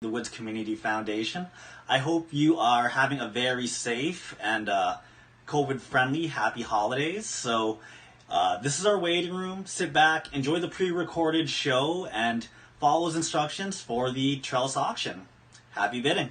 the Woods Community Foundation. I hope you are having a very safe and COVID-friendly happy holidays. So this is our waiting room. Sit back, enjoy the pre-recorded show, and follow those instructions for the trellis auction. Happy bidding.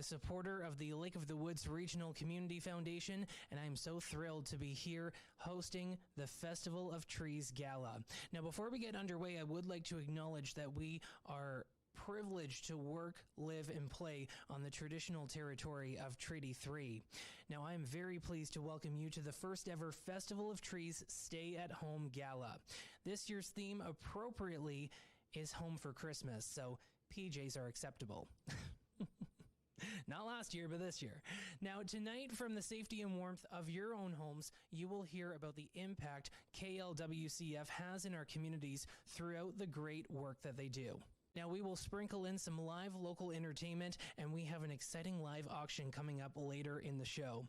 supporter of the Lake of the Woods Regional Community Foundation, and I'm so thrilled to be here hosting the Festival of Trees Gala. Now, before we get underway, I would like to acknowledge that we are privileged to work, live, and play on the traditional territory of Treaty 3. Now, I am very pleased to welcome you to the first ever Festival of Trees Stay at Home Gala. This year's theme, appropriately, is Home for Christmas, so PJs are acceptable. Not last year, but this year. Now, tonight, from the safety and warmth of your own homes, you will hear about the impact KLWCF has in our communities throughout the great work that they do. Now, we will sprinkle in some live local entertainment, and we have an exciting live auction coming up later in the show.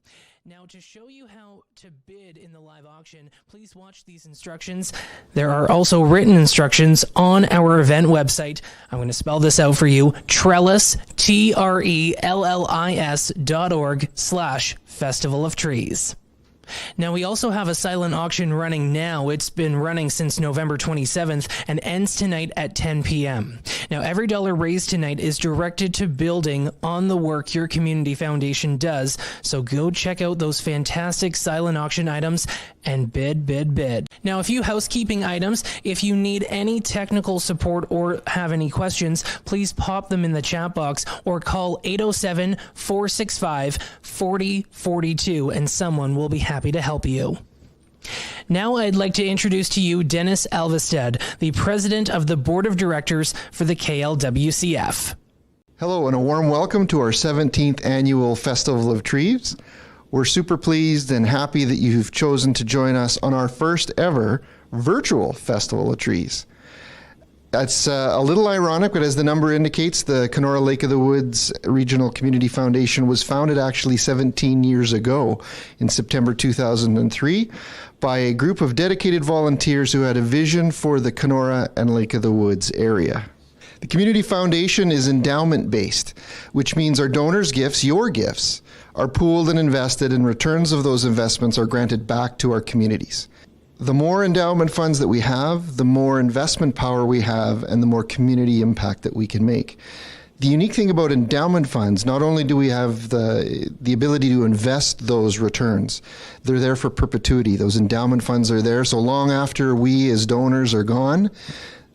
Now, to show you how to bid in the live auction, please watch these instructions. There are also written instructions on our event website. I'm going to spell this out for you. Trellis, trellis.org/Festival of Trees. Now, we also have a silent auction running now. It's been running since November 27th and ends tonight at 10 p.m. Now, every dollar raised tonight is directed to building on the work your community foundation does, so go check out those fantastic silent auction items and bid, bid, bid. Now, a few housekeeping items. If you need any technical support or have any questions, please pop them in the chat box or call 807-465-4042 and someone will be happy to help you. Now I'd like to introduce to you Dennis Alvestead, the President of the Board of Directors for the KLWCF. Hello and a warm welcome to our 17th Annual Festival of Trees. We're super pleased and happy that you've chosen to join us on our first ever virtual Festival of Trees. That's a little ironic, but as the number indicates, the Kenora Lake of the Woods Regional Community Foundation was founded actually 17 years ago in September 2003 by a group of dedicated volunteers who had a vision for the Kenora and Lake of the Woods area. The Community Foundation is endowment-based, which means our donors' gifts, your gifts, are pooled and invested, and returns of those investments are granted back to our communities. The more endowment funds that we have, the more investment power we have, and the more community impact that we can make. The unique thing about endowment funds, not only do we have the ability to invest those returns, they're there for perpetuity. Those endowment funds are there so long after we as donors are gone.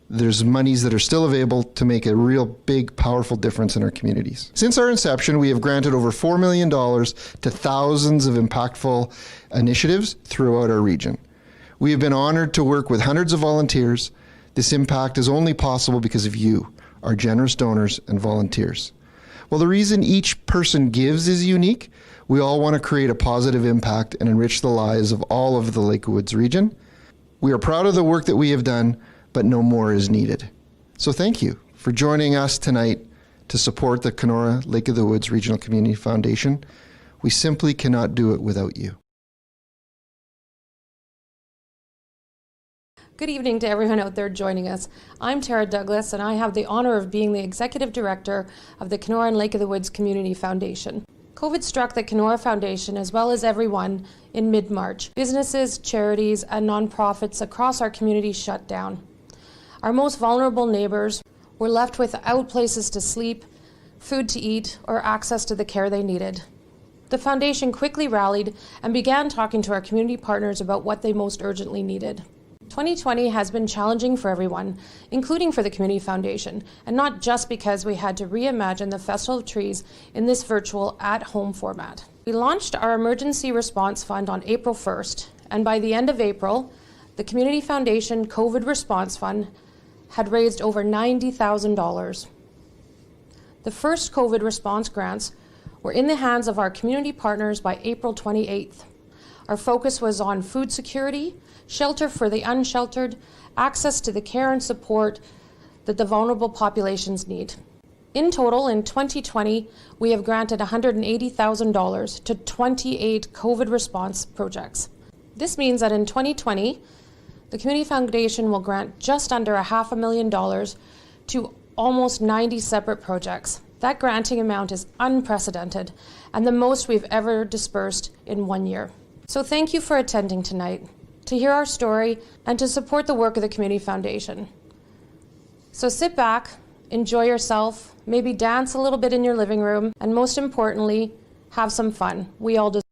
There's monies that are still available to make a real big, powerful difference in our communities. Since our inception, we have granted over $4 million to thousands of impactful initiatives throughout our region. We have been honored to work with hundreds of volunteers. This impact is only possible because of you, our generous donors and volunteers. While the reason each person gives is unique, we all want to create a positive impact and enrich the lives of all of the Lake of Woods region. We are proud of the work that we have done, but no more is needed. So thank you for joining us tonight to support the Kenora Lake of the Woods Regional Community Foundation. We simply cannot do it without you. Good evening to everyone out there joining us. I'm Tara Douglas, and I have the honor of being the Executive Director of the Kenora and Lake of the Woods Community Foundation. COVID struck the Kenora Foundation, as well as everyone, in mid-March. Businesses, charities, and nonprofits across our community shut down. Our most vulnerable neighbors were left without places to sleep, food to eat, or access to the care they needed. The foundation quickly rallied and began talking to our community partners about what they most urgently needed. 2020 has been challenging for everyone, including for the Community Foundation, and not just because we had to reimagine the Festival of Trees in this virtual at-home format. We launched our Emergency Response Fund on April 1st, and by the end of April, the Community Foundation COVID Response Fund had raised over $90,000. The first COVID response grants were in the hands of our community partners by April 28th. Our focus was on food security, shelter for the unsheltered, access to the care and support that the vulnerable populations need. In total, in 2020, we have granted $180,000 to 28 COVID response projects. This means that in 2020, the Community Foundation will grant just under $500,000 to almost 90 separate projects. That granting amount is unprecedented and the most we've ever dispersed in 1 year. So thank you for attending tonight, to hear our story, and to support the work of the Community Foundation. So sit back, enjoy yourself, maybe dance a little bit in your living room, and most importantly, have some fun. We all deserve.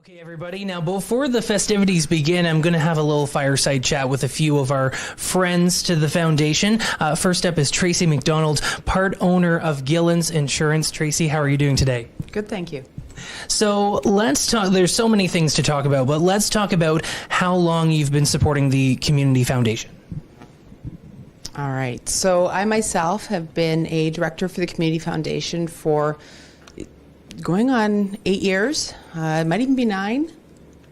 Okay, everybody. Now, before the festivities begin, I'm going to have a little fireside chat with a few of our friends to the foundation. First up is Tracy McDonald, part owner of Gillens Insurance. Tracy, how are you doing today? Good, thank you. So let's talk. There's so many things to talk about, but let's talk about how long you've been supporting the Community Foundation. All right. So I myself have been a director for the Community Foundation for going on 8 years. It might even be 9.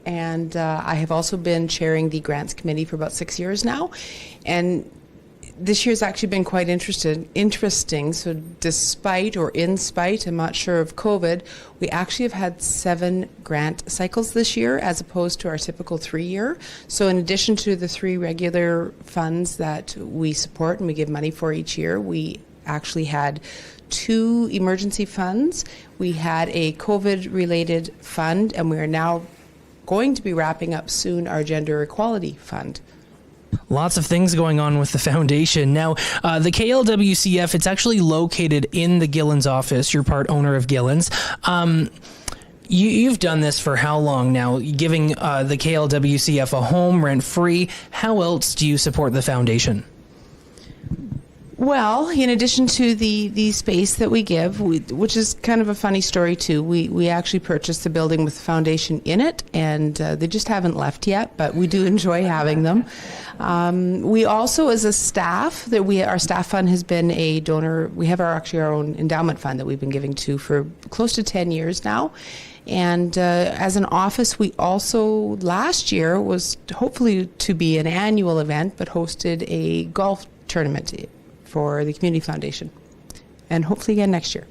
And I have also been chairing the grants committee for about 6 years now. And this year's actually been quite interesting. So despite or in spite, I'm not sure, of COVID, we actually have had 7 grant cycles this year as opposed to our typical 3-year. So in addition to the 3 regular funds that we support and we give money for each year, we actually had 2 emergency funds. We had a COVID-related fund, and we are now going to be wrapping up soon our gender equality fund. Lots of things going on with the foundation. Now, the KLWCF, it's actually located in the Gillens office. You're part owner of Gillens. You've done this for how long now, giving the KLWCF a home rent-free. How else do you support the foundation? Well, in addition to the space that we give, which is kind of a funny story too, we actually purchased the building with the foundation in it, and they just haven't left yet, but we do enjoy having them. We also, as a staff, our staff fund has been a donor. We have our own endowment fund that we've been giving to for close to 10 years now. And as an office, we also, last year, was hopefully to be an annual event, but hosted a golf tournament for the Community Foundation, and hopefully again next year.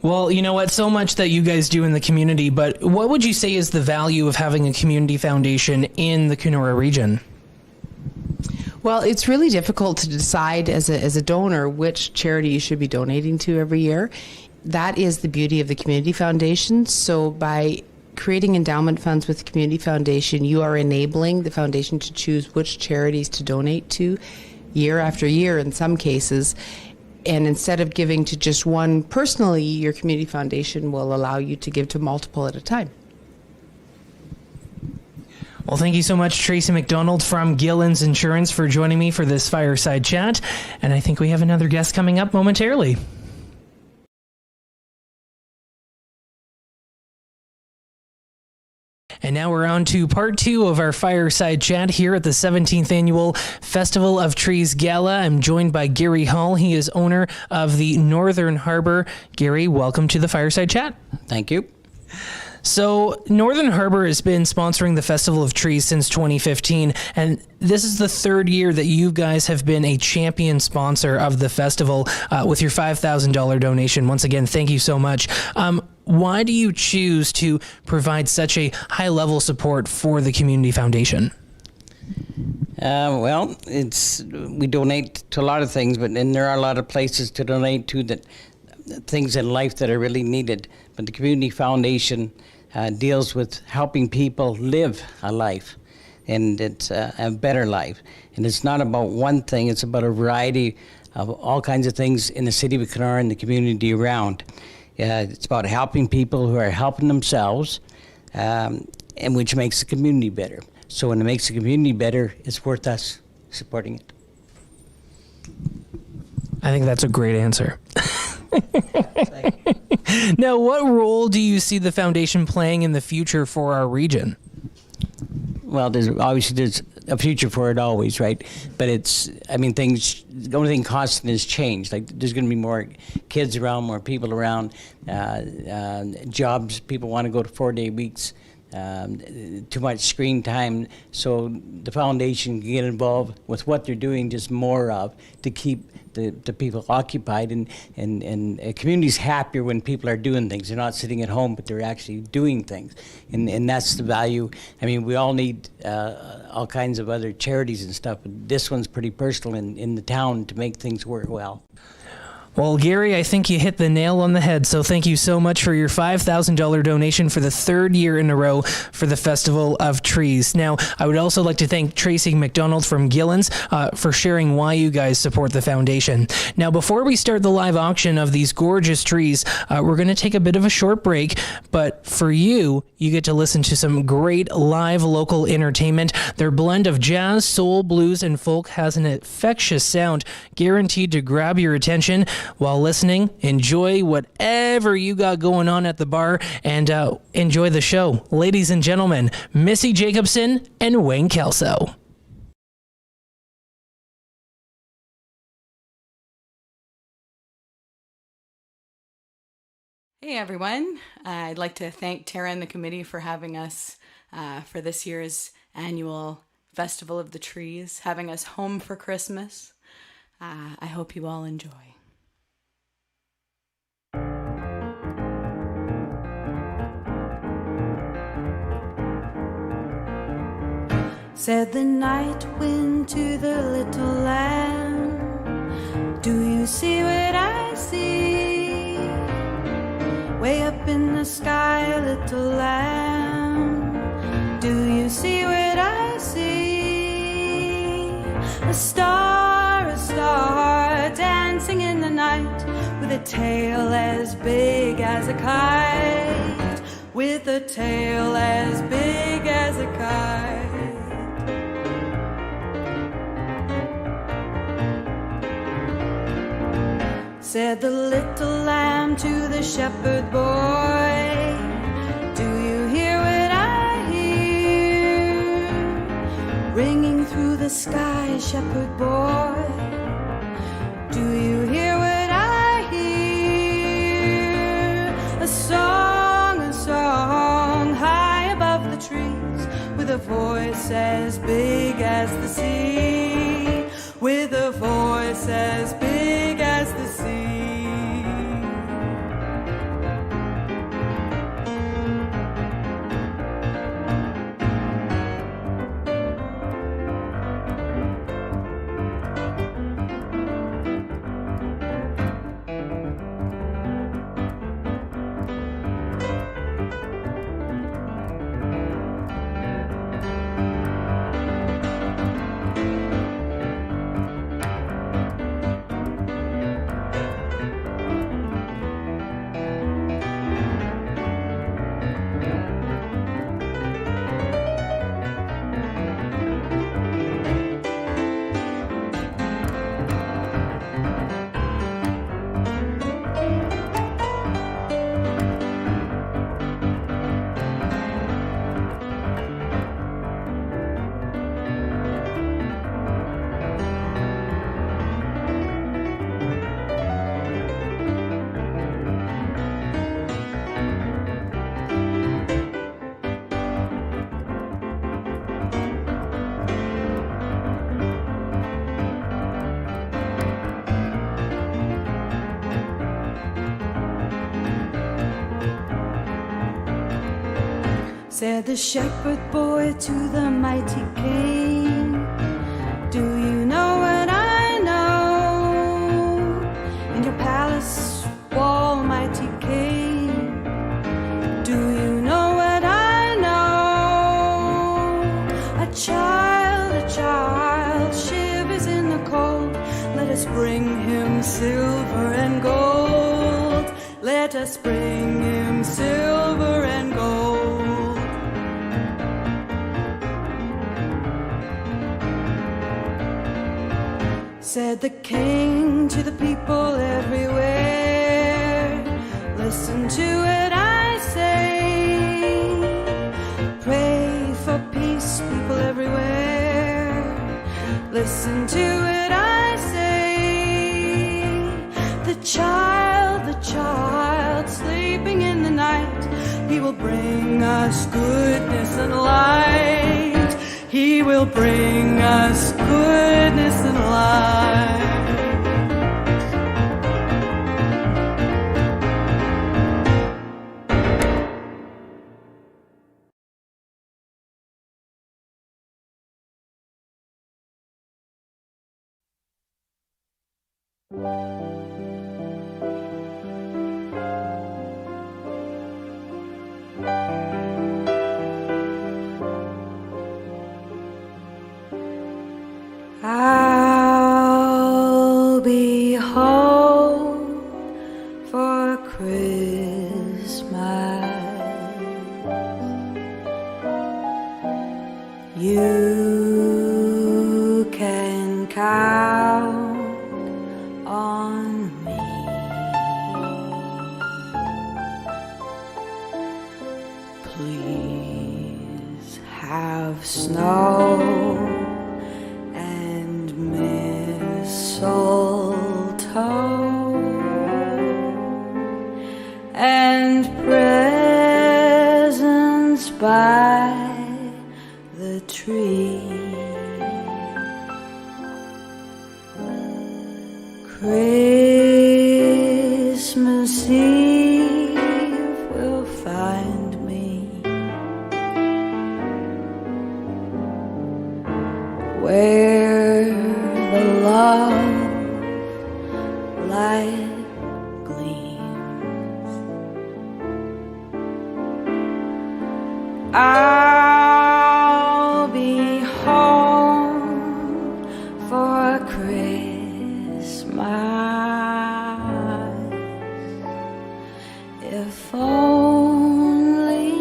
Well, you know what, so much that you guys do in the community, but what would you say is the value of having a community foundation in the Kenora region? Well, it's really difficult to decide as a donor which charity you should be donating to every year. That is the beauty of the Community Foundation. So by creating endowment funds with the Community Foundation, you are enabling the foundation to choose which charities to donate to year after year in some cases. And instead of giving to just one personally, your Community Foundation will allow you to give to multiple at a time. Well, thank you so much, Tracy McDonald from Gillens Insurance, for joining me for this fireside chat. And I think we have another guest coming up momentarily. And now we're on to part 2 of our fireside chat here at the 17th Annual Festival of Trees Gala. I'm joined by Gary Hall. He is owner of the Northern Harbor. Gary, welcome to the fireside chat. Thank you. So Northern Harbor has been sponsoring the Festival of Trees since 2015, and this is the 3rd year that you guys have been a champion sponsor of the festival with your $5,000 donation. Once again, thank you so much. Why do you choose to provide such a high-level support for the Community Foundation? Well, we donate to a lot of things, and there are a lot of places to donate to, that things in life that are really needed. But the Community Foundation deals with helping people live a life, and it's a better life. And it's not about one thing; it's about a variety of all kinds of things in the city of Kenora and the community around. It's about helping people who are helping themselves, and which makes the community better. So when it makes the community better, it's worth us supporting it. I think that's a great answer. Now, what role do you see the foundation playing in the future for our region? Well, there's a future for it always, right? But the only thing constant is change. Like, there's going to be more kids around, more people around, jobs. People want to go to 4-day weeks, too much screen time. So the foundation can get involved with what they're doing, just more of, to keep the people occupied, and communities happier when people are doing things. They're not sitting at home, but they're actually doing things, and that's the value. I mean, we all need all kinds of other charities and stuff, but this one's pretty personal in the town to make things work well. Well, Gary, I think you hit the nail on the head, so thank you so much for your $5,000 donation for the third year in a row for the Festival of Trees. Now, I would also like to thank Tracy McDonald from Gillen's for sharing why you guys support the foundation. Now, before we start the live auction of these gorgeous trees, we're going to take a bit of a short break, but for you, you get to listen to some great live local entertainment. Their blend of jazz, soul, blues, and folk has an infectious sound guaranteed to grab your attention. While listening, enjoy whatever you got going on at the bar and enjoy the show. Ladies and gentlemen, Missy Jacobson and Wayne Kelso. Hey everyone, I'd like to thank Tara and the committee for having us for this year's annual Festival of the Trees, having us home for Christmas. I hope you all enjoy. Said the night wind to the little lamb, do you see what I see? Way up in the sky, little lamb, do you see what I see? A star, dancing in the night, with a tail as big as a kite, with a tail as big as a kite. Said the little lamb to the shepherd boy, do you hear what I hear? Ringing through the sky, shepherd boy, do you hear what I hear? A song high above the trees, with a voice as big as the sea, with a voice as big as the sea. Said the shepherd boy to the mighty king, do you know what I know? In your palace wall, mighty king, do you know what I know? A child shivers in the cold. Let us bring him silver and gold. Let us bring him silver and gold. Said the king to the people everywhere, listen to what I say. Pray for peace, people everywhere. Listen to what I say. The child sleeping in the night, he will bring us goodness and light. He will bring us goodness and light. You can count on me. Please have snow and mistletoe and presents by the tree. Christmas Eve will find me where the love light gleams. I'll be home for Christmas, if only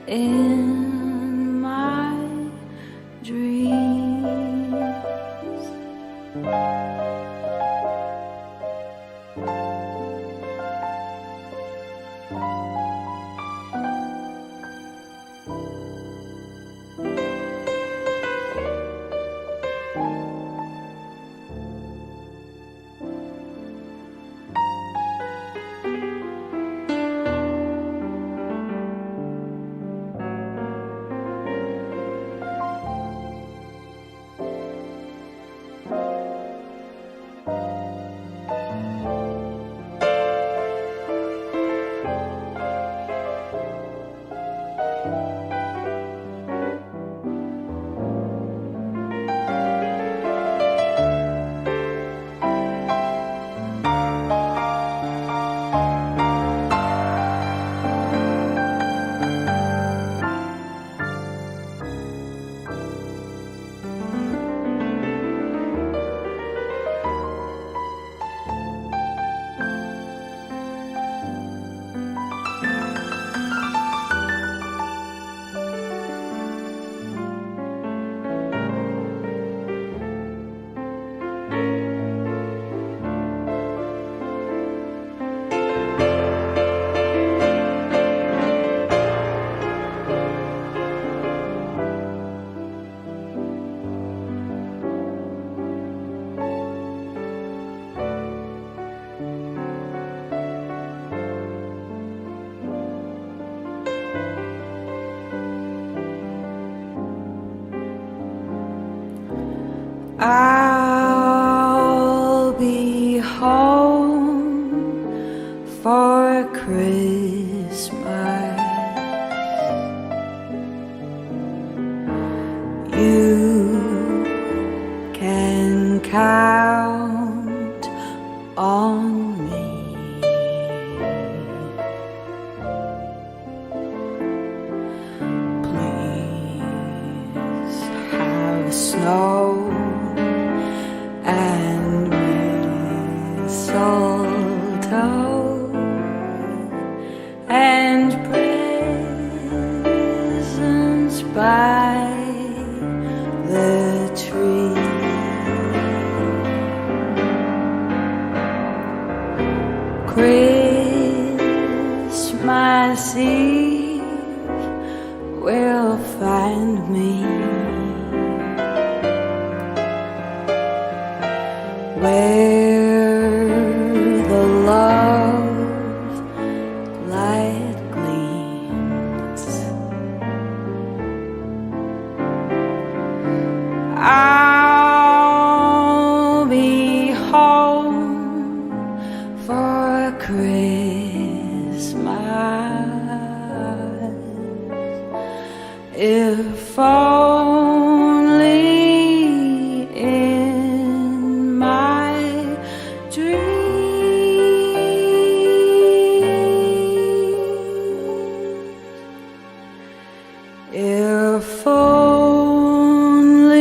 in my dreams. I'll be home for Christmas. You can count on me. Please have snow and mistletoe and presents by the tree. Christmas Eve will find me where the love light gleams. I'll be home for Christmas, if only in my dreams, if only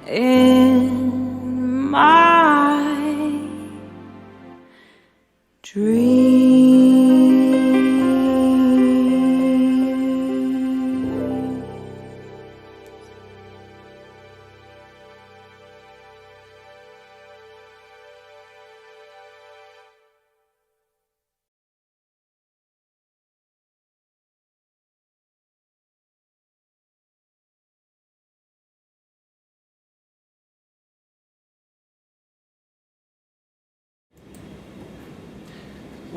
in my dreams.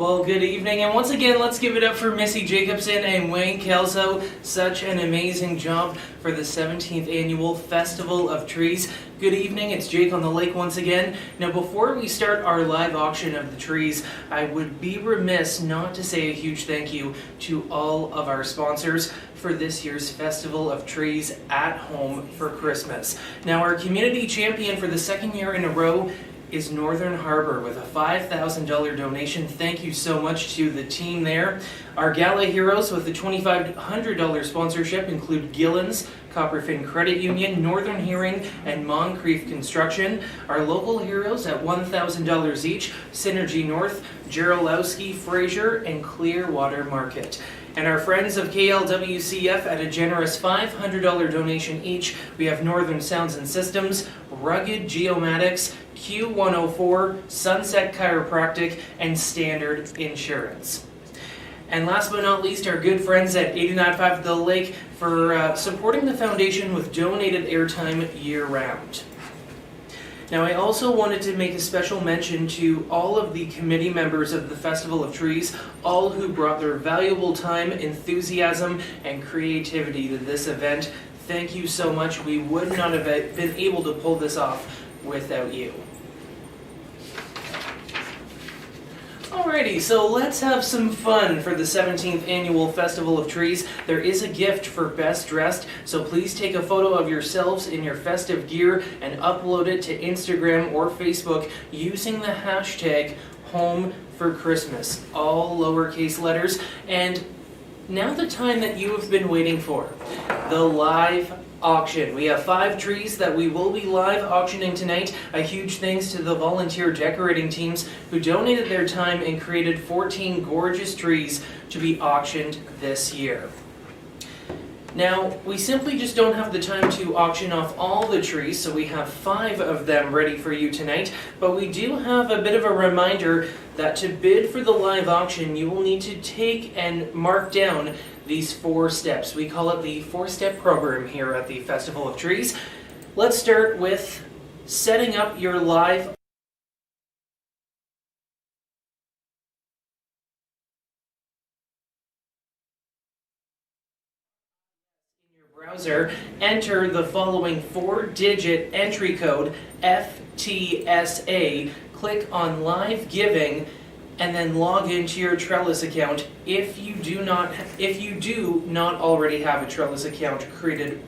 Well, good evening, and once again, let's give it up for Missy Jacobson and Wayne Kelso. Such an amazing job for the 17th Annual Festival of Trees. Good evening, it's Jake on the Lake once again. Now, before we start our live auction of the trees, I would be remiss not to say a huge thank you to all of our sponsors for this year's Festival of Trees at Home for Christmas. Now, our community champion for the second year in a row is Northern Harbor with a $5,000 donation. Thank you so much to the team there. Our gala heroes with the $2,500 sponsorship include Gillen's, Copperfin Credit Union, Northern Hearing, and Moncrief Construction. Our local heroes at $1,000 each, Synergy North, Jarolowski, Fraser, and Clearwater Market. And our friends of KLWCF at a generous $500 donation each, we have Northern Sounds and Systems, Rugged Geomatics, Q104, Sunset Chiropractic, and Standard Insurance. And last but not least, our good friends at 89.5 The Lake for supporting the foundation with donated airtime year-round. Now, I also wanted to make a special mention to all of the committee members of the Festival of Trees, all who brought their valuable time, enthusiasm, and creativity to this event. Thank you so much. We would not have been able to pull this off without you. Alrighty, so let's have some fun for the 17th Annual Festival of Trees. There is a gift for Best Dressed, so please take a photo of yourselves in your festive gear and upload it to Instagram or Facebook using the hashtag #HomeForChristmas, all lowercase letters. And now the time that you have been waiting for, the live auction. We have 5 trees that we will be live auctioning tonight. A huge thanks to the volunteer decorating teams who donated their time and created 14 gorgeous trees to be auctioned this year. Now, we simply just don't have the time to auction off all the trees, so we have 5 of them ready for you tonight, but we do have a bit of a reminder that to bid for the live auction, you will need to take and mark down these 4 steps. We call it the 4-step program here at the Festival of Trees. Let's start with setting up your live browser. Enter the following 4-digit entry code FTSA, click on Live Giving, and then log into your Trellis account if you do not already have a Trellis account created.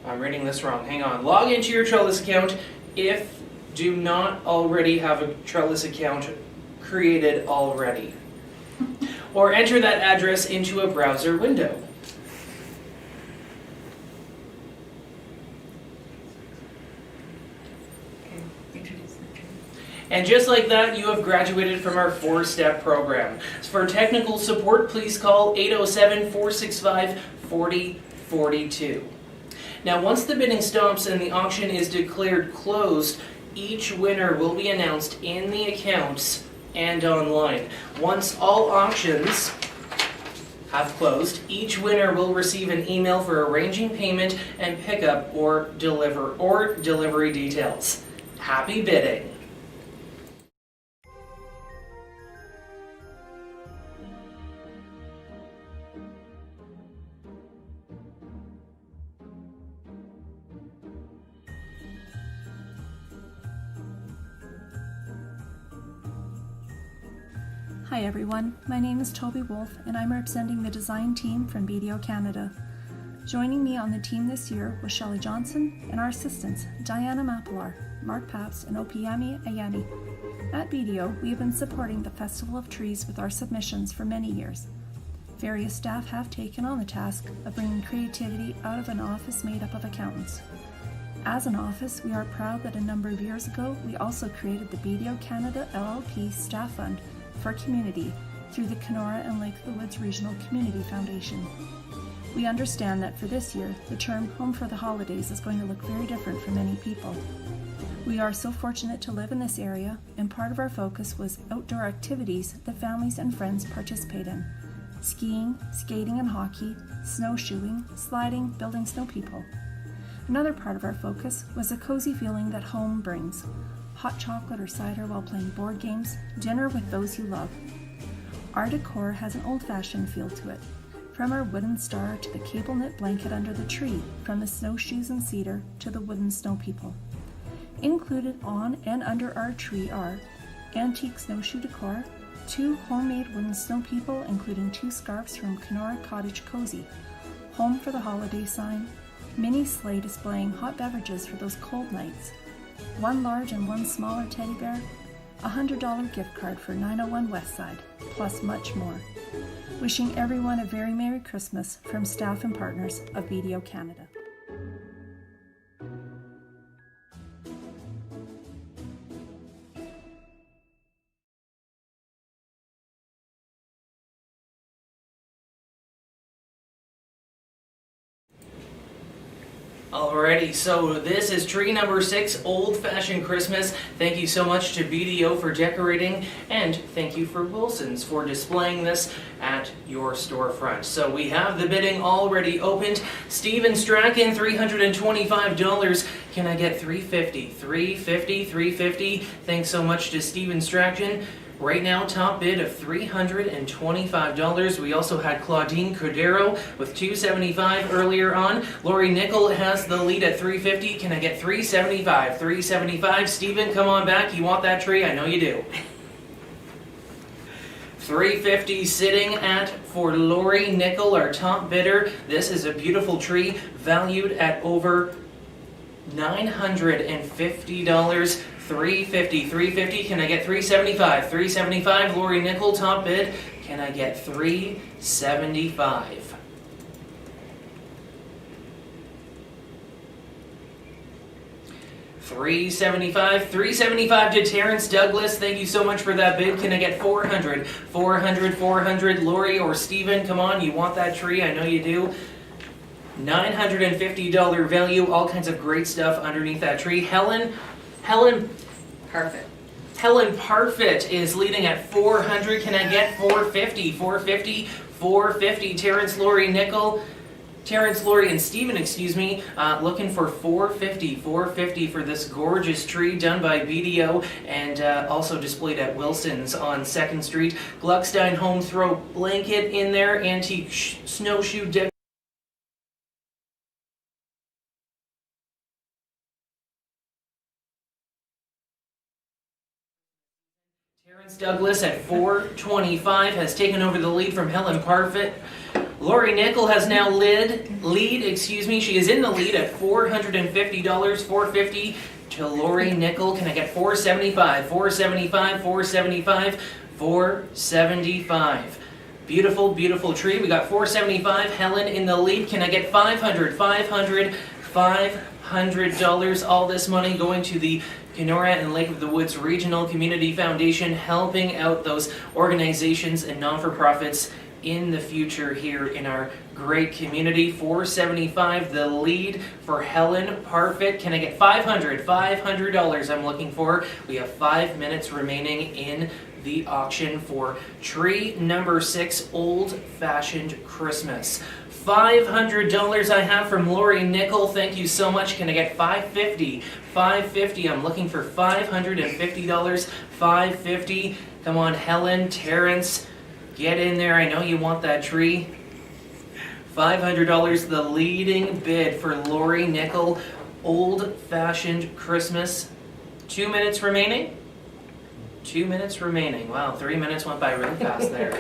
I'm reading this wrong. Hang on. Log into your Trellis account if do not already have a Trellis account created already. Or enter that address into a browser window. And just like that, you have graduated from our 4-step program. For technical support, please call 807-465-4042. Now, once the bidding stops and the auction is declared closed, each winner will be announced in the accounts and online. Once all auctions have closed, each winner will receive an email for arranging payment and pickup or delivery details. Happy bidding! Hi everyone, my name is Toby Wolf and I'm representing the design team from BDO Canada. Joining me on the team this year was Shelley Johnson and our assistants Diana Mapilar, Mark Paps, and Opiyami Ayani. At BDO, we have been supporting the Festival of Trees with our submissions for many years. Various staff have taken on the task of bringing creativity out of an office made up of accountants. As an office, we are proud that a number of years ago, we also created the BDO Canada LLP Staff Fund for community through the Kenora and Lake of the Woods Regional Community Foundation. We understand that for this year, the term Home for the Holidays is going to look very different for many people. We are so fortunate to live in this area, and part of our focus was outdoor activities that families and friends participate in. Skiing, skating and hockey, snowshoeing, sliding, building snow people. Another part of our focus was the cozy feeling that home brings. hot chocolate or cider while playing board games, dinner with those you love. Our decor has an old-fashioned feel to it, from our wooden star to the cable knit blanket under the tree, from the snowshoes and cedar to the wooden snow people. Included on and under our tree are antique snowshoe decor, 2 homemade wooden snow people including 2 scarves from Kenora Cottage Cozy, home for the holiday sign, mini sleigh displaying hot beverages for those cold nights, 1 large and 1 smaller teddy bear, a $100 gift card for 901 Westside, plus much more. Wishing everyone a very Merry Christmas from staff and partners of BDO Canada. Alrighty, so this is tree number 6, Old Fashioned Christmas. Thank you so much to BDO for decorating, and thank you for Wilson's for displaying this at your storefront. So we have the bidding already opened. Steven Strachan, $325. Can I get $350? $350, $350. Thanks so much to Steven Strachan. Right now, top bid of $325. We also had Claudine Cordero with $275 earlier on. Lori Nickel has the lead at $350. Can I get $375? $375. Steven, come on back. You want that tree? I know you do. $350 sitting at for Lori Nickel, our top bidder. This is a beautiful tree valued at over $950. $350, $350. Can I get $375? $375. Lori Nickel, top bid. Can I get $375? $375 to Terrence Douglas. Thank you so much for that bid. Can I get $400? $400. Lori or Steven, come on, you want that tree? I know you do. $950 value. All kinds of great stuff underneath that tree. Helen Parfit. Helen Parfit is leading at $400. Can I get $450? $450. Terrence, Lori and Steven, looking for $450 for this gorgeous tree done by BDO and also displayed at Wilson's on 2nd Street. Gluckstein home throw blanket in there, antique snowshoe deck. Terrence Douglas at $425 has taken over the lead from Helen Parfit. Lori Nickel has now lead. She is in the lead at $450. $450 to Lori Nickel. Can I get $475? $475. Beautiful, beautiful tree. We got $475. Helen in the lead. Can I get $500? $500. All this money going to the Kenora and Lake of the Woods Regional Community Foundation, helping out those organizations and non-for-profits in the future here in our great community. $475 the lead for Helen Parfit. Can I get $500? $500 I'm looking for. We have 5 minutes remaining in the auction for tree number 6, Old Fashioned Christmas. $500 I have from Lori Nickel. Thank you so much. Can I get $550? $550. I'm looking for $550. $550. Come on, Helen, Terrence, get in there. I know you want that tree. $500 the leading bid for Lori Nickel, Old Fashioned Christmas. 2 minutes remaining. 2 minutes remaining. Wow, 3 minutes went by really fast there.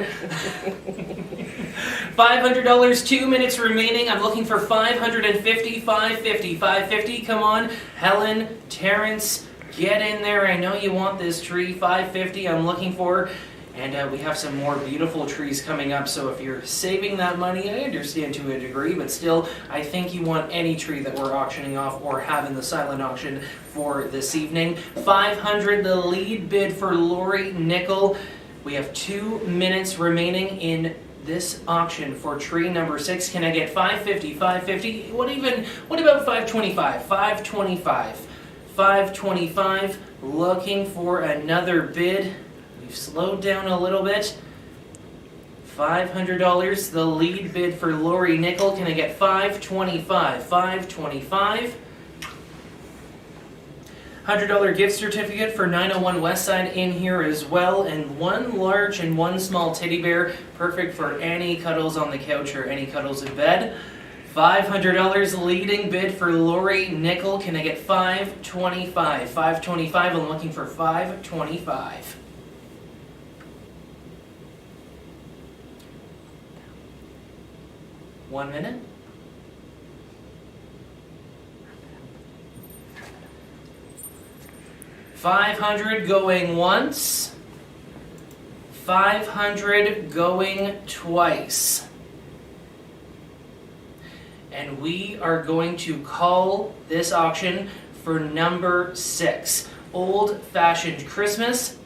$500, 2 minutes remaining. I'm looking for $550, $550. Come on, Helen, Terrence, get in there. I know you want this tree. $550 I'm looking for. And we have some more beautiful trees coming up, so if you're saving that money, I understand to a degree, but still, I think you want any tree that we're auctioning off or have in the silent auction for this evening. $500, the lead bid for Lori Nickel. We have 2 minutes remaining in this auction for tree number 6. Can I get $550, $550? What about $525? $525, looking for another bid. We've slowed down a little bit. $500, the lead bid for Lori Nickel. Can I get $525? $525. $100 gift certificate for 901 West Side in here as well, and one large and one small teddy bear, perfect for any cuddles on the couch or any cuddles in bed. $500 leading bid for Lori Nickel. Can I get 525? 525. I'm looking for 525. One minute. $500 going once. $500 going twice. And we are going to call this auction for number 6, Old Fashioned Christmas.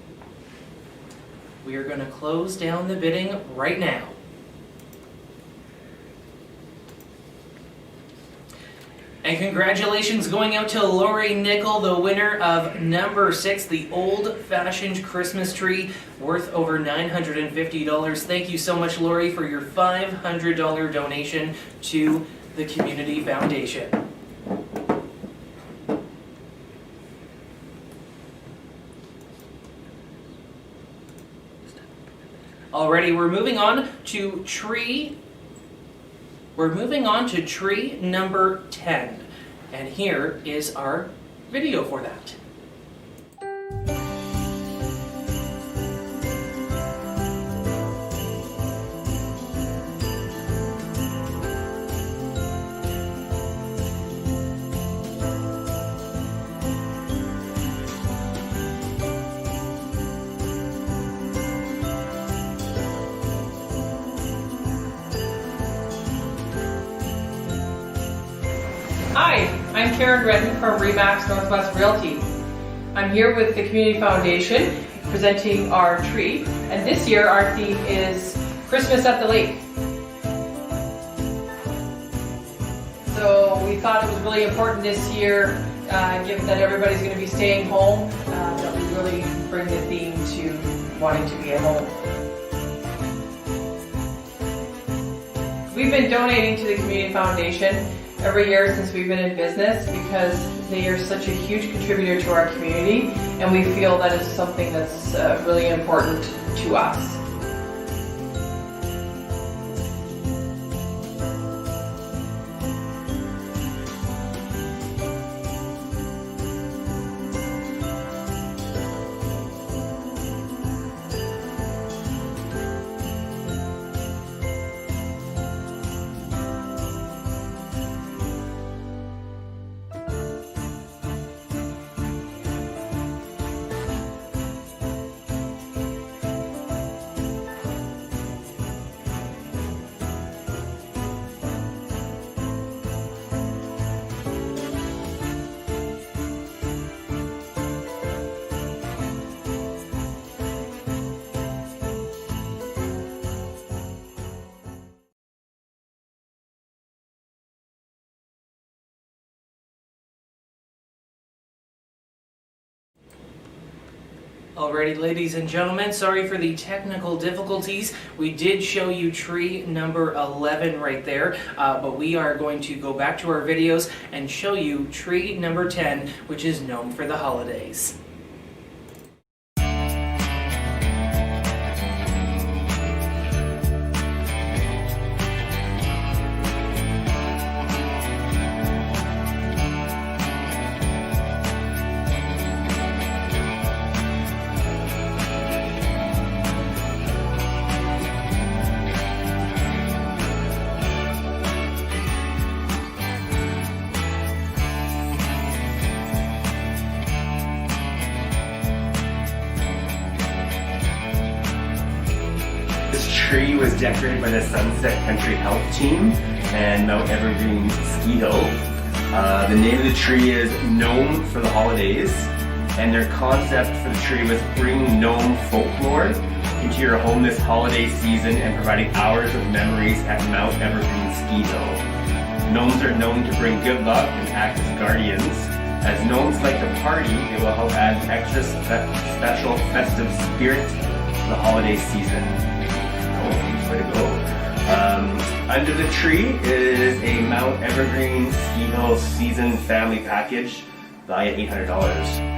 We are going to close down the bidding right now. And congratulations going out to Lori Nickel, the winner of number 6, the Old Fashioned Christmas tree, worth over $950. Thank you so much, Lori, for your $500 donation to the Community Foundation. Alrighty, we're moving on to tree number 10. And here is our video for that. Hi, I'm Karen Redden from Remax Northwest Realty. I'm here with the Community Foundation presenting our tree, and this year our theme is Christmas at the Lake. So we thought it was really important this year, given that everybody's going to be staying home, that we really bring the theme to wanting to be at home. We've been donating to the Community Foundation every year since we've been in business because they are such a huge contributor to our community, and we feel that it's something that's really important to us. Alrighty, ladies and gentlemen, sorry for the technical difficulties. We did show you tree number 11 right there, but we are going to go back to our videos and show you tree number 10, which is known for the holidays. Tree was decorated by the Sunset Country Health Team and Mount Evergreen Ski Hill. The name of the tree is Gnome for the Holidays, and their concept for the tree was bringing gnome folklore into your home this holiday season and providing hours of memories at Mount Evergreen Ski Hill. Gnomes are known to bring good luck and act as guardians. As gnomes like to party, they will help add extra special festive spirit to the holiday season. Way to go. Under the tree is a Mount Evergreen Ski Hill Season Family Package. valued at $800.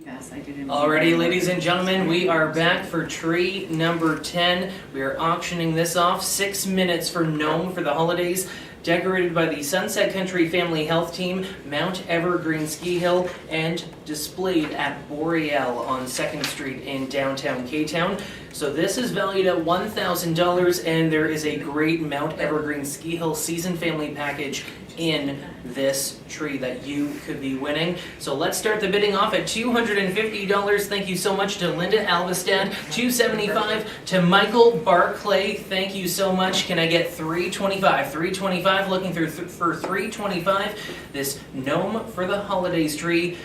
Yes, I did. Alrighty, ladies and gentlemen, we are back for tree number 10. We are auctioning this off. 6 minutes for Gnome for the holidays. Decorated by the Sunset Country Family Health Team, Mount Evergreen Ski Hill, and displayed at Boreal on 2nd Street in downtown K-Town. So this is valued at $1,000, and there is a great Mount Evergreen Ski Hill Season Family Package in this tree that you could be winning. So let's start the bidding off at $250. Thank you so much to Linda Alvestad. $275 to Michael Barclay. Thank you so much. Can I get $325? $325, looking for $325. This Gnome for the Holidays tree.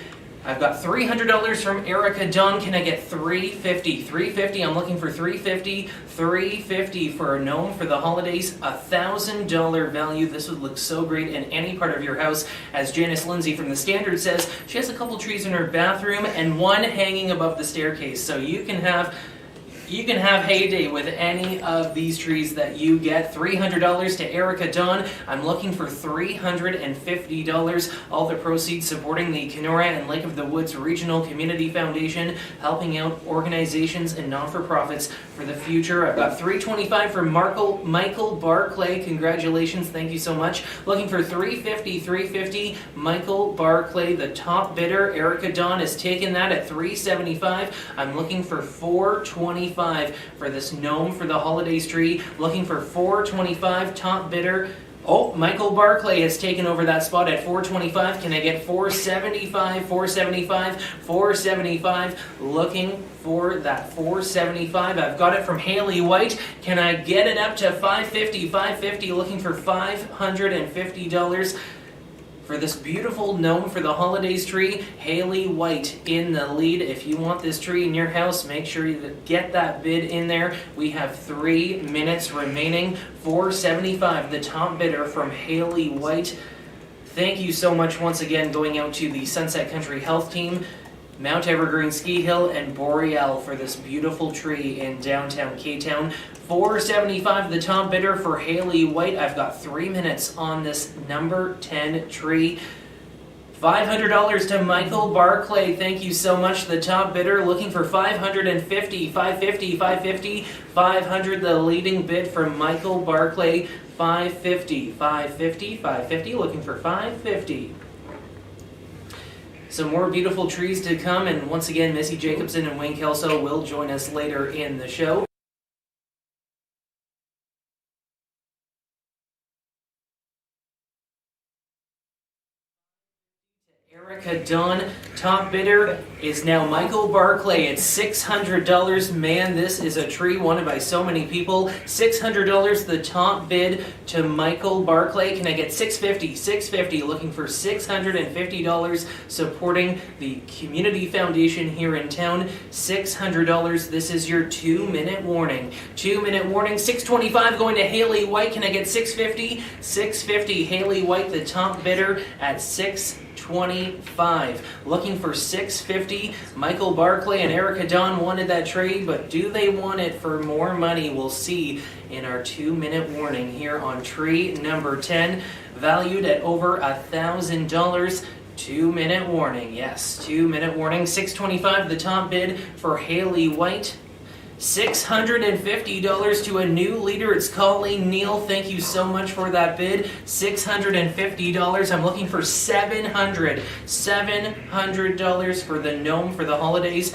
I've got $300 from Erica Dunn. Can I get $350? $350, I'm looking for $350. $350 for a Gnome for the holidays. $1,000 value. This would look so great in any part of your house. As Janice Lindsay from The Standard says, she has a couple trees in her bathroom and one hanging above the staircase. So you can have heyday with any of these trees that you get. $300 to Erica Dawn. I'm looking for $350. All the proceeds supporting the Kenora and Lake of the Woods Regional Community Foundation, helping out organizations and non-for-profits for the future. I've got $325 for Michael Barclay. Congratulations. Thank you so much. Looking for $350. Michael Barclay, the top bidder. Erica Dawn has taken that at $375. I'm looking for $425 for this Gnome for the Holidays tree. Looking for $425, top bidder. Oh, Michael Barclay has taken over that spot at $425. Can I get $475? $475. Looking for that $475. I've got it from Haley White. Can I get it up to $550? $550. Looking for $550. For this beautiful Gnome for the Holidays tree, Haley White in the lead. If you want this tree in your house, make sure you get that bid in there. We have 3 minutes remaining. $475, the top bidder from Haley White. Thank you so much once again going out to the Sunset Country Health Team, Mount Evergreen Ski Hill, and Boreal for this beautiful tree in downtown K-Town. $475, the top bidder for Haley White. I've got 3 minutes on this number 10 tree. $500 to Michael Barclay. Thank you so much, the top bidder. Looking for $550. $500, the leading bid from Michael Barclay. $550. Looking for $550. Some more beautiful trees to come, and once again, Missy Jacobson and Wayne Kelso will join us later in the show. Erica Dawn, top bidder is now Michael Barclay at $600. Man, this is a tree wanted by so many people. $600, the top bid to Michael Barclay. Can I get $650? $650, looking for $650, supporting the Community Foundation here in town. $600, this is your 2-minute warning. 2-minute warning. $625 going to Haley White. Can I get $650? $650, Haley White, the top bidder at $625. Looking for $650. Michael Barclay and Erica Dawn wanted that tree, but do they want it for more money? We'll see in our 2-minute warning here on tree number 10, valued at over $1,000. 2-minute warning, yes, 2-minute warning. $625, the top bid for Haley White. $650 to a new leader. It's Colleen Neal. Thank you so much for that bid. $650. I'm looking for $700 for the Gnome for the Holidays.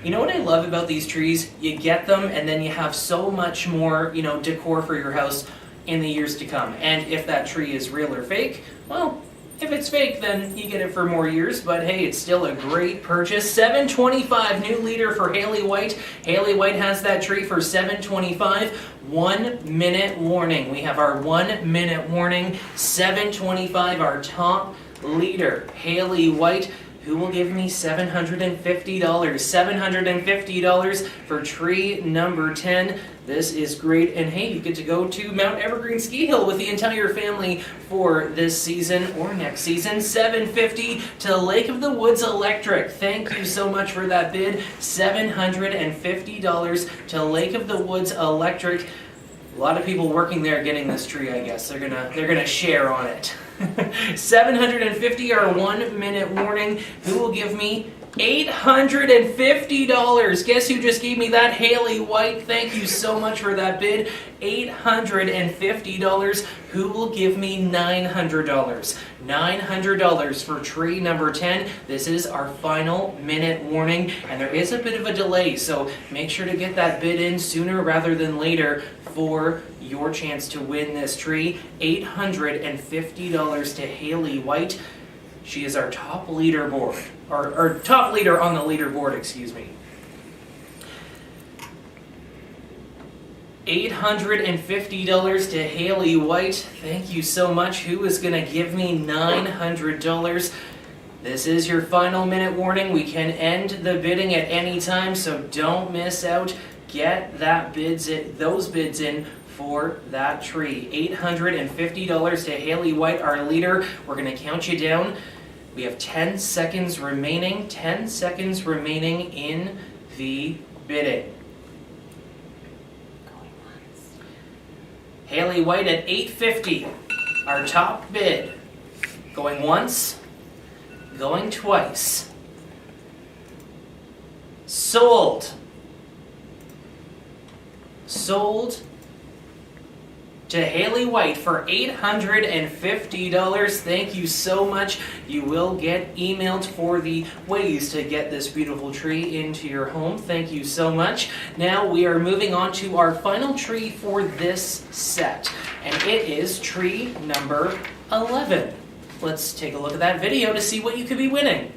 You know what I love about these trees? You get them and then you have so much more, decor for your house in the years to come. And if that tree is real or fake, well, If it's fake, then you get it for more years, but hey, it's still a great purchase. $7.25 new leader for Haley White. Haley White has that tree for $7.25. 1 minute warning. We have our 1 minute warning. $7.25, our top leader, Haley White, who will give me $750. $750 for tree number 10. This is great, and hey, you get to go to Mount Evergreen Ski Hill with the entire family for this season or next season. $750 to Lake of the Woods Electric. Thank you so much for that bid. $750 to Lake of the Woods Electric. A lot of people working there getting this tree, I guess. They're gonna share on it. $750, our 1 minute warning. Who will give me $850. Guess who just gave me that? Haley White. Thank you so much for that bid. $850. Who will give me $900? $900 for tree number 10. This is our final minute warning, and there is a bit of a delay, so make sure to get that bid in sooner rather than later for your chance to win this tree. $850 to Haley White. She is our top leaderboard, or top leader on the leaderboard, excuse me. $850 to Haley White. Thank you so much. Who is going to give me $900? This is your final minute warning. We can end the bidding at any time, so don't miss out. Get those bids in for that tree. $850 to Haley White, our leader. We're going to count you down. We have 10 seconds remaining. 10 seconds remaining in the bidding. Haley White at $850, our top bid. Going once, going twice. Sold. Sold to Haley White for $850. Thank you so much. You will get emailed for the ways to get this beautiful tree into your home. Thank you so much. Now we are moving on to our final tree for this set, and it is tree number 11. Let's take a look at that video to see what you could be winning.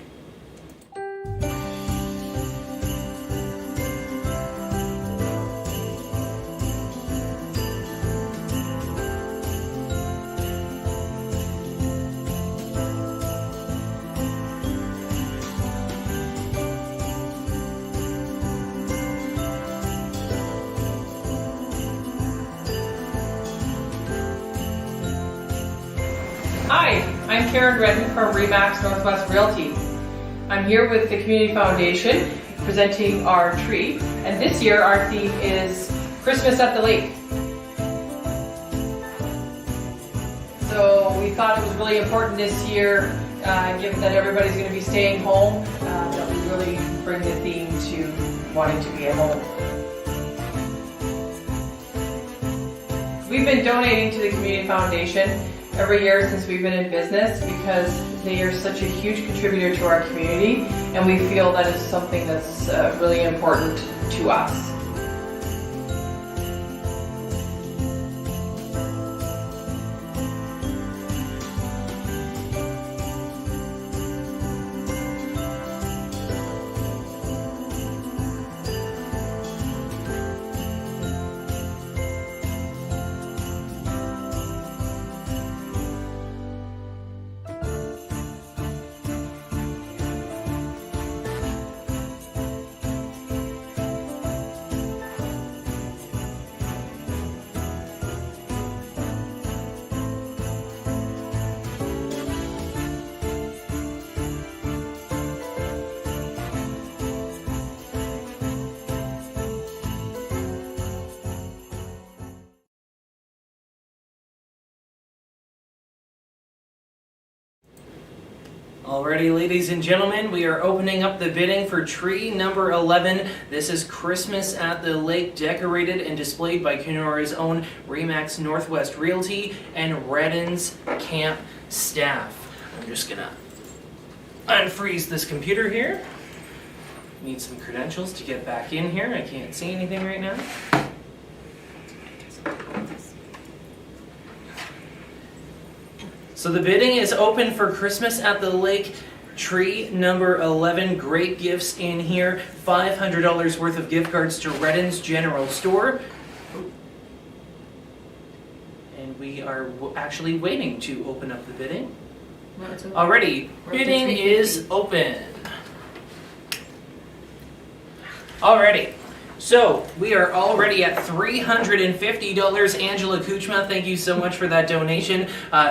Hi, I'm Karen Redden from Remax Northwest Realty. I'm here with the Community Foundation presenting our tree, and this year our theme is Christmas at the Lake. So we thought it was really important this year, given that everybody's going to be staying home, that we really bring the theme to wanting to be at home. We've been donating to the Community Foundation every year since we've been in business because they are such a huge contributor to our community, and we feel that is something that's really important to us. Alrighty, ladies and gentlemen, we are opening up the bidding for tree number 11. This is Christmas at the Lake, decorated and displayed by Kenora's own Remax Northwest Realty and Redden's Camp staff. I'm just gonna unfreeze this computer here. Need some credentials to get back in here. I can't see anything right now. So the bidding is open for Christmas at the Lake. Tree number 11, great gifts in here. $500 worth of gift cards to Redden's General Store. And we are actually waiting to open up the bidding. Already, bidding is open. Alrighty. So, we are already at $350. Angela Kuchma, thank you so much for that donation.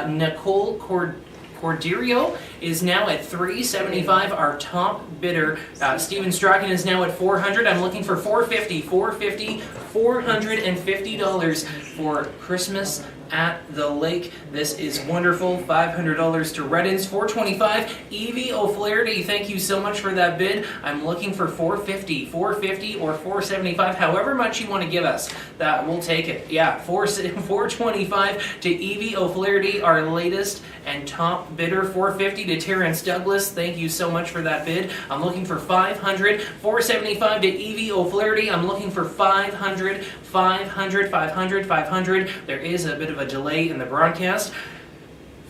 Nicole Corderio is now at $375. Our top bidder, Steven Strachan, is now at $400. I'm looking for $450 for Christmas at the Lake. This is wonderful. $500 to Redden's. $425. Evie O'Flaherty, thank you so much for that bid. I'm looking for $450 or $475, however much you want to give us. That we'll take it. Yeah, $425 to Evie O'Flaherty, our latest and top bidder. $450 to Terrence Douglas. Thank you so much for that bid. I'm looking for $500. $475 to Evie O'Flaherty. I'm looking for $500. $500. There is a bit of a delay in the broadcast.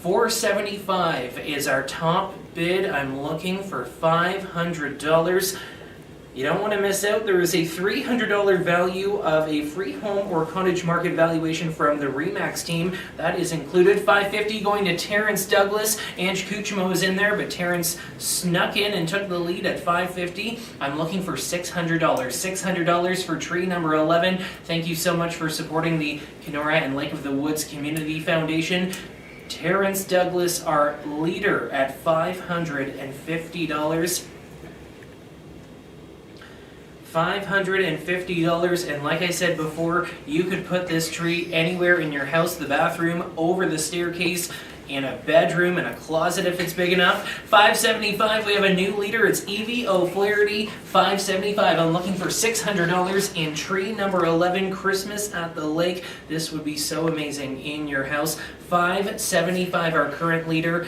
$475 is our top bid. I'm looking for $500. You don't want to miss out. There is a $300 value of a free home or cottage market valuation from the RE/MAX team. That is included. $550 going to Terrence Douglas. Ange Kuchma was in there, but Terrence snuck in and took the lead at $550. I'm looking for $600. $600 for tree number 11. Thank you so much for supporting the Kenora and Lake of the Woods Community Foundation. Terrence Douglas, our leader, at $550. $550, and like I said before, you could put this tree anywhere in your house, the bathroom, over the staircase, in a bedroom, in a closet if it's big enough. $575, we have a new leader, it's Evie O'Flaherty. $575, I'm looking for $600 in tree number 11, Christmas at the Lake. This would be so amazing in your house. $575, our current leader,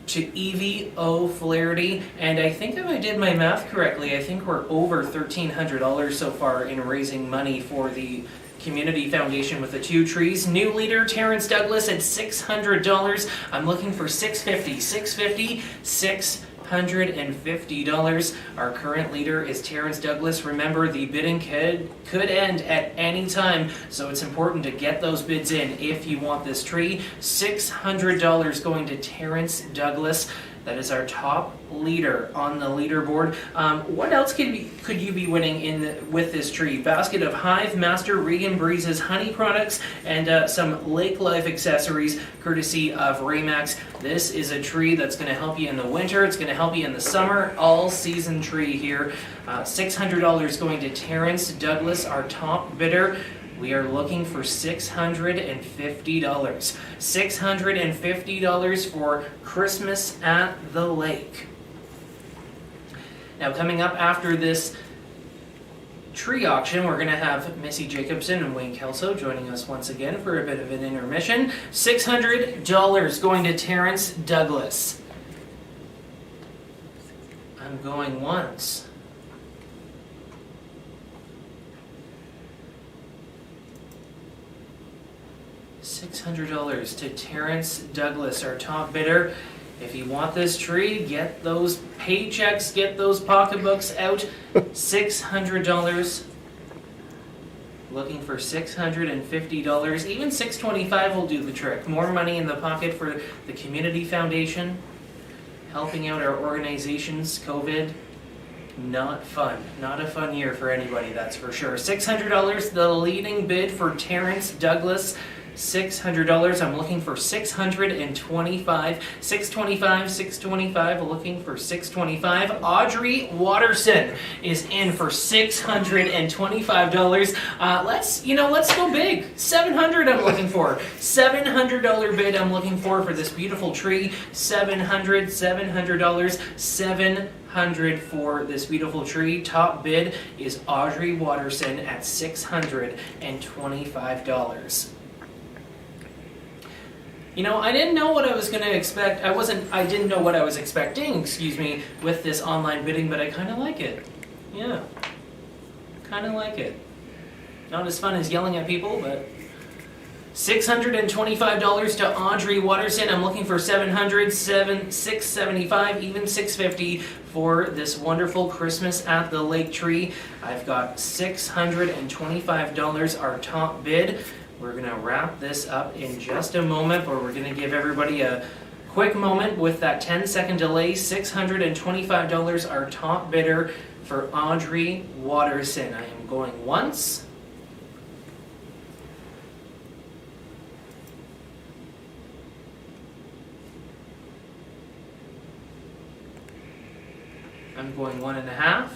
to Evie O'Flaherty, and I think if I did my math correctly, I think we're over $1,300 so far in raising money for the Community Foundation with the 2 trees. New leader, Terrence Douglas, at $600. I'm looking for $650. $650. Our current leader is Terrence Douglas. Remember, the bidding could end at any time, so it's important to get those bids in if you want this tree. $600 going to Terrence Douglas. That is our top leader on the leaderboard. What else could you be winning with this tree? Basket of Hive Master Regan Breeze's honey products and some Lake Life accessories courtesy of RE/MAX. This is a tree that's going to help you in the winter. It's going to help you in the summer. All season tree here. $600 going to Terrence Douglas, our top bidder. We are looking for $650. $650 for Christmas at the Lake. Now, coming up after this tree auction, we're going to have Missy Jacobson and Wayne Kelso joining us once again for a bit of an intermission. $600 going to Terrence Douglas. I'm going once. $600 to Terrence Douglas, our top bidder. If you want this tree, get those paychecks, get those pocketbooks out. $600. Looking for $650. Even $625 will do the trick. More money in the pocket for the Community Foundation, helping out our organizations. COVID, not fun. Not a fun year for anybody, that's for sure. $600, the leading bid for Terrence Douglas. $600. I'm looking for $625. $625. Looking for $625. Audrey Watterson is in for $625. Let's go big. $700. I'm looking for $700 bid. I'm looking for this beautiful tree. $700. $700 for this beautiful tree. Top bid is Audrey Watterson at $625. I didn't know what I was going to expect. I didn't know what I was expecting, with this online bidding, but I kind of like it. Yeah. Kind of like it. Not as fun as yelling at people, but $625 to Audrey Watterson. I'm looking for $700, $675, even $650 for this wonderful Christmas at the Lake tree. I've got $625, our top bid. We're going to wrap this up in just a moment, but we're going to give everybody a quick moment with that 10-second delay. $625, our top bidder for Audrey Watterson. I am going once. I'm going 1.5.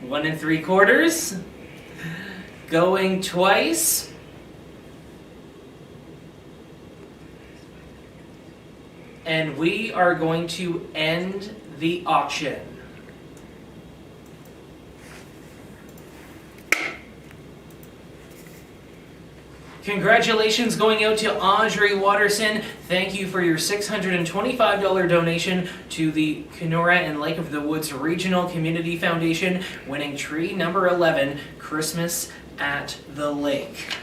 1 3/4. Going twice. And we are going to end the auction. Congratulations going out to Audrey Watterson. Thank you for your $625 donation to the Kenora and Lake of the Woods Regional Community Foundation, winning tree number 11, Christmas at the Lake.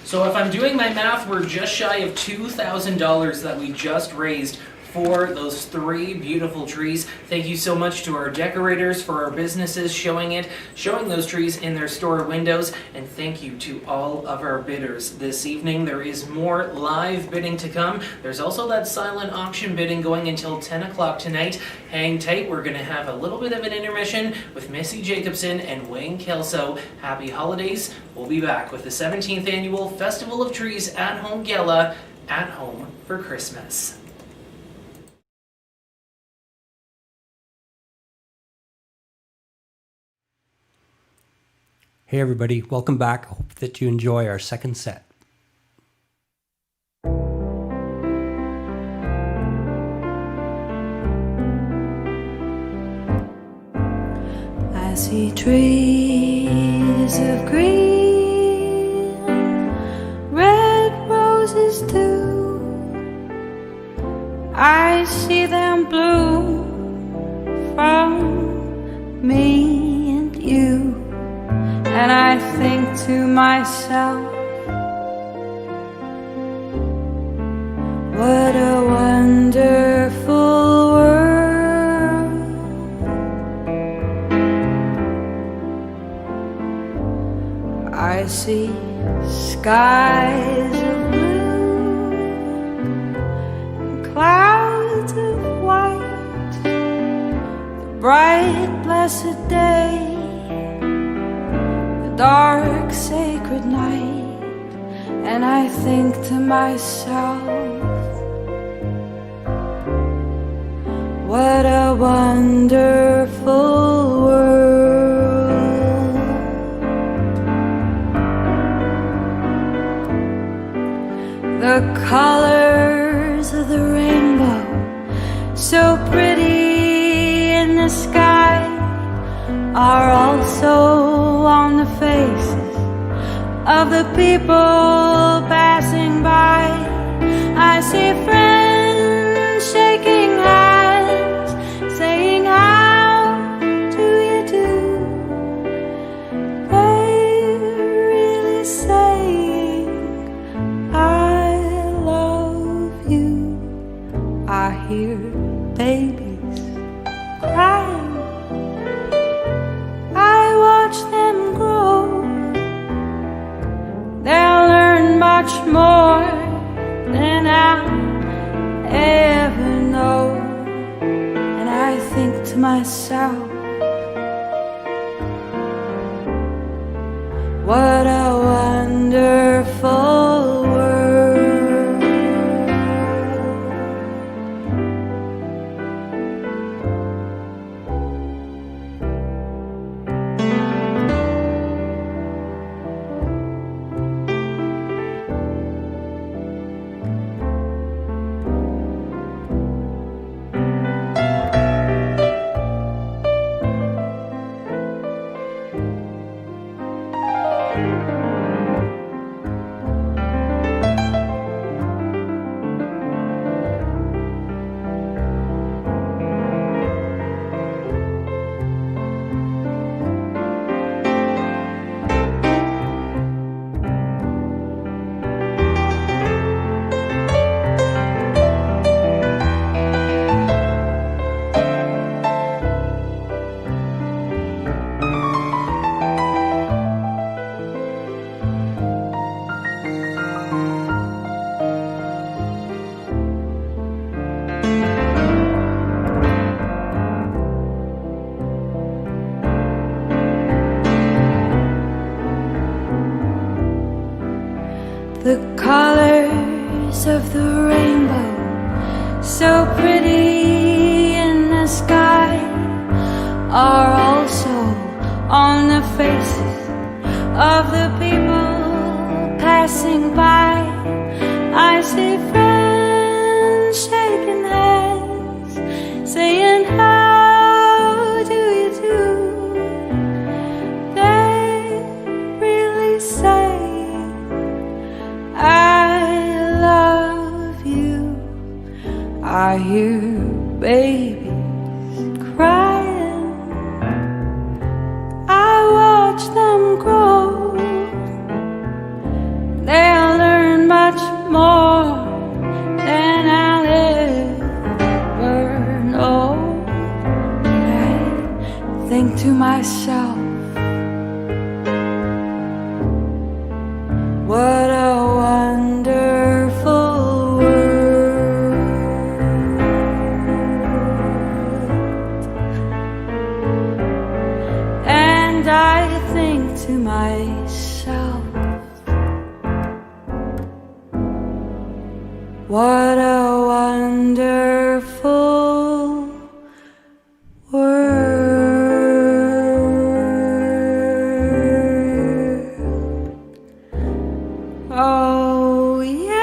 So if I'm doing my math, we're just shy of $2,000 that we just raised for those 3 beautiful trees. Thank you so much to our decorators, for our businesses showing those trees in their store windows, and thank you to all of our bidders this evening. There is more live bidding to come. There's also that silent auction bidding going until 10 o'clock tonight. Hang tight, we're going to have a little bit of an intermission with Missy Jacobson and Wayne Kelso. Happy holidays. We'll be back with the 17th Annual Festival of Trees at Home Gala, at home for Christmas. Hey everybody, welcome back. I hope that you enjoy our second set. I see trees of green, red roses too. I see them bloom from me and you. And I think to myself, what a wonderful world. I see skies of blue and clouds of white, the bright blessed day, dark sacred night, and I think to myself, what a wonderful world. The colors of the rainbow, so pretty in the sky, are also on the faces of the people passing by. I see friends shaking hands, saying, how do you do? They're really saying, I love you. I hear babies crying, them grow. They'll learn much more than I'll ever know. And I think to myself, what a wonderful world. the colors of the rainbow, so pretty in the sky, are also on the faces of the people passing by. I see friends shaking hands, saying, how do you do? They really say, I love you. I hear babies crying, I watch them grow. They'll learn much more than I'll ever know. And I think to myself, what a wonderful world. And I think to myself, what a wonderful world. Oh, yeah.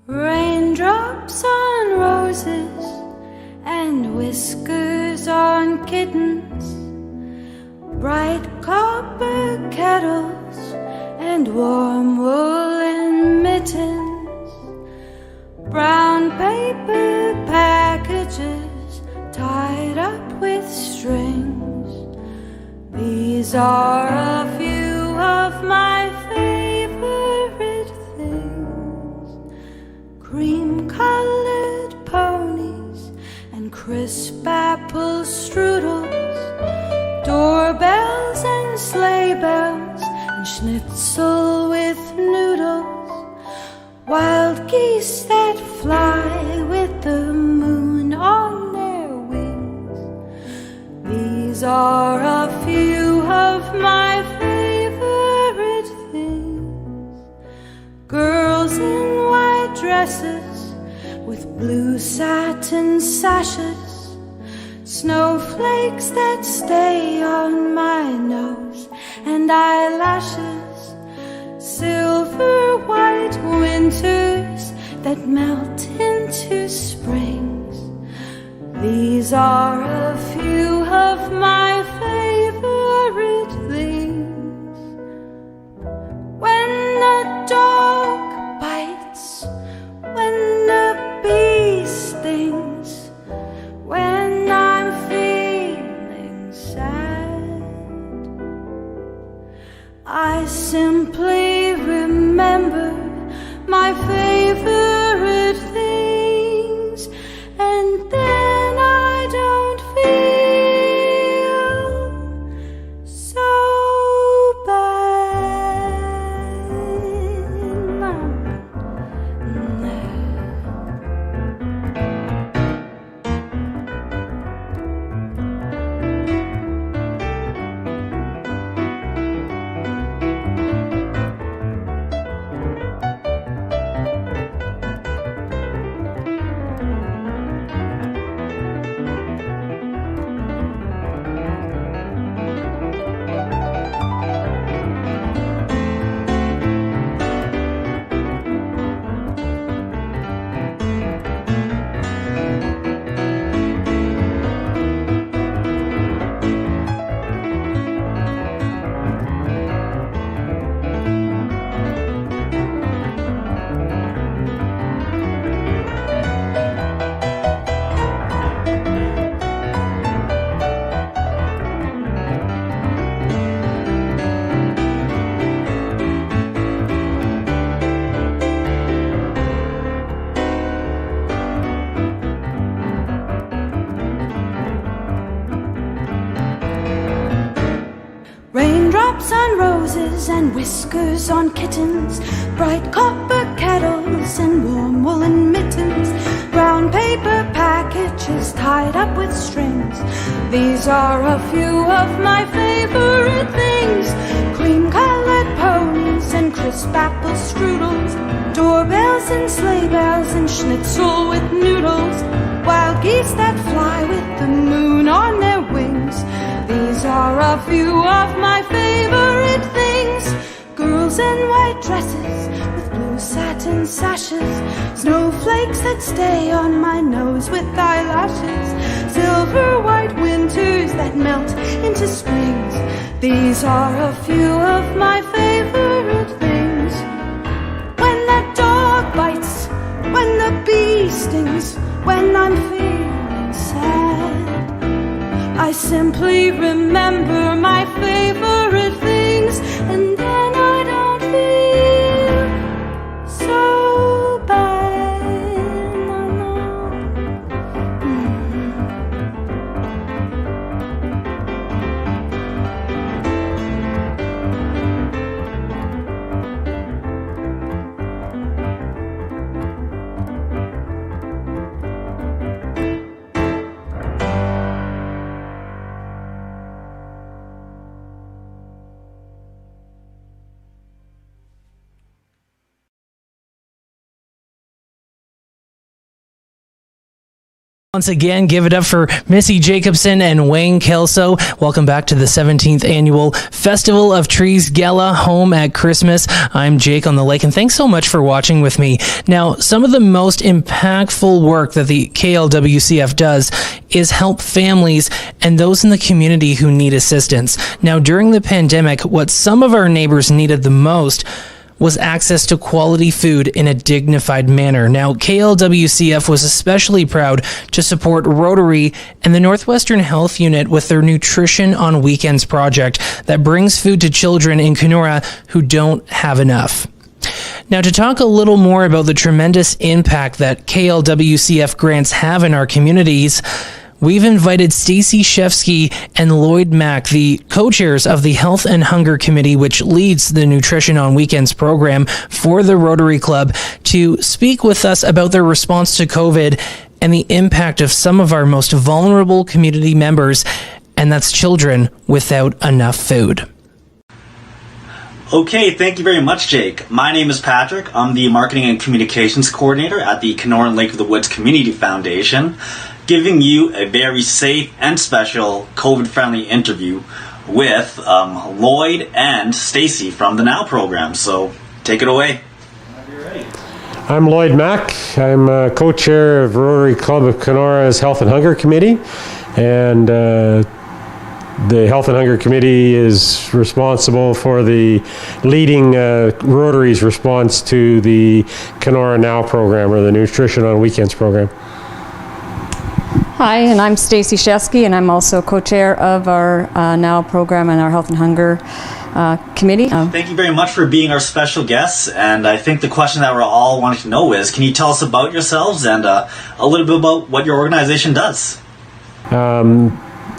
Raindrops on roses and whiskers on kittens, bright copper kettles and warm woolen mittens, brown paper packages tied up with strings. These are a few of my favorite things: cream-colored ponies and crisp apple strudels, doorbells and sleigh bells and schnitzel with noodles, wild geese that fly with the moon on their wings. These are a few of my favorite things: girls in white dresses with blue satin sashes, snowflakes that stay on my nose and eyelashes, silver white winters that melt into springs. These are a few of my favorite things: when the dog bites, when the bee stings, when I'm feeling sad, I simply remember my favorite things, and then I don't feel so bad. raindrops on roses and whiskers on kittens, bright copper kettles and warm woolen mittens, brown paper packages tied up with strings. These are a few of my favorite things: cream-colored ponies and crisp apple strudels, doorbells and sleigh bells and schnitzel with noodles, wild geese that fly with the moon on their wings. These are a few of my favorite things: girls in white dresses with blue satin sashes, snowflakes that stay on my nose with eyelashes, silver white winters that melt into springs. These are a few of my favorite things: when that dog bites, when the bee stings, when I'm feeling sad, I simply remember my favorite things, and then I don't feel so bad. No. Once again, give it up for Missy Jacobson and Wayne Kelso. Welcome back to the 17th Annual Festival of Trees Gala, home at Christmas. I'm Jake on the Lake, and thanks so much for watching with me. Now, some of the most impactful work that the KLWCF does is help families and those in the community who need assistance. Now, during the pandemic, what some of our neighbors needed the most was access to quality food in a dignified manner. Now, KLWCF was especially proud to support Rotary and the Northwestern Health Unit with their Nutrition on Weekends project that brings food to children in Kenora who don't have enough. Now, to talk a little more about the tremendous impact that KLWCF grants have in our communities, we've invited Stacy Shefsky and Lloyd Mack, the co-chairs of the Health and Hunger Committee, which leads the Nutrition on Weekends program for the Rotary Club, to speak with us about their response to COVID and the impact of some of our most vulnerable community members, and that's children without enough food. Okay, thank you very much, Jake. My name is Patrick. I'm the Marketing and Communications Coordinator at the Kenora and Lake of the Woods Community Foundation, giving you a very safe and special COVID-friendly interview with Lloyd and Stacy from the Now program. So take it away. I'm Lloyd Mack. I'm co-chair of Rotary Club of Kenora's Health and Hunger Committee, and the Health and Hunger Committee is responsible for the leading Rotary's response to the Kenora Now program, or the Nutrition on Weekends program. Hi, and I'm Stacy Shefsky, and I'm also co-chair of our Now program and our Health and Hunger Committee. Thank you very much for being our special guests, and I think the question that we're all wanting to know is, can you tell us about yourselves and a little bit about what your organization does?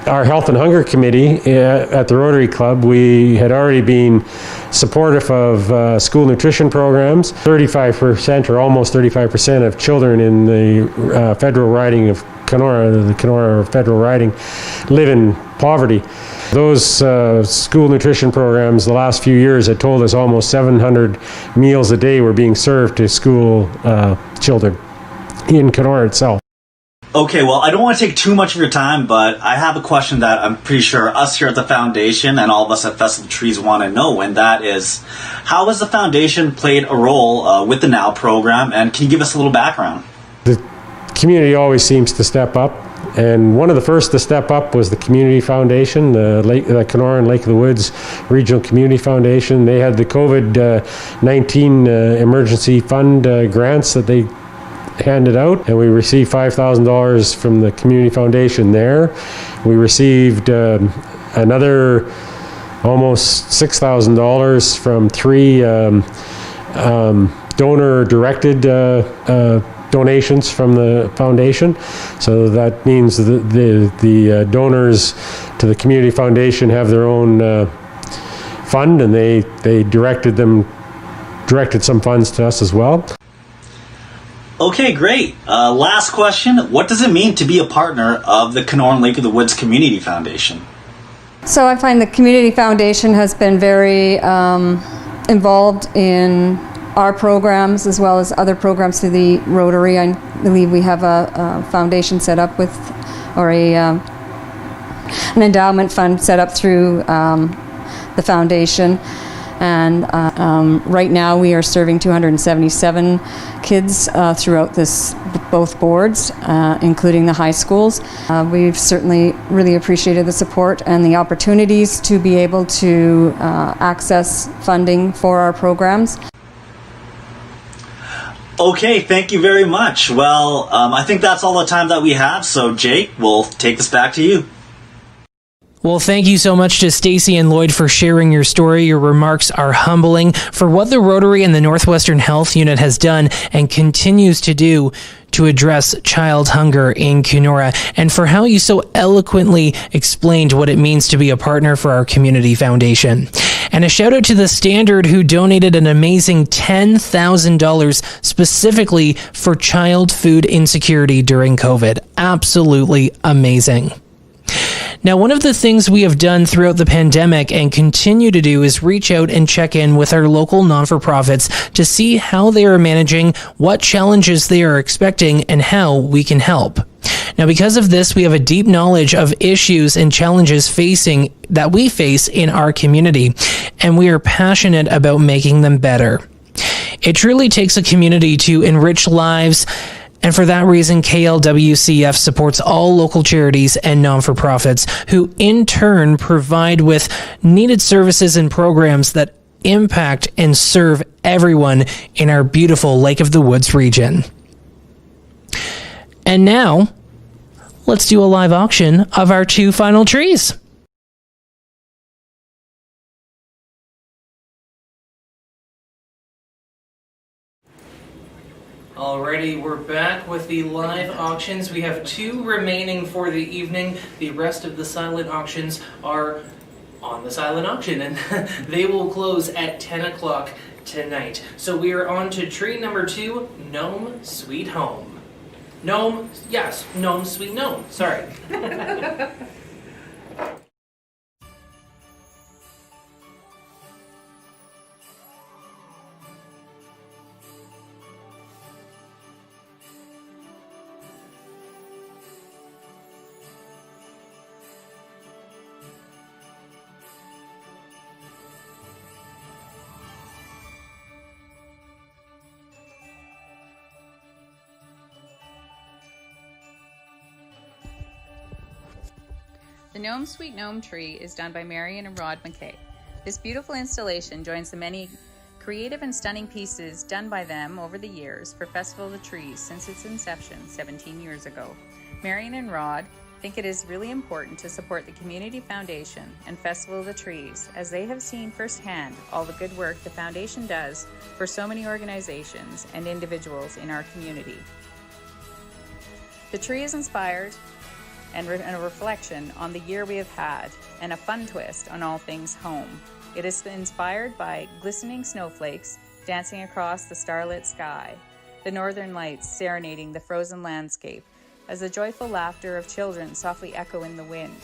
Our Health and Hunger Committee at the Rotary Club, we had already been supportive of school nutrition programs. 35% or almost 35% of children in the federal riding of Kenora, the Kenora federal riding, live in poverty. Those school nutrition programs the last few years had told us almost 700 meals a day were being served to school children in Kenora itself. Okay, well, I don't want to take too much of your time, but I have a question that I'm pretty sure us here at the Foundation and all of us at Festival of Trees want to know, and that is, how has the Foundation played a role with the Now program, and can you give us a little background? The community always seems to step up, and one of the first to step up was the Community Foundation, the Kenora and Lake of the Woods Regional Community Foundation. They had the COVID-19 emergency fund grants that they handed out, and we received $5,000 from the Community Foundation there. We received another almost $6,000 from three donor-directed donations from the foundation. So that means that the donors to the Community Foundation have their own fund, and they directed some funds to us as well. Okay, great. Last question. What does it mean to be a partner of the Kenora and Lake of the Woods Community Foundation? So I find the Community Foundation has been very involved in our programs as well as other programs through the Rotary. I believe we have a foundation set up with, or an endowment fund set up through the foundation. And right now we are serving 277 kids throughout both boards, including the high schools. We've certainly really appreciated the support and the opportunities to be able to access funding for our programs. Okay, thank you very much. Well, I think that's all the time that we have, so Jake, we'll take this back to you. Well, thank you so much to Stacy and Lloyd for sharing your story. Your remarks are humbling for what the Rotary and the Northwestern Health Unit has done and continues to do to address child hunger in Kenora, and for how you so eloquently explained what it means to be a partner for our community foundation. And a shout out to the Standard, who donated an amazing $10,000 specifically for child food insecurity during COVID. Absolutely amazing. Now, one of the things we have done throughout the pandemic and continue to do is reach out and check in with our local non-for-profits to see how they are managing, what challenges they are expecting, and how we can help. Now, because of this, we have a deep knowledge of issues and challenges that we face in our community, and we are passionate about making them better. It truly takes a community to enrich lives. And for that reason, KLWCF supports all local charities and non-for-profits who in turn provide with needed services and programs that impact and serve everyone in our beautiful Lake of the Woods region. And now, let's do a live auction of our 2 final trees. Alrighty, we're back with the live auctions. We have 2 remaining for the evening. The rest of the silent auctions are on the silent auction, and they will close at 10 o'clock tonight. So we are on to tree number 2, Gnome Sweet Home. Gnome Sweet Gnome, sorry. The Gnome Sweet Gnome tree is done by Marion and Rod McKay. This beautiful installation joins the many creative and stunning pieces done by them over the years for Festival of the Trees since its inception 17 years ago. Marion and Rod think it is really important to support the Community Foundation and Festival of the Trees, as they have seen firsthand all the good work the Foundation does for so many organizations and individuals in our community. The tree is inspired and a reflection on the year we have had, and a fun twist on all things home. It is inspired by glistening snowflakes dancing across the starlit sky, the northern lights serenading the frozen landscape, as the joyful laughter of children softly echo in the wind.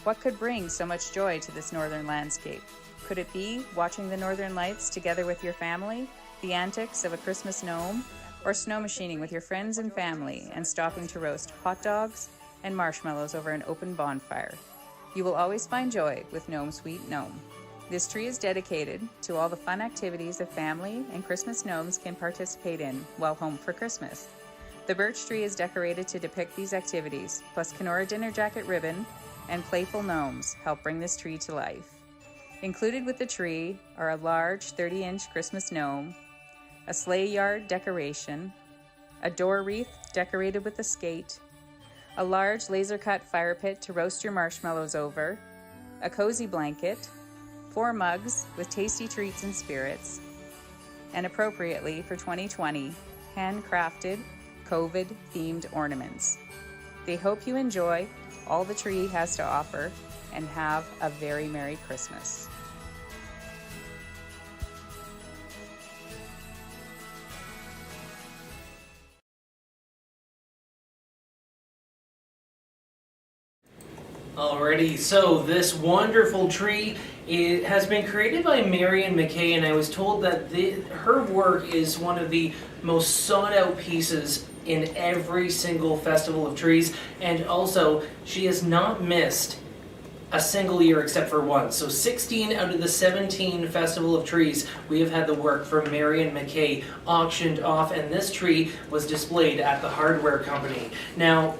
What could bring so much joy to this northern landscape? Could it be watching the northern lights together with your family, the antics of a Christmas gnome, or snow machining with your friends and family and stopping to roast hot dogs and marshmallows over an open bonfire? You will always find joy with Gnome Sweet Gnome. This tree is dedicated to all the fun activities a family and Christmas gnomes can participate in while home for Christmas. The birch tree is decorated to depict these activities, plus Kenora dinner jacket ribbon and playful gnomes help bring this tree to life. Included with the tree are a large 30-inch Christmas gnome, a sleigh yard decoration, a door wreath decorated with a skate, a large laser-cut fire pit to roast your marshmallows over, a cozy blanket, 4 mugs with tasty treats and spirits, and appropriately for 2020, handcrafted COVID-themed ornaments. They hope you enjoy all the tree has to offer and have a very Merry Christmas. Alrighty, so this wonderful tree has been created by Marion McKay, and I was told that her work is one of the most sought-out pieces in every single Festival of Trees, and also she has not missed a single year except for one. So 16 out of the 17 Festival of Trees, we have had the work from Marion McKay auctioned off, and this tree was displayed at the Hardware Company. Now,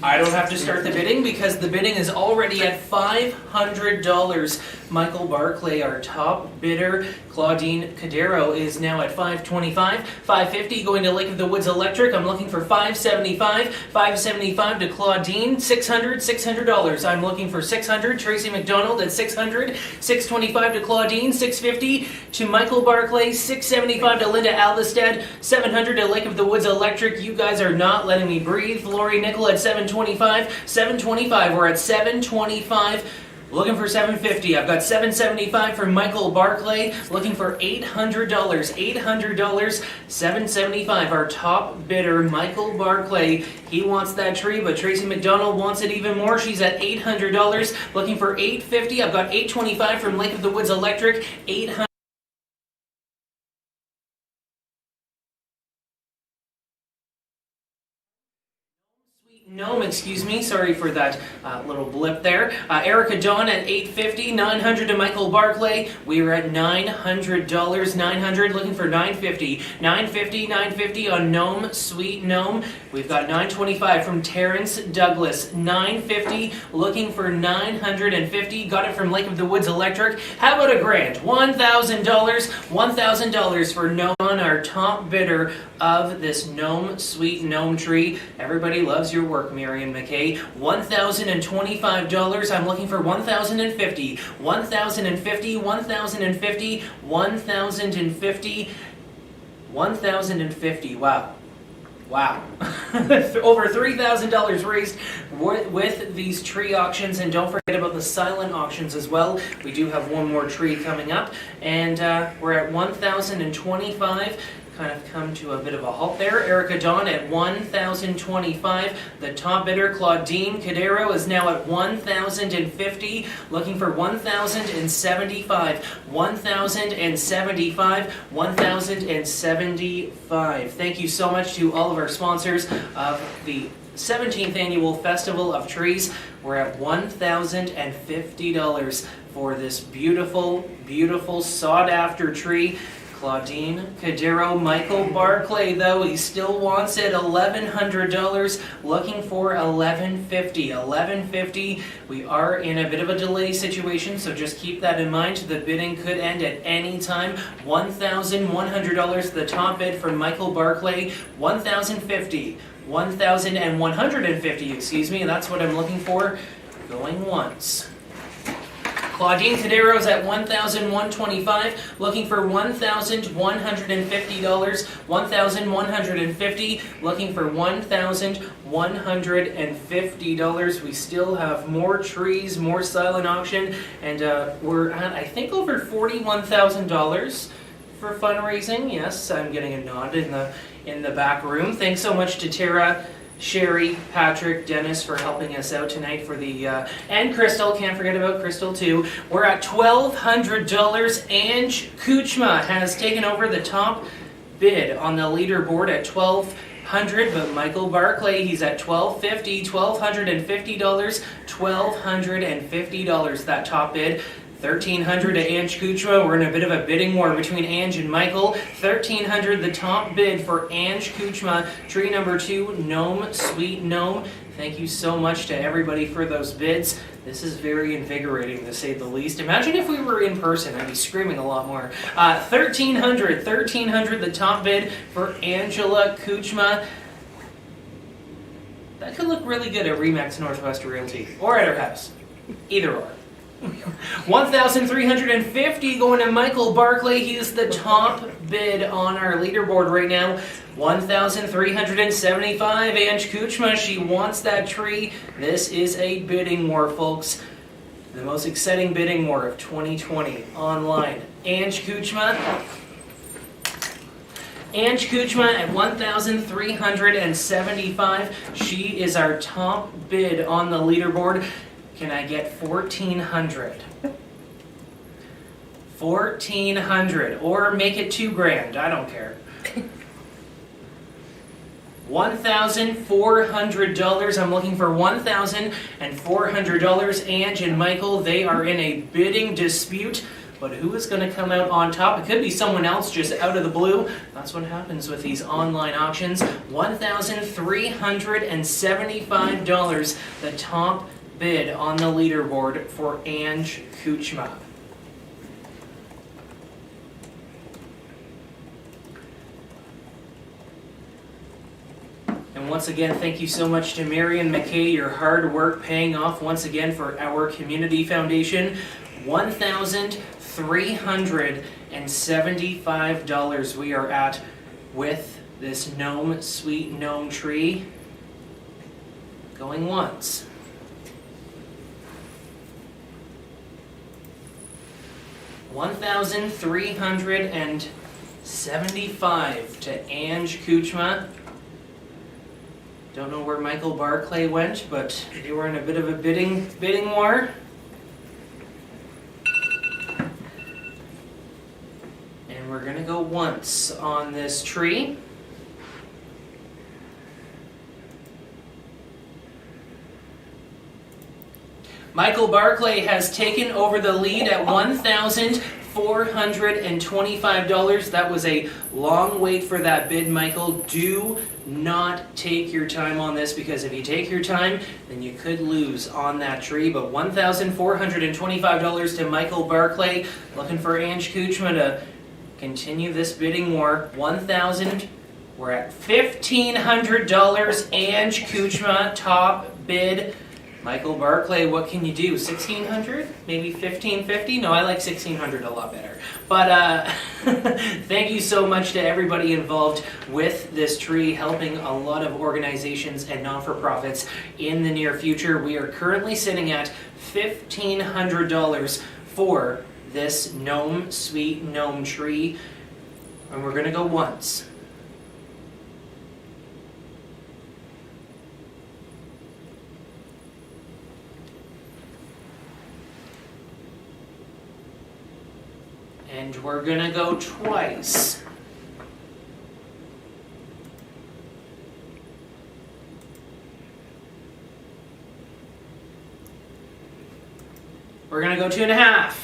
I don't have to start the bidding because the bidding is already at $500. Michael Barclay, our top bidder. Claudine Cadero is now at $525. $550 going to Lake of the Woods Electric. I'm looking for $575. $575 to Claudine. $600. I'm looking for $600. Tracy McDonald at $600. $625 to Claudine. $650 to Michael Barclay. $675 to Linda Alvestad. $700 to Lake of the Woods Electric. You guys are not letting me breathe. Lori Nickel at $725. $725. We're at $725. Looking for $750. I've got $775 for Michael Barclay. Looking for $800. $800. $775. Our top bidder, Michael Barclay. He wants that tree, but Tracy McDonald wants it even more. She's at $800. Looking for $850. I've got $825 from Lake of the Woods Electric. $800. Gnome, excuse me, sorry for that little blip there. Erica Dawn at $850, $900 to Michael Barclay. We are at $900, $900, looking for $950. $950 on Gnome, Sweet Gnome. We've got $925 from Terrence Douglas. $950, looking for $950. Got it from Lake of the Woods Electric. How about a grand? $1,000, $1,000 for Gnome, our top bidder of this Gnome, Sweet Gnome tree. Everybody loves your work, Marion McKay. $1,025. I'm looking for $1,050. $1,050. $1,050. $1,050. $1,050. Wow. Wow. Over $3,000 raised with these tree auctions, and don't forget about the silent auctions as well. We do have one more tree coming up, and we're at $1,025. Kind of come to a bit of a halt there. Erica Dawn at $1,025. The top bidder, Claudine Cadero, is now at $1,050. Looking for $1,075. $1,075. $1,075. Thank you so much to all of our sponsors of the 17th Annual Festival of Trees. We're at $1,050 for this beautiful, beautiful sought-after tree. Claudine Cadero. Michael Barclay, though, he still wants it. $1,100. Looking for $1,150. $1,150. We are in a bit of a delay situation, so just keep that in mind. The bidding could end at any time. $1,100. The top bid from Michael Barclay. $1,050. $1,150. Excuse me. That's what I'm looking for. Going once. Claudine Cadero's at $1,125, looking for $1,150. $1,150, looking for $1,150. We still have more trees, more silent auction, and we're at, I think, over $41,000 for fundraising. Yes, I'm getting a nod in the back room. Thanks so much to Tara, Sherry, Patrick, Dennis for helping us out tonight for the, and Crystal, can't forget about Crystal too. We're at $1,200. Ange Kuchma has taken over the top bid on the leaderboard at $1,200, but Michael Barclay, he's at $1,250, $1,250, $1,250, that top bid. $1,300 to Ange Kuchma. We're in a bit of a bidding war between Ange and Michael. $1,300, the top bid for Ange Kuchma. Tree number 2, Gnome, Sweet Gnome. Thank you so much to everybody for those bids. This is very invigorating, to say the least. Imagine if we were in person. I'd be screaming a lot more. $1,300, the top bid for Angela Kuchma. That could look really good at Remax Northwest Realty, or at her house. Either or. $1,350 going to Michael Barclay. He is the top bid on our leaderboard right now. $1,375. Ange Kuchma, she wants that tree. This is a bidding war, folks. The most exciting bidding war of 2020 online. Ange Kuchma. Ange Kuchma at $1,375. She is our top bid on the leaderboard. Can I get 1,400? 1,400, or make it $2,000. I don't care. $1,400. I'm looking for $1,400. Ange and Michael, they are in a bidding dispute. But who is going to come out on top? It could be someone else just out of the blue. That's what happens with these online auctions. $1,375, the top bid on the leaderboard for Ange Kuchma. And once again, thank you so much to Marion McKay, your hard work paying off once again for our community foundation. $1,375 we are at with this gnome, sweet gnome tree. Going once. $1,375 to Ange Kuchma. Don't know where Michael Barclay went, but they were in a bit of a bidding war. And we're gonna go once on this tree. Michael Barclay has taken over the lead at $1,425. That was a long wait for that bid, Michael. Do not take your time on this, because if you take your time, then you could lose on that tree. But $1,425 to Michael Barclay. Looking for Ange Kuchma to continue this bidding war. $1,000. We're at $1,500. Ange Kuchma, top bid. Michael Barclay, what can you do? 1,600? Maybe 1,550? No, I like 1,600 a lot better. But thank you so much to everybody involved with this tree, helping a lot of organizations and non-for-profits in the near future. We are currently sitting at $1,500 for this gnome, sweet gnome tree. And we're gonna go once. And we're gonna go twice. We're gonna go 2.5.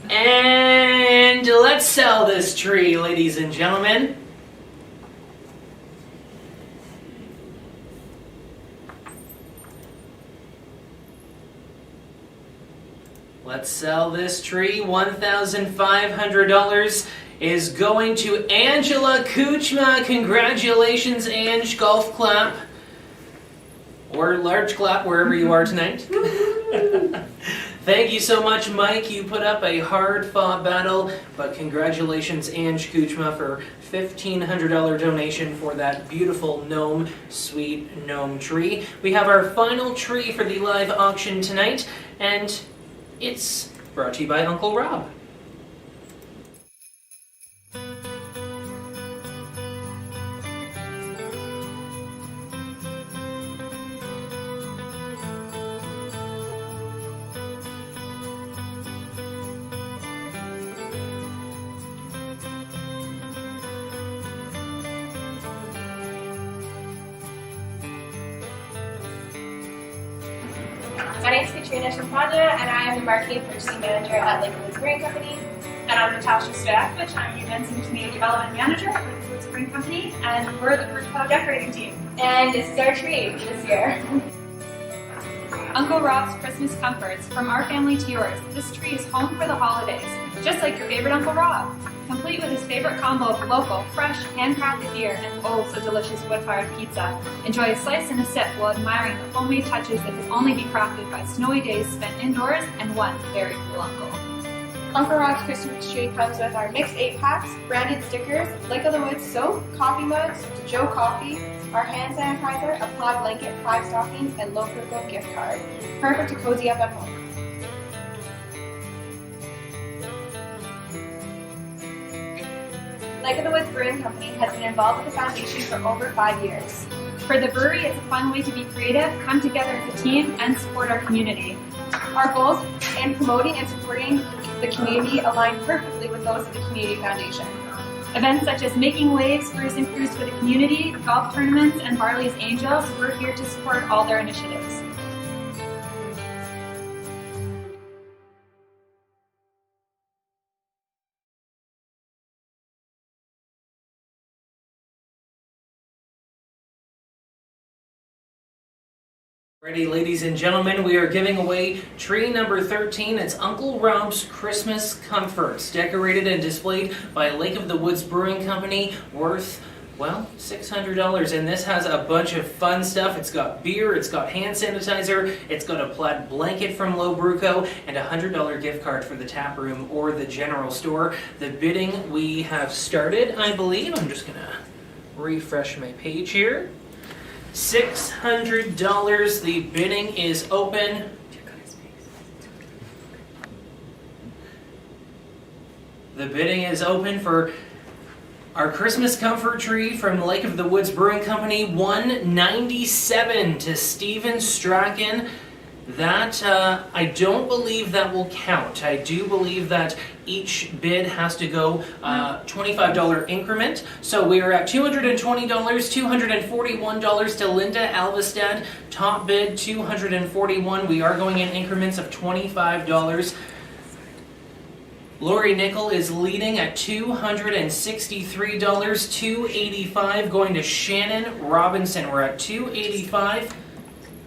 And let's sell this tree, ladies and gentlemen. Let's sell this tree. $1,500 is going to Angela Kuchma. Congratulations, Ange. Golf clap. Or large clap, wherever you are tonight. Thank you so much, Mike. You put up a hard-fought battle, but congratulations, Ange Kuchma, for $1,500 donation for that beautiful gnome, sweet gnome tree. We have our final tree for the live auction tonight, and it's brought to you by Uncle Rob. My name is Katrina Champagne, and I am the Marketing Purchasing Manager at Lake of the Woods Brewing Company. And I'm Natasha Stoyakovich. I'm the Events and Community Development Manager for Lake of the Woods Brewing Company, and we're the Birch Cloud decorating team. And this is our tree this year. Uncle Rob's Christmas Comforts, from our family to yours. This tree is home for the holidays, just like your favorite Uncle Rob. Complete with his favorite combo of local, fresh, handcrafted beer and oh so delicious wood-fired pizza. Enjoy a slice and a sip while admiring the homemade touches that can only be crafted by snowy days spent indoors and one very cool uncle. Uncle Rob's Christmas tree comes with our mixed 8-packs, branded stickers, Lake of the Woods soap, coffee mugs, Joe Coffee, our hand sanitizer, a pod blanket, 5 stockings, and local book gift card. Perfect to cozy up at home. Lake of the Woods Brewing Company has been involved with the foundation for over 5 years. For the brewery, it's a fun way to be creative, come together as a team, and support our community. Our goals in promoting and supporting the community align perfectly with those of the Community Foundation. Events such as Making Waves, Brews and Crews for the community, golf tournaments, and Barley's Angels, we're here to support all their initiatives. Ready, ladies and gentlemen, we are giving away tree number 13. It's Uncle Rob's Christmas Comforts, decorated and displayed by Lake of the Woods Brewing Company, worth, well, $600. And this has a bunch of fun stuff. It's got beer, it's got hand sanitizer, it's got a plaid blanket from Lo Bruco, and a $100 gift card for the tap room or the general store. The bidding we have started, I believe. I'm just gonna refresh my page here. $600. The bidding is open. The bidding is open for our Christmas comfort tree from Lake of the Woods Brewing Company. $197 to Steven Strachan. That, I don't believe that will count. I do believe that each bid has to go $25 increment. So we are at $220, $241 to Linda Alvestad. Top bid, $241. We are going in increments of $25. Lori Nickel is leading at $263, $285 going to Shannon Robinson. We're at $285.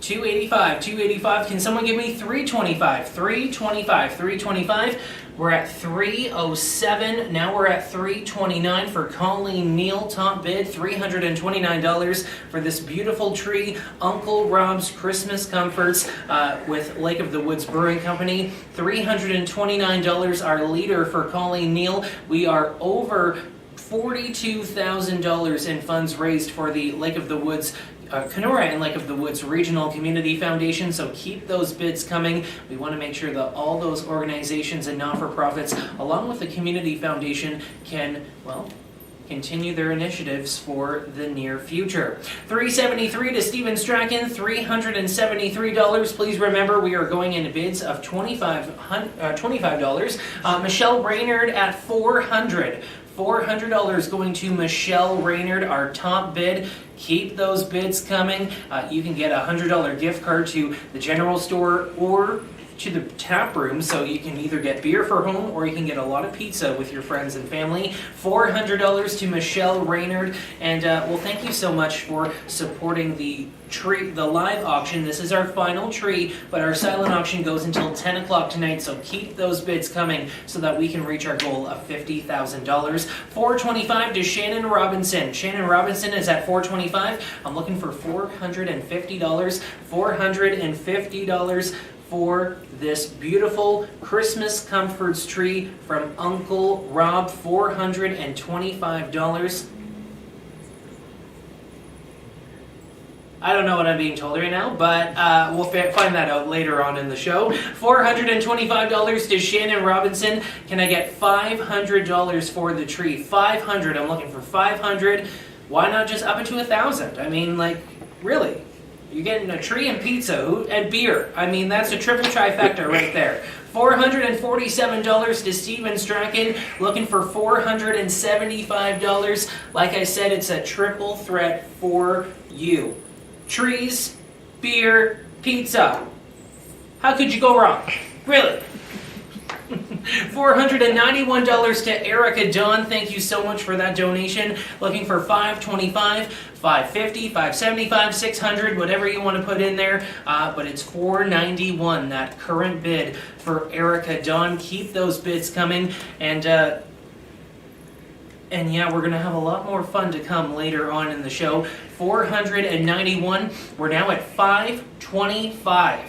$285. Can someone give me $325? $325. We're at $307. Now we're at $329 for Colleen Neal. Top bid, $329 for this beautiful tree, Uncle Rob's Christmas Comforts with Lake of the Woods Brewing Company. $329. Our leader for Colleen Neal. We are over $42,000 in funds raised for the Lake of the Woods Kenora and Lake of the Woods Regional Community Foundation, so keep those bids coming. We want to make sure that all those organizations and not-for-profits, along with the Community Foundation, can, well, continue their initiatives for the near future. $373 to Steven Strachan, $373. Please remember, we are going into bids of $25. Michelle Raynard at $400. $400 going to Michelle Raynard, our top bid. Keep those bids coming. You can get a $100 gift card to the general store or to the tap room, so you can either get beer for home or you can get a lot of pizza with your friends and family. $400 to Michelle Raynard, and well, thank you so much for supporting the tree, the live auction. This is our final tree, but our silent auction goes until 10 o'clock tonight, so keep those bids coming so that we can reach our goal of $50,000. $425 to Shannon Robinson. Shannon Robinson is at $425. I'm looking for $450. $450 for this beautiful Christmas Comforts tree from Uncle Rob. $425. I don't know what I'm being told right now, but we'll find that out later on in the show. $425 to Shannon Robinson. Can I get $500 for the tree? $500. I'm looking for $500. Why not just up it to $1,000? I mean, like, really? You're getting a tree and pizza and beer. I mean, that's a triple trifecta right there. $447 to Steven Strachan, looking for $475. Like I said, it's a triple threat for you. Trees, beer, pizza. How could you go wrong? Really? $491 to Erica Dawn. Thank you so much for that donation. Looking for $525, $550, $575, $600, whatever you want to put in there. But it's $491, that current bid for Erica Dawn. Keep those bids coming. And yeah, we're going to have a lot more fun to come later on in the show. $491. We're now at $525.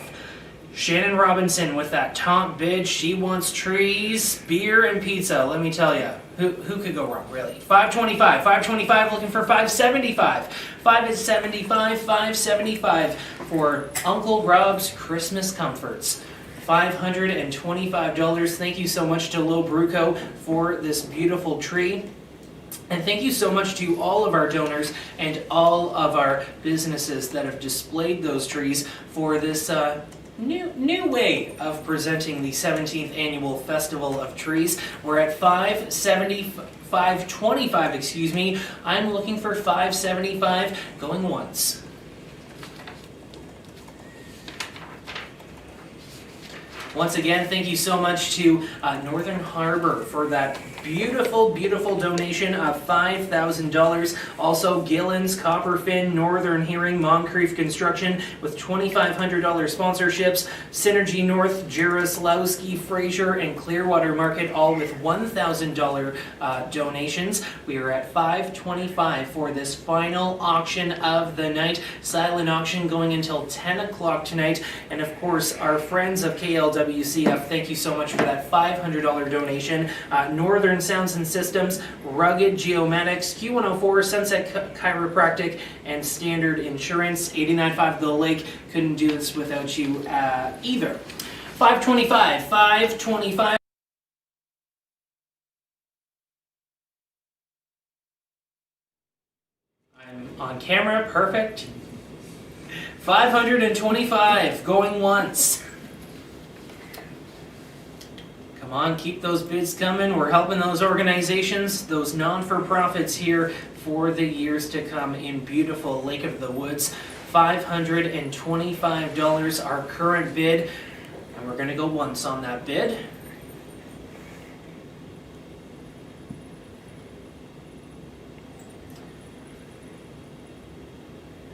Shannon Robinson with that top bid. She wants trees, beer, and pizza. Let me tell you, who could go wrong, really? $525, looking for $575. $575 for Uncle Rob's Christmas Comforts. $525. Thank you so much to Lo Bruco for this beautiful tree. And thank you so much to all of our donors and all of our businesses that have displayed those trees for this new way of presenting the 17th Annual Festival of Trees. We're at 525, excuse me. I'm looking for 575, going once. Once again, thank you so much to Northern Harbor for that beautiful donation of $5,000. Also, Gillen's, Copperfin, Northern Hearing, Moncrief Construction with $2,500 sponsorships. Synergy North, Jarislowski, Fraser, and Clearwater Market, all with $1,000 donations. We are at 525 for this final auction of the night. Silent auction going until 10 o'clock tonight. And of course, our friends of KLWCF, thank you so much for that $500 donation. Northern Sounds and Systems, Rugged Geomatics, Q104, Sunset Chiropractic, and Standard Insurance. 89.5 The Lake, couldn't do this without you either. 525. I'm on camera, perfect. 525, going once. Come on, keep those bids coming. We're helping those organizations, those non-for-profits here for the years to come in beautiful Lake of the Woods. $525, our current bid, and we're going to go once on that bid.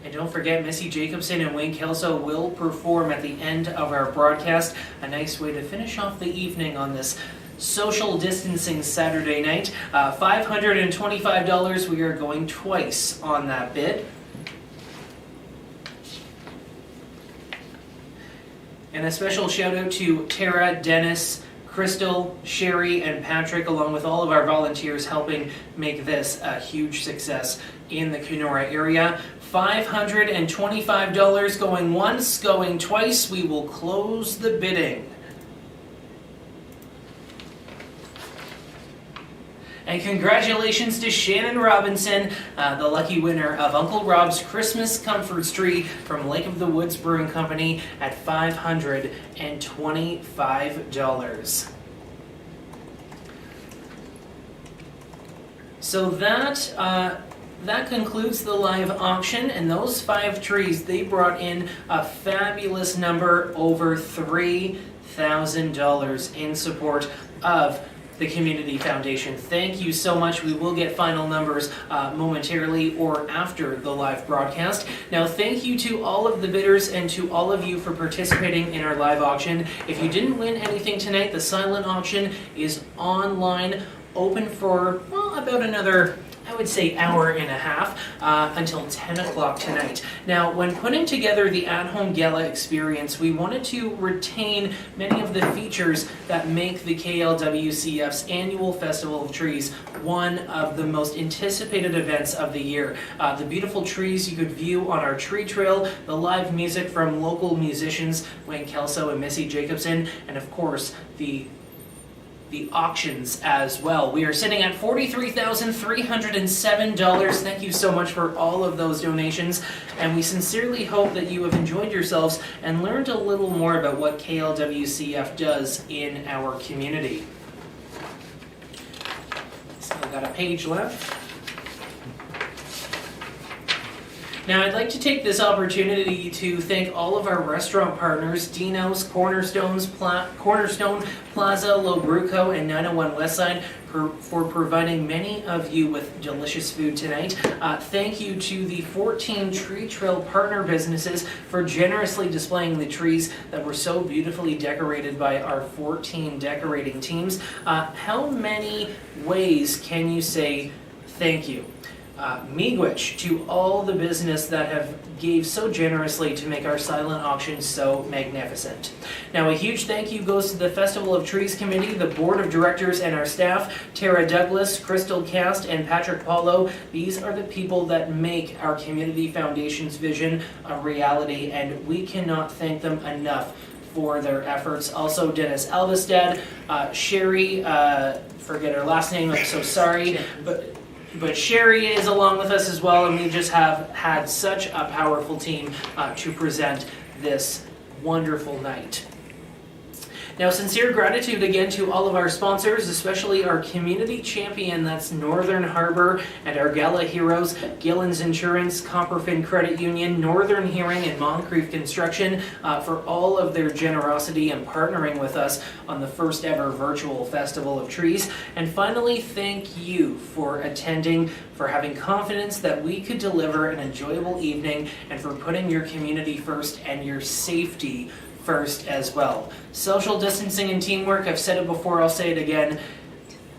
And don't forget, Missy Jacobson and Wayne Kelso will perform at the end of our broadcast. A nice way to finish off the evening on this social distancing Saturday night. $525, we are going twice on that bid. And a special shout out to Tara, Dennis, Crystal, Sherry, and Patrick, along with all of our volunteers helping make this a huge success in the Kenora area. $525 going once, going twice. We will close the bidding. And congratulations to Shannon Robinson, the lucky winner of Uncle Rob's Christmas Comforts Tree from Lake of the Woods Brewing Company at $525. So that concludes the live auction, and those 5 trees, they brought in a fabulous number, over $3,000 in support of the Community Foundation. Thank you so much. We will get final numbers momentarily or after the live broadcast. Now, thank you to all of the bidders and to all of you for participating in our live auction. If you didn't win anything tonight, the silent auction is online, open for, well, about another, I would say, hour and a half until 10 o'clock tonight. Now, when putting together the at-home gala experience, we wanted to retain many of the features that make the KLWCF's annual Festival of Trees one of the most anticipated events of the year. The beautiful trees you could view on our tree trail, the live music from local musicians, Wayne Kelso and Missy Jacobson, and of course, the auctions as well. We are sitting at $43,307. Thank you so much for all of those donations, and we sincerely hope that you have enjoyed yourselves and learned a little more about what KLWCF does in our community. Still got a page left. Now, I'd like to take this opportunity to thank all of our restaurant partners, Dino's, Cornerstone Plaza, Lobruco, and 901 Westside, for providing many of you with delicious food tonight. Thank you to the 14 Tree Trail partner businesses for generously displaying the trees that were so beautifully decorated by our 14 decorating teams. How many ways can you say thank you? Miigwech, to all the business that have gave so generously to make our silent auction so magnificent. Now, a huge thank you goes to the Festival of Trees Committee, the Board of Directors, and our staff, Tara Douglas, Crystal Cast, and Patrick Paulo. These are the people that make our Community Foundation's vision a reality, and we cannot thank them enough for their efforts. Also, Dennis Alvestad, Sherry, forget her last name, I'm so sorry, but but Sherry is along with us as well, and we just have had such a powerful team to present this wonderful night. Now, sincere gratitude again to all of our sponsors, especially our community champion, that's Northern Harbor, and our gala heroes, Gillen's Insurance, Copperfin Credit Union, Northern Hearing, and Moncrief Construction, for all of their generosity and partnering with us on the first ever virtual Festival of Trees. And finally, thank you for attending, for having confidence that we could deliver an enjoyable evening, and for putting your community first and your safety first as well. Social distancing and teamwork, I've said it before, I'll say it again,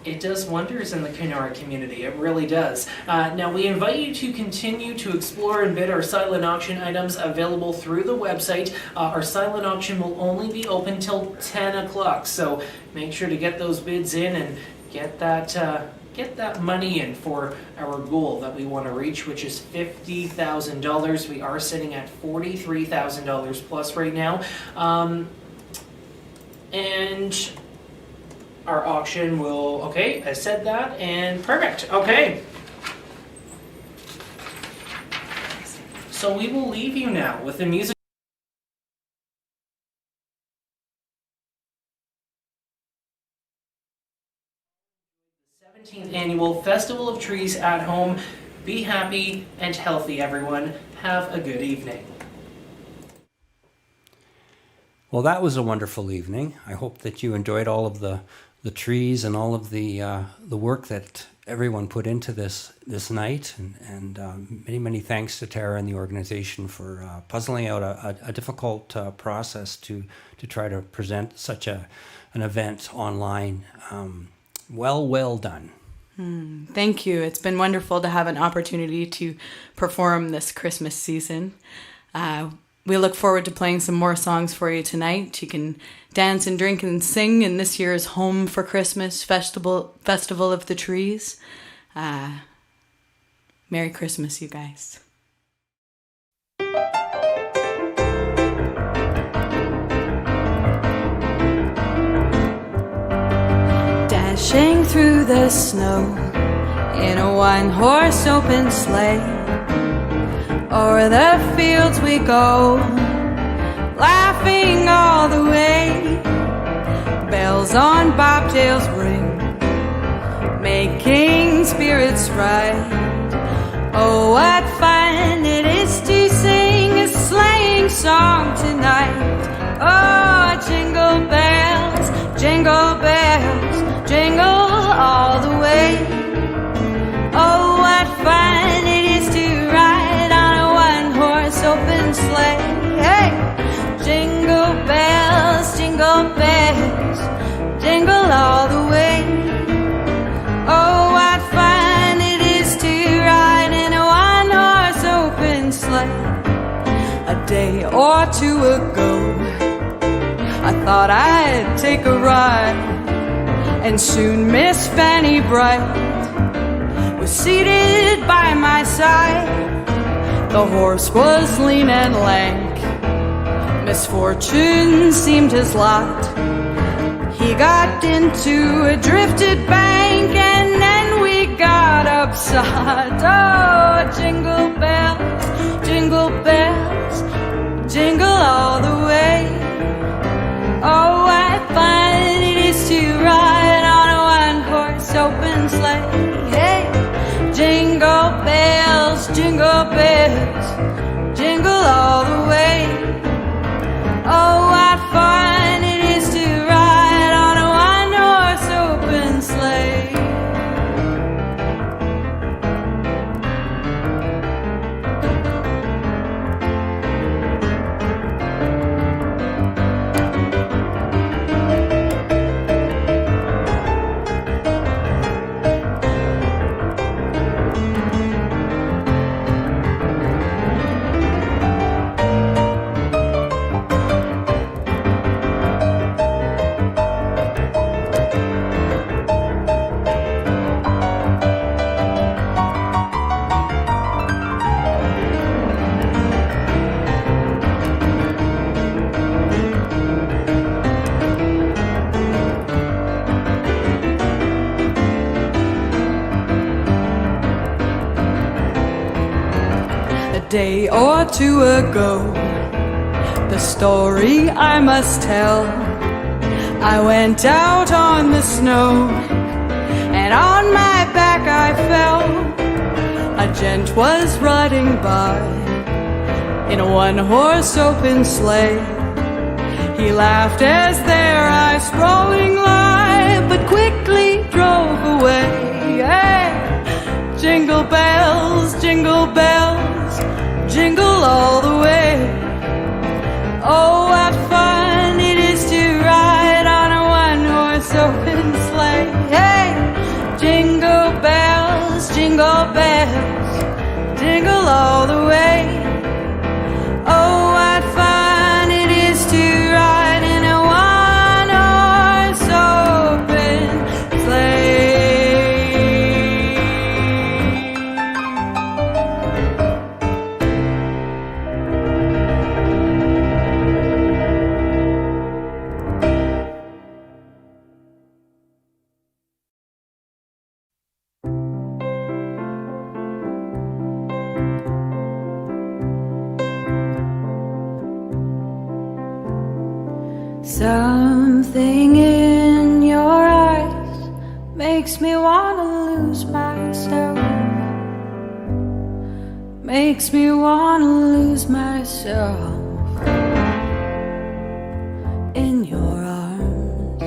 it does wonders in the Kenora community, it really does. Now we invite you to continue to explore and bid our silent auction items available through the website. Our silent auction will only be open till 10 o'clock, so make sure to get those bids in and get that money in for our goal that we want to reach, which is $50,000. We are sitting at $43,000 plus right now. And our auction will, okay, I said that, and perfect, okay. So we will leave you now with the music. 17th Annual Festival of Trees at home. Be happy and healthy, everyone. Have a good evening. Well, that was a wonderful evening. I hope that you enjoyed all of the trees and all of the work that everyone put into this night. And many thanks to Tara and the organization for puzzling out a difficult process to try to present such an event online. Well done. Thank you. It's been wonderful to have an opportunity to perform this Christmas season. We look forward to playing some more songs for you tonight. You can dance and drink and sing in this year's Home for Christmas Festival of the Trees. Merry Christmas, you guys. Dashing through the snow in a one-horse open sleigh, o'er the fields we go, laughing all the way. Bells on bobtails ring, making spirits bright. Oh, what fun it is to sing a sleighing song tonight. Oh, jingle bells, jingle bells, jingle all the way. Oh, what fun it is to ride on a one-horse open sleigh. Hey! Jingle bells, jingle all the way. Oh, what fun it is to ride in a one-horse open sleigh. A day or two ago, I thought I'd take a ride, and soon Miss Fanny Bright was seated by my side. The horse was lean and lank, misfortune seemed his lot. He got into a drifted bank, and then we got upside. Oh, jingle bells, jingle all the way. Oh, what fun it is to ride on a one-horse open sleigh. Hey, jingle bells, jingle all the way. Oh, what fun it is to ride on a one-horse open sleigh. two ago, the story I must tell. I went out on the snow, and on my back I fell. A gent was riding by in a one-horse open sleigh. He laughed as their eyes rolling lie, but quickly drove away. Hey! Jingle bells, jingle all the way. Oh, what fun it is to ride on a one-horse open sleigh. Hey! Jingle bells, jingle all the way. Oh, what fun it is to ride in a one-horse open sleigh. Something in your eyes makes me wanna lose myself. Makes me wanna lose myself in your arms.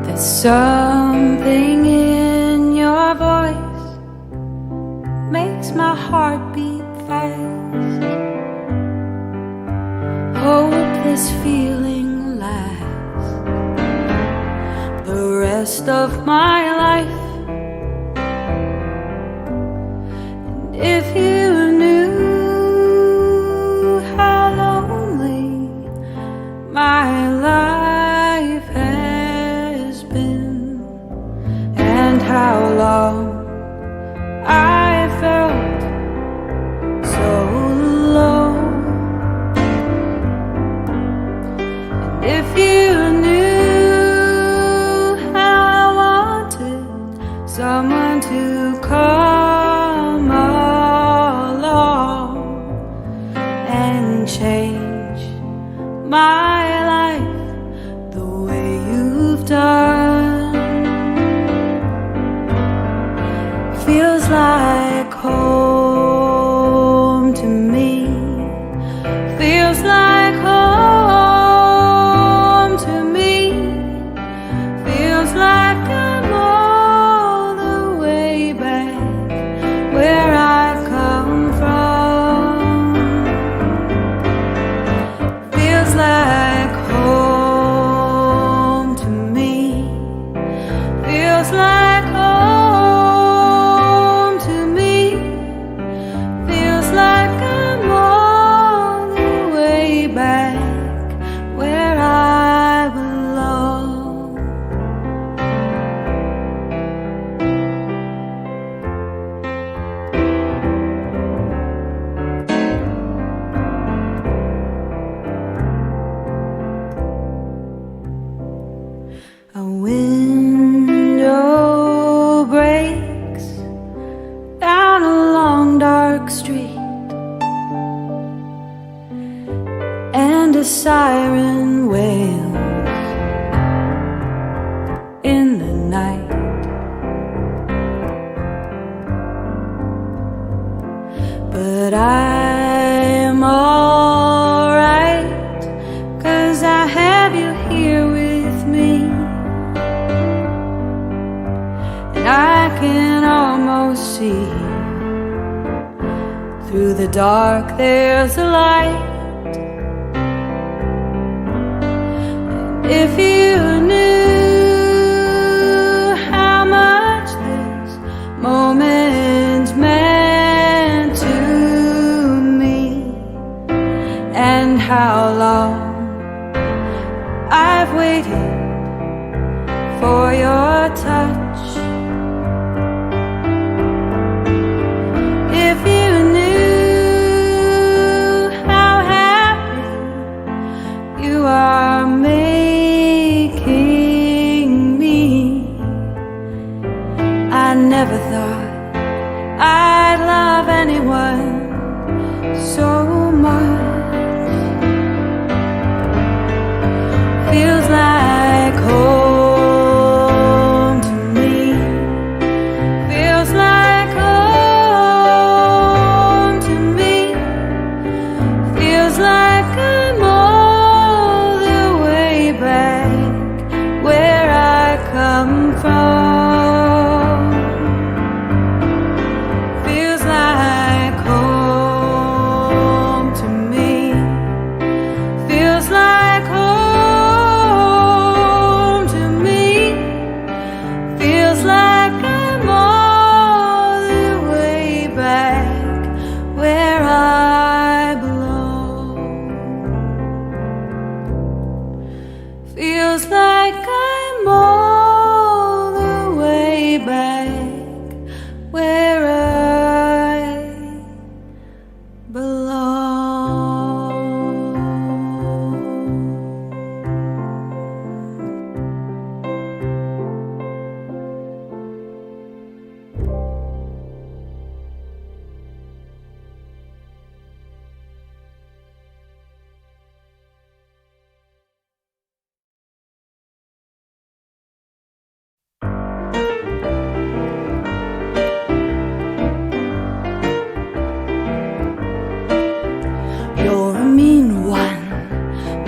There's something in your voice makes my heart beat fast. Hope this feeling lasts the rest of my life. And if you knew how lonely my life has been, and how long I felt so alone. If you knew how I wanted someone to come along and change my life the way you've done. Feels like home to me. Feels like home. A window breaks down a long dark street, and a siren wails in the night. But I'm alright, 'cause I have you here with me. I can almost see through the dark there's a light. And if you knew how much this moment meant to me, and how long I've waited for your touch. If you knew how happy you are making me, I never thought I'd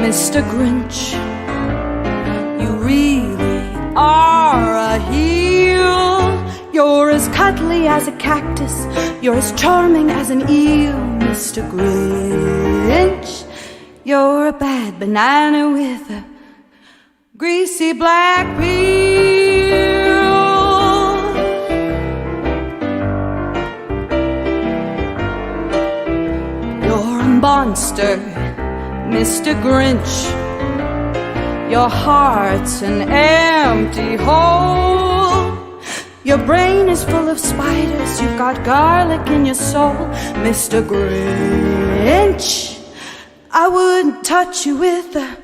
Mr. Grinch. You really are a heel. You're as cuddly as a cactus. You're as charming as an eel, Mr. Grinch. You're a bad banana with a greasy black peel. You're a monster, Mr. Grinch. Your heart's an empty hole. Your brain is full of spiders. You've got garlic in your soul, Mr. Grinch. I wouldn't touch you with a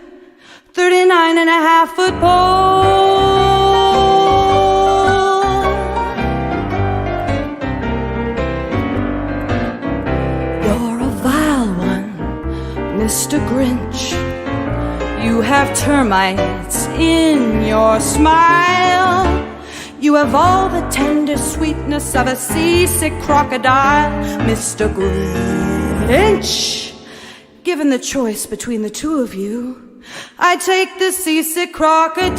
39.5-foot pole. You're a vile one, Mr. Grinch. You have termites in your smile. You have all the tender sweetness of a seasick crocodile, Mr. Grinch. Given the choice between the two of you, I take the seasick crocodile.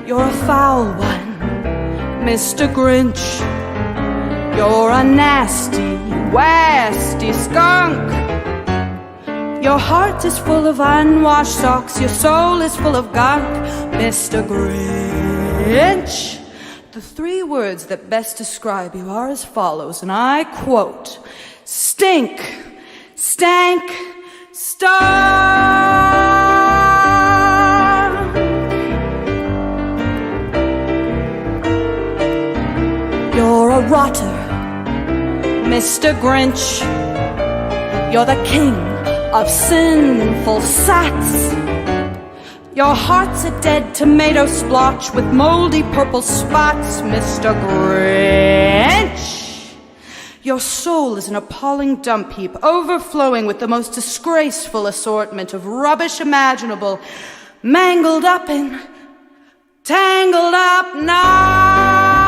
You're a foul one, Mr. Grinch. You're a nasty, wasty skunk. Your heart is full of unwashed socks. Your soul is full of gunk, Mr. Grinch. The three words that best describe you are as follows, and I quote: stink, stank, stunk. You're a rotter, Mr. Grinch. You're the king of sinful sats. Your heart's a dead tomato splotch with moldy purple spots, Mr. Grinch. Your soul is an appalling dump heap, overflowing with the most disgraceful assortment of rubbish imaginable, mangled up and tangled up nice.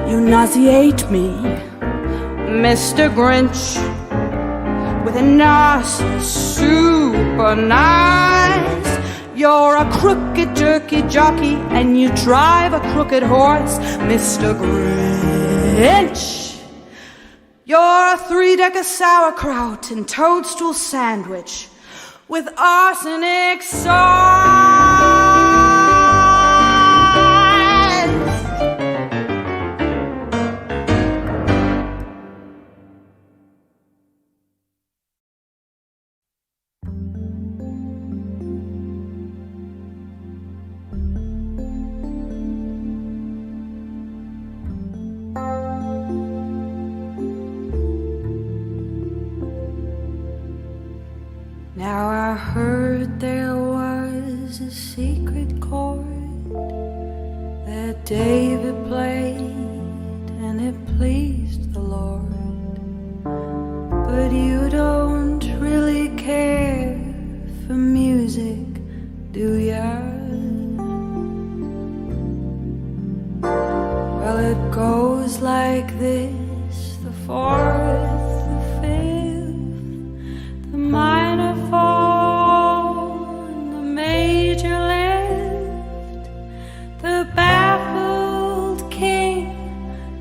You nauseate me, Mr. Grinch, with a nasty super nice. You're a crooked jerky jockey and you drive a crooked horse, Mr. Grinch. You're a 3-decker sauerkraut and toadstool sandwich with arsenic sauce. Now I heard there was a secret chord that David played and it pleased the Lord. But you don't really care for music, do ya? Well, it goes like this: the fourth, the fifth, the minor fall, the major lift, the baffled king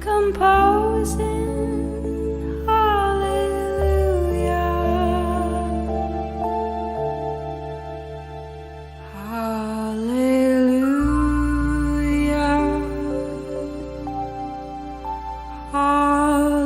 composing hallelujah, hallelujah, hallelujah.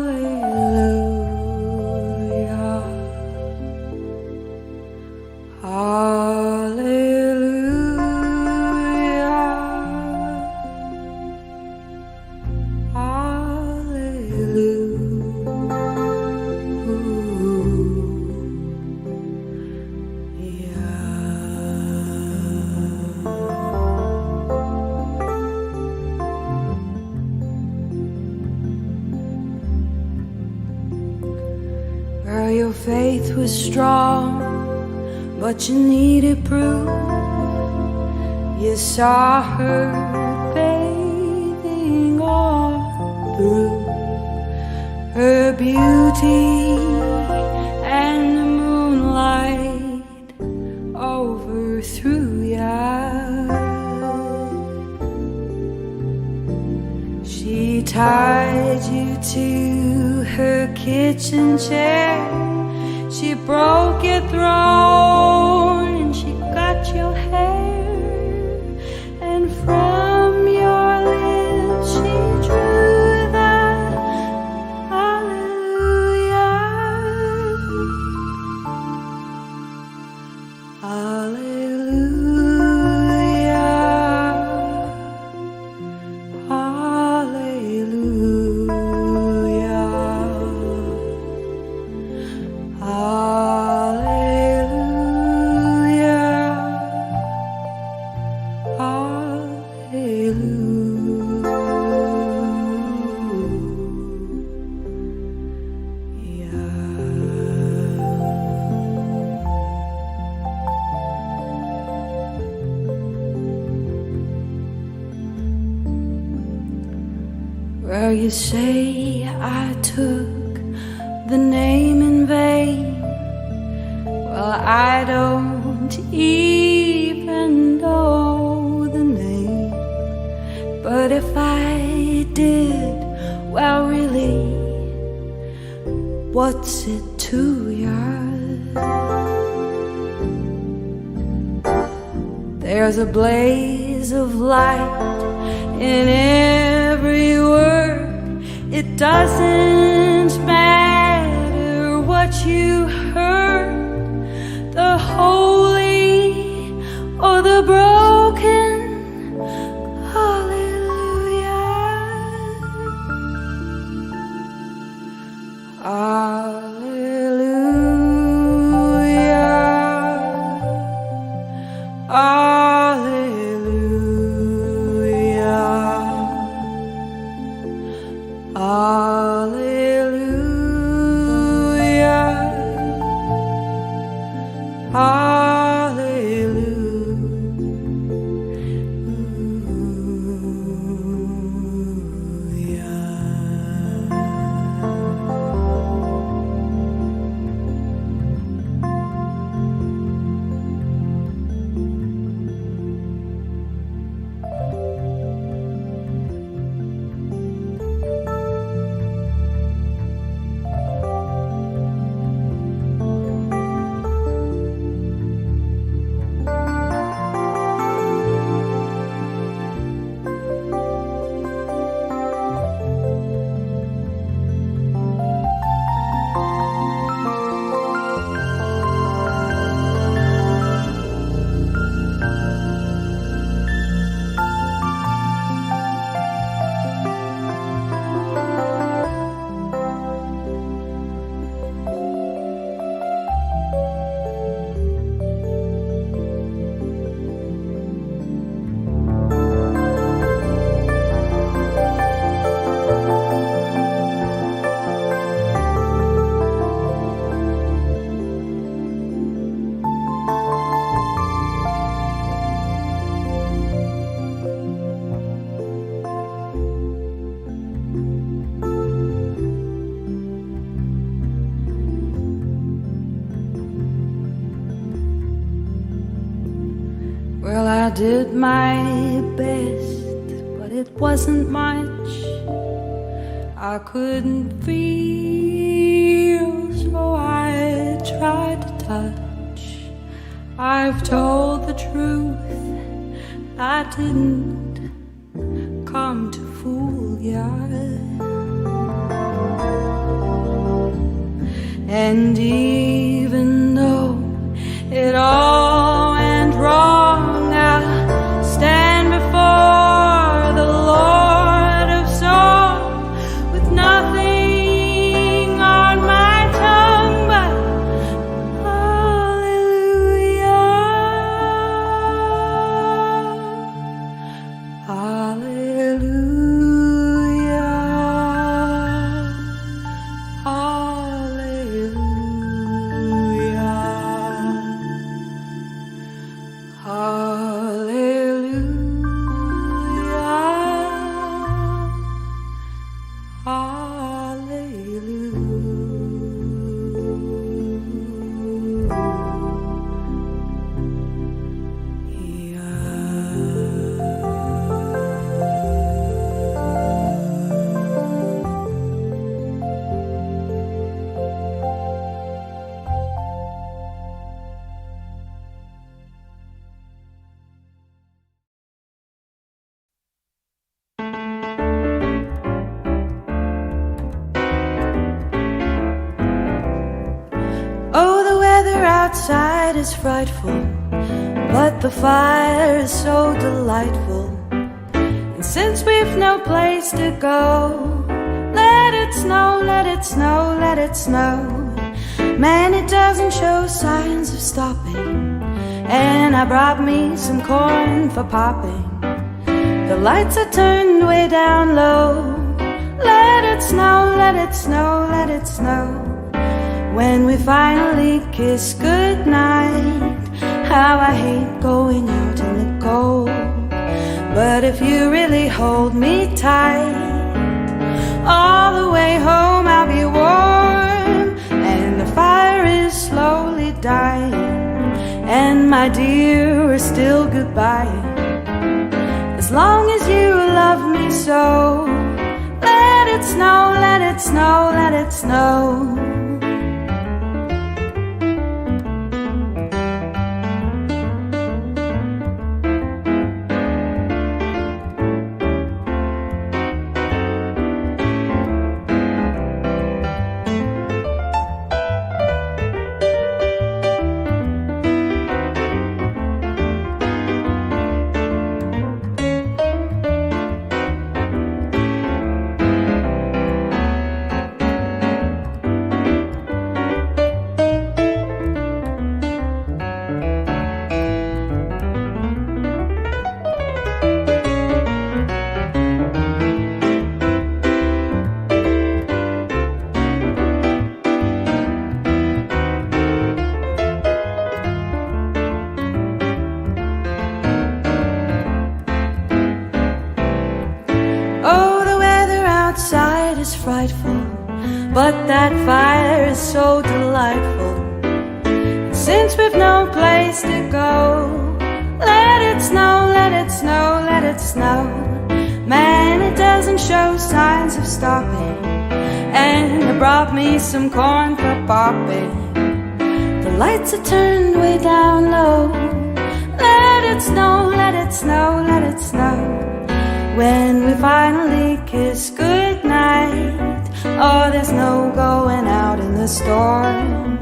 Well, your faith was strong, but you needed proof. You saw her bathing all through her beauty and the moonlight overthrew ya. She tied you to her kitchen chair. She broke your throne and she cut your hair. And from your lips she drew that hallelujah. Hallelujah. Hallelujah. Well, you say I took the name in vain. Well, I don't even know the name. But if I did, well, really, what's it to ya? There's a blaze of light in every word. It doesn't matter what you heard, the holy or the broken. Hallelujah. Well, I did my best, but it wasn't much. I couldn't feel, so I tried to touch. I've told the truth, I didn't come to fool ya. And even though it all went wrong, I'll stand before the Lord of Song with nothing on my tongue but hallelujah, hallelujah, hallelujah. Hallelujah. outside is frightful, but the fire is so delightful. And since we've no place to go, let it snow, let it snow, let it snow. Man, it doesn't show signs of stopping. And I brought me some corn for popping. The lights are turned way down low. Let it snow, let it snow, let it snow. When we finally kiss goodnight, how I hate going out in the cold. But if you really hold me tight, all the way home I'll be warm. And the fire is slowly dying, and my dear, we're still goodbye. As long as you love me so, let it snow, let it snow, let it snow. But that fire is so delightful. Since we've no place to go, let it snow, let it snow, let it snow. Man, it doesn't show signs of stopping. And I brought me some corn for popping. The lights are turned way down low. Let it snow, let it snow, let it snow. When we finally kiss goodnight, oh, there's no going out in the storm.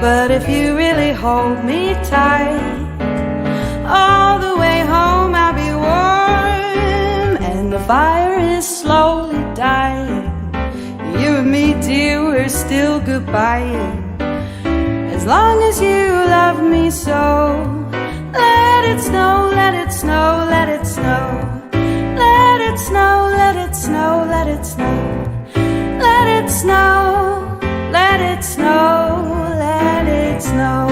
But if you really hold me tight, all the way home I'll be warm. And the fire is slowly dying. You and me, dear, we're still goodbying. As long as you love me so, let it snow, let it snow, let it snow. Let it snow, let it snow, let it snow. Let it snow, let it snow, let it snow.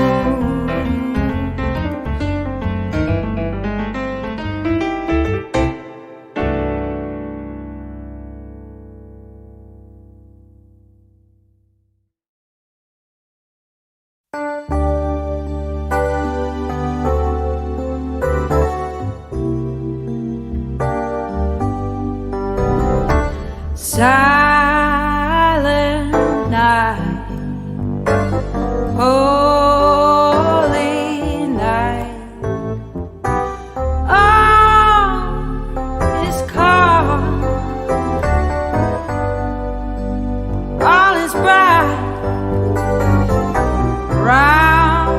Silent night, holy night, all is calm, all is bright round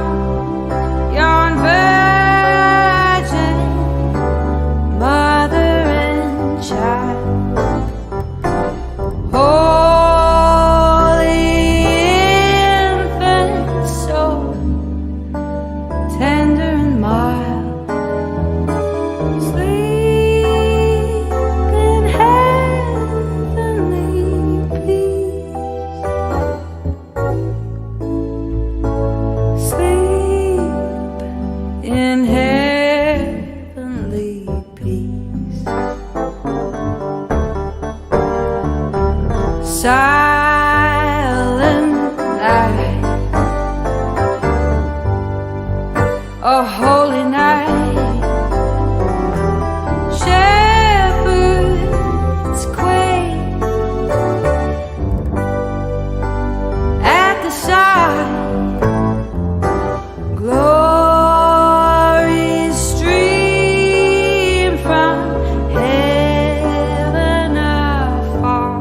yon virgin mother and child. Holy infant soul, tender and mild, sleep in heavenly peace. Sleep in heavenly peace. Silent night, a holy night, shepherds quake at the sight, glories stream from heaven afar.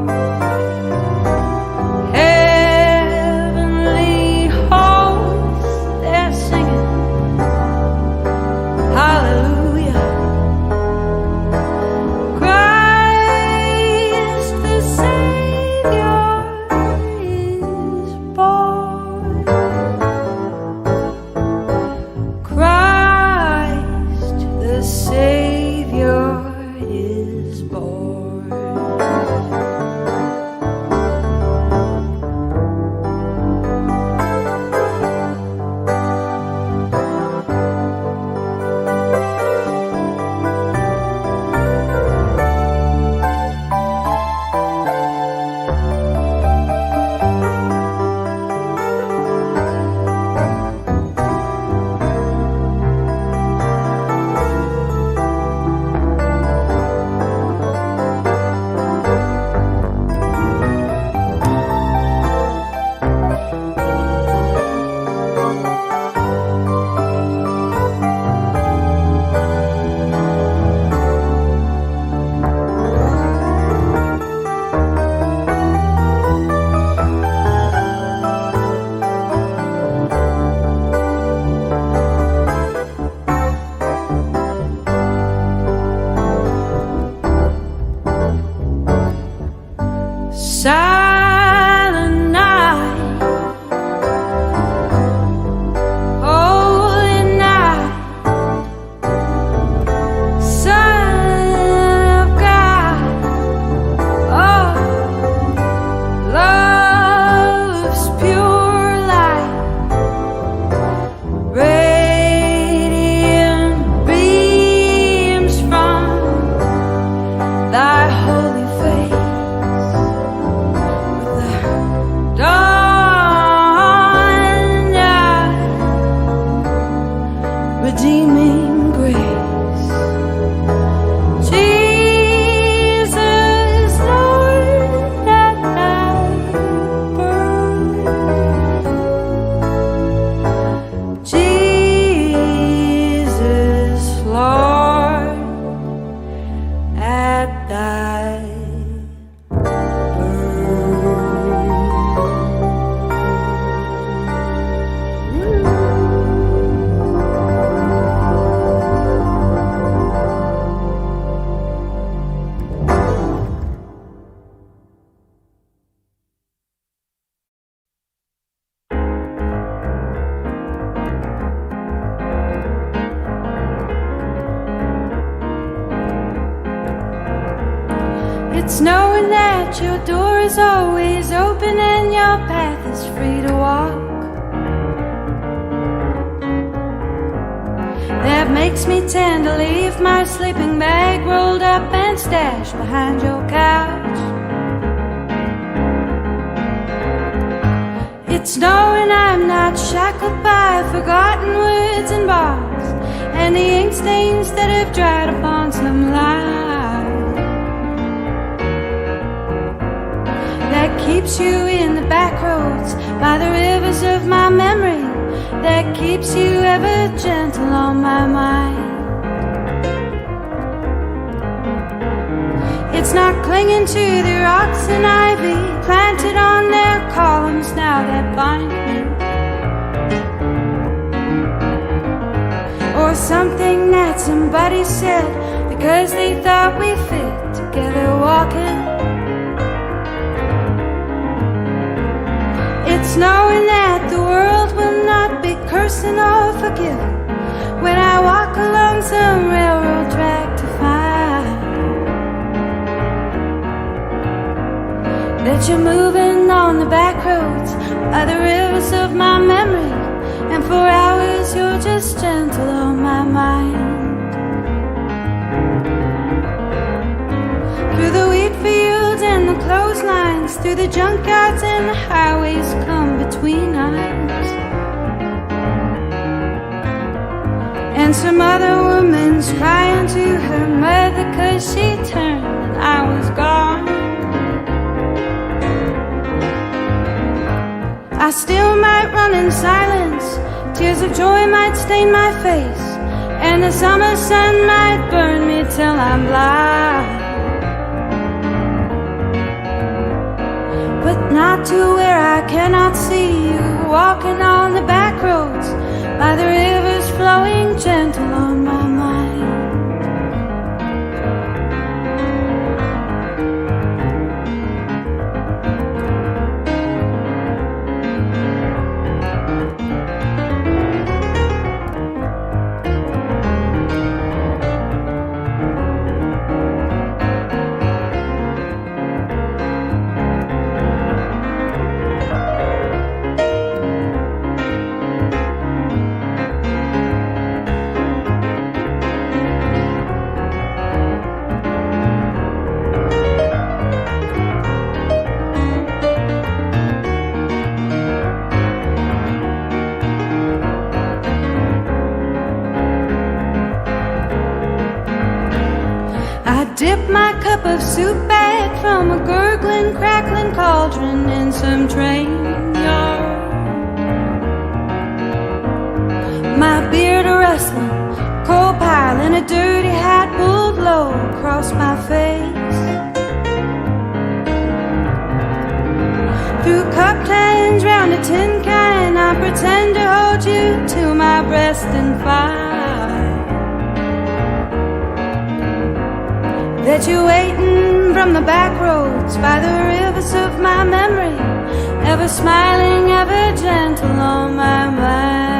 Heavenly hosts, their It's knowing that your door is always open and your path is free to walk. That makes me tend to leave my sleeping bag rolled up and stashed behind your couch. It's knowing I'm not shackled by forgotten words and bars and the ink stains that have dried upon some line that keeps you in the back roads by the rivers of my memory, that keeps you ever gentle on my mind. It's not clinging to the rocks and ivy planted on their columns now that bind me, or something that somebody said because they thought we fit together walking. It's knowing that the world will not be cursing or forgiving when I walk along some railroad track to find that you're moving on the back roads by the rivers of my memory, and for hours you're just gentle on my mind. Through the wheat fields and the clotheslines, through the junkyards and the highways come between us, and some other woman's crying to her mother 'cause she turned and I was gone. I still might run in silence, tears of joy might stain my face, and the summer sun might burn me till I'm blind, but not to where I cannot see you walking on the back roads by the rivers flowing gentle on my mind. Dip my cup of soup back from a gurgling, crackling cauldron in some train yard. My beard a rustling, coal pile and a dirty hat pulled low across my face. Through cup tins round a tin can, I pretend to hold you to my breast and fight that you're waiting from the back roads by the rivers of my memory, ever smiling, ever gentle on my mind.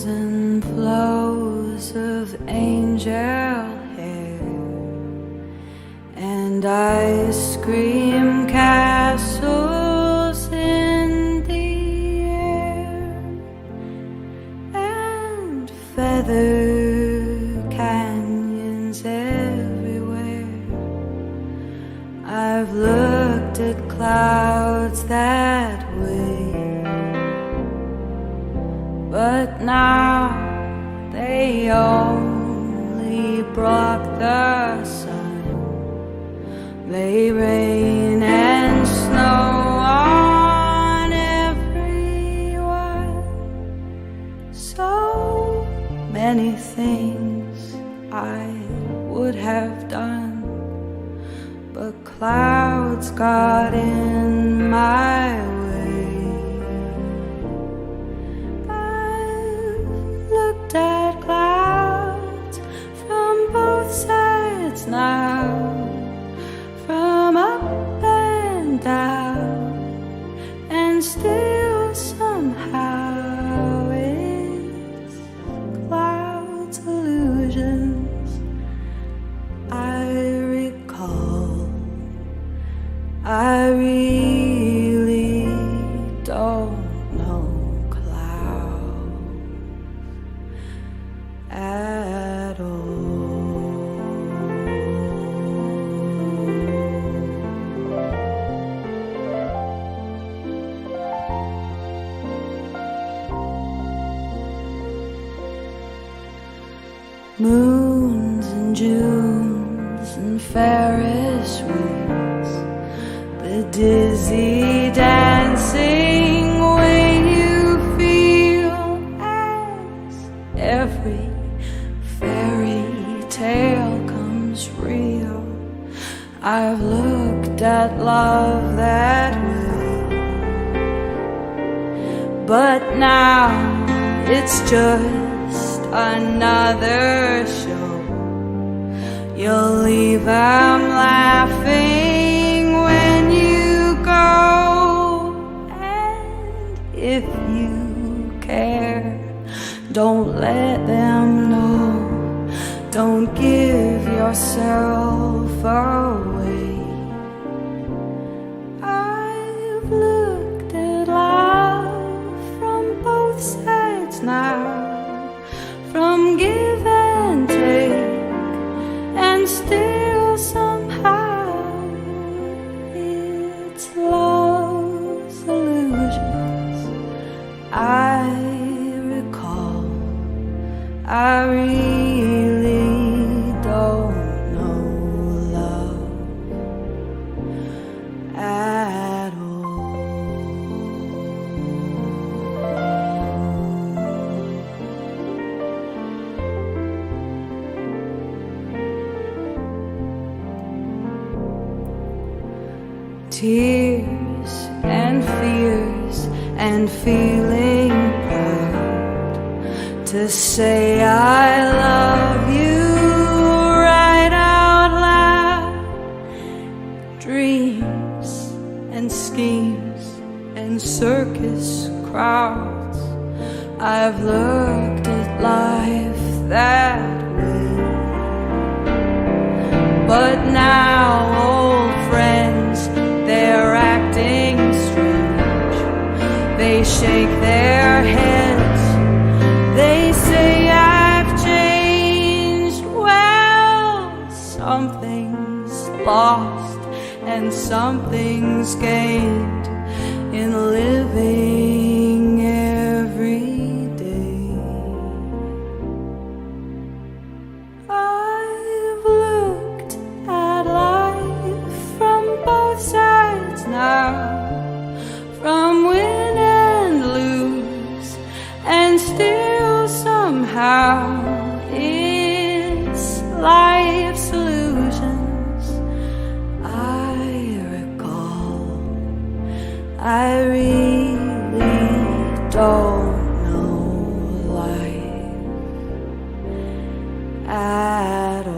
And flows of angel hair and ice cream castles in the air and feather canyons everywhere. I've looked at clouds that way, but now they only block the sun. They rain and snow on everyone. in my way. I've looked at clouds from both sides now, from up and down, and still somehow it's clouds, illusions. I recall, I really don't know clouds at all. Moons and Junes and Ferris wheels, the dizzy dancing way you feel as every fairy tale comes real. I've looked at love that way, but now it's just another show. You'll leave them laughing when you go, and if you care, don't let them know. Don't give yourself away. I've looked at love from both sides now, from give and take, and still somehow it's love's illusions. I recall, I really don't know love at all. Tears and fears and feeling proud to say I love you right out loud. Dreams and schemes and circus crowds, I've looked at life that way. But now old friends, they're acting strange. They shake their heads, they say I've changed. Well, something's lost and something's gained in living every day. I've looked at life from both sides now, from win and lose, and still somehow it's life's illusions. I recall, I really don't know life at all.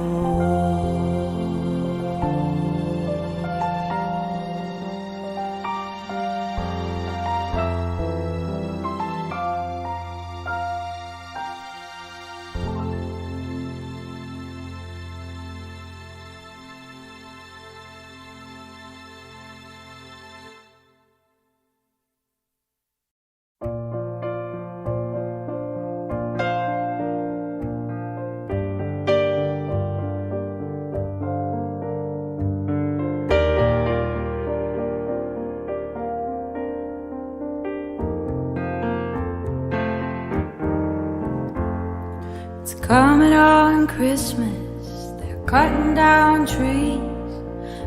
It's coming on Christmas, they're cutting down trees,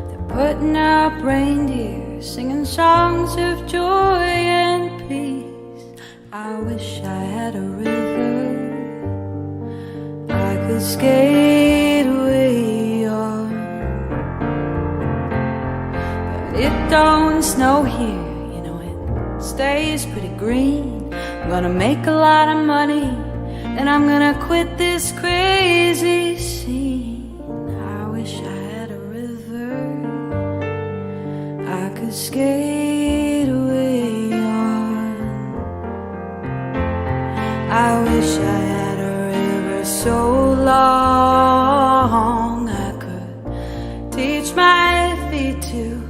they're putting up reindeer, singing songs of joy and peace. I wish I had a river I could skate away on, but it don't and snow here, you know it stays pretty green. I'm gonna make a lot of money, and I'm gonna quit this crazy scene. I wish I had a river I could skate away on. I wish I had a river so long I could teach my feet to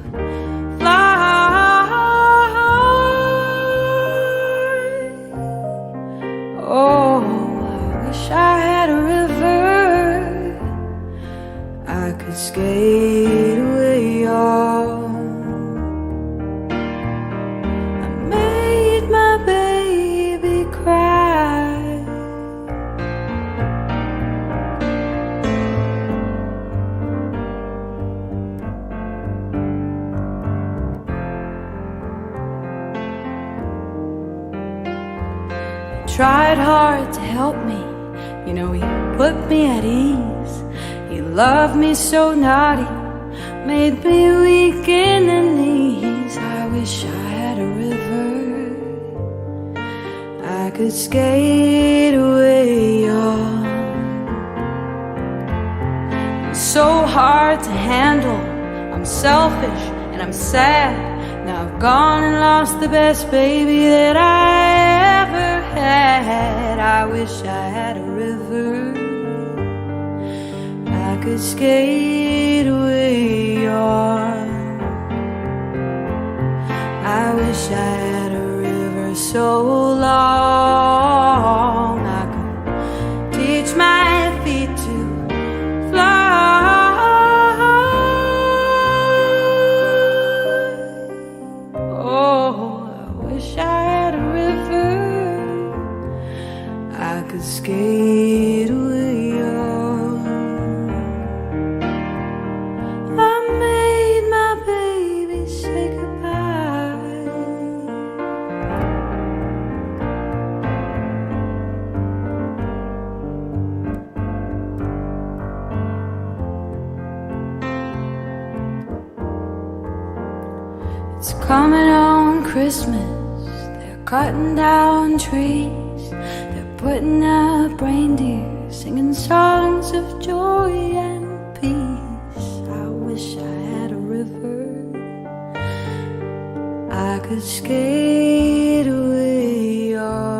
fly. Oh, I wish I had a river I could skate away on. I made my baby cry. Tried hard to help me, you know, he put me at ease. He loved me so naughty, made me weak in the knees. I wish I had a river I could skate away on. It's so hard to handle, I'm selfish and I'm sad. Now I've gone and lost the best baby that I ever had. I wish I had a river I could skate away on. I wish I had a river so long I could teach my feet to fly. Oh, I wish I had a river I could skate away on. I made my baby say goodbye. It's coming on Christmas, they're cutting down trees, they're putting up reindeer, singing songs of joy and peace. I wish I had a river I could skate away on.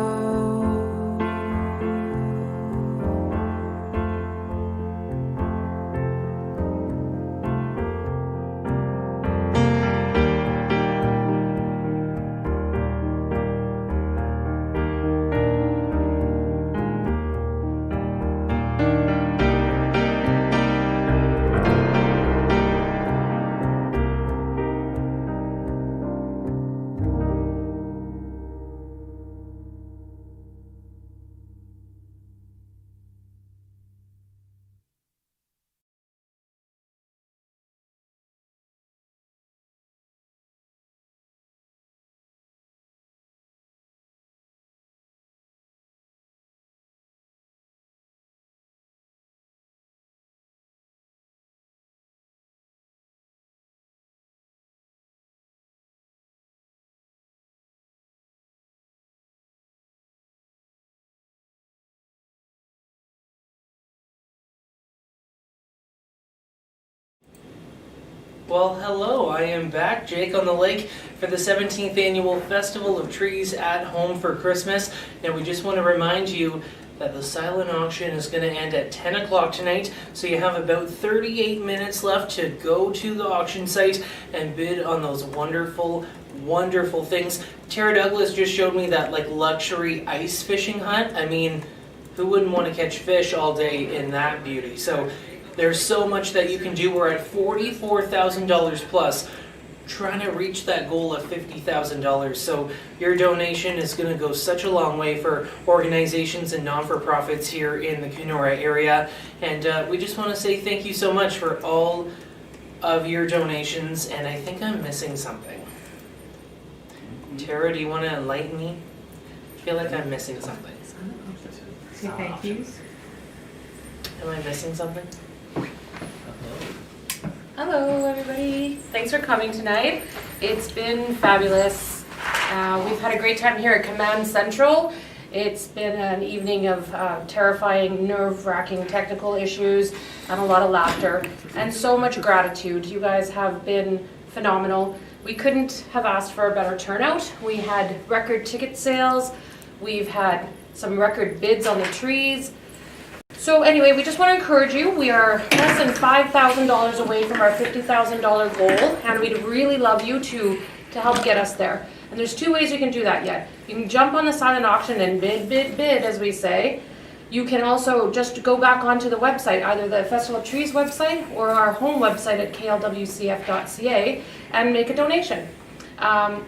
Well, hello, I am back, Jake on the Lake, for the 17th Annual Festival of Trees at Home for Christmas. And we just want to remind you that the silent auction is going to end at 10 o'clock tonight, so you have about 38 minutes left to go to the auction site and bid on those wonderful, wonderful things. Tara Douglas just showed me that like luxury ice fishing hut. I mean, who wouldn't want to catch fish all day in that beauty? So there's so much that you can do. We're at $44,000 plus, trying to reach that goal of $50,000. So your donation is going to go such a long way for organizations and non-for-profits here in the Kenora area. And we just want to say thank you so much for all of your donations. And I think I'm missing something. Tara, do you want to enlighten me? I feel like I'm missing something. Say thank yous. Am I missing something? Hello, everybody. Thanks for coming tonight. It's been fabulous. We've had a great time here at Command Central. It's been an evening of terrifying, nerve-wracking technical issues and a lot of laughter and so much gratitude. You guys have been phenomenal. We couldn't have asked for a better turnout. We had record ticket sales. We've had some record bids on the trees. So anyway, we just want to encourage you. We are less than $5,000 away from our $50,000 goal, and we'd really love you to help get us there. And there's two ways you can do that yet. You can jump on the silent auction and bid, as we say. You can also just go back onto the website, either the Festival of Trees website or our home website at klwcf.ca, and make a donation.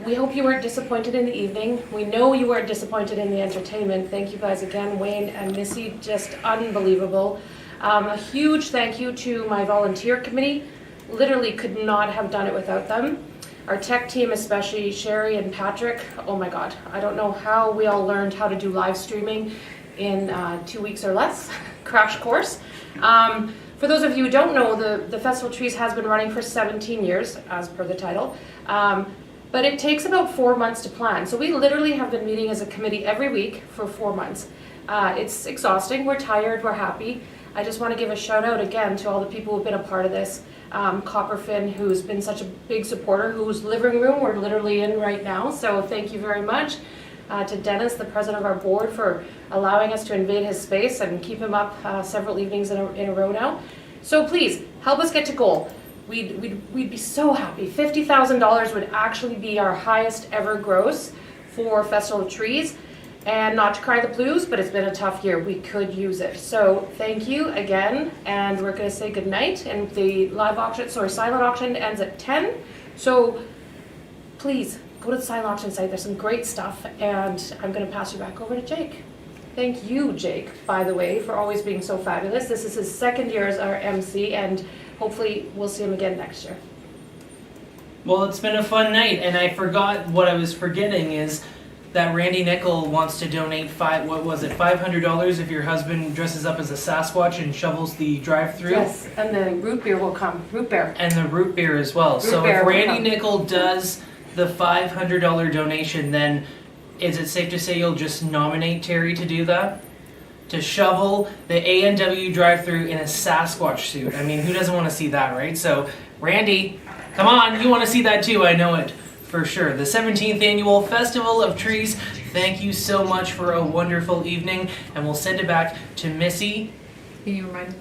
We hope you weren't disappointed in the evening. We know you weren't disappointed in the entertainment. Thank you guys again, Wayne and Missy, just unbelievable. A huge thank you to my volunteer committee. Literally could not have done it without them. Our tech team, especially Sherry and Patrick, oh my God, I don't know how we all learned how to do live streaming in 2 weeks or less, crash course. For those of you who don't know, the Festival of Trees has been running for 17 years, as per the title. But it takes about 4 months to plan. So we literally have been meeting as a committee every week for 4 months. It's exhausting, we're tired, we're happy. I just want to give a shout out again to all the people who've been a part of this. Copperfin, who's been such a big supporter, whose living room we're literally in right now. So thank you very much. To Dennis, the president of our board, for allowing us to invade his space and keep him up several evenings in a row now. So please, help us get to goal. We'd be so happy. $50,000 would actually be our highest ever gross for Festival of Trees. And not to cry the blues, but it's been a tough year. We could use it. So thank you again, and we're going to say goodnight. And the live auction, silent auction ends at 10. So please go to the silent auction site. There's some great stuff, and I'm going to pass you back over to Jake. Thank you, Jake, by the way, for always being so fabulous. This is his second year as our MC, and hopefully we'll see him again next year. Well, it's been a fun night, and I forgot what I was forgetting is that Randy Nickel wants to donate $500 if your husband dresses up as a Sasquatch and shovels the drive-through. Yes, and the root beer will come. Root beer. And the root beer as well. So if Randy Nickel does the $500 donation, then is it safe to say you'll just nominate Terry to do that? To shovel the A&W drive-through in a Sasquatch suit. I mean, who doesn't want to see that, right? So, Randy, come on, you want to see that too, I know it. For sure. The 17th Annual Festival of Trees. Thank you so much for a wonderful evening, and we'll send it back to Missy. Can you remind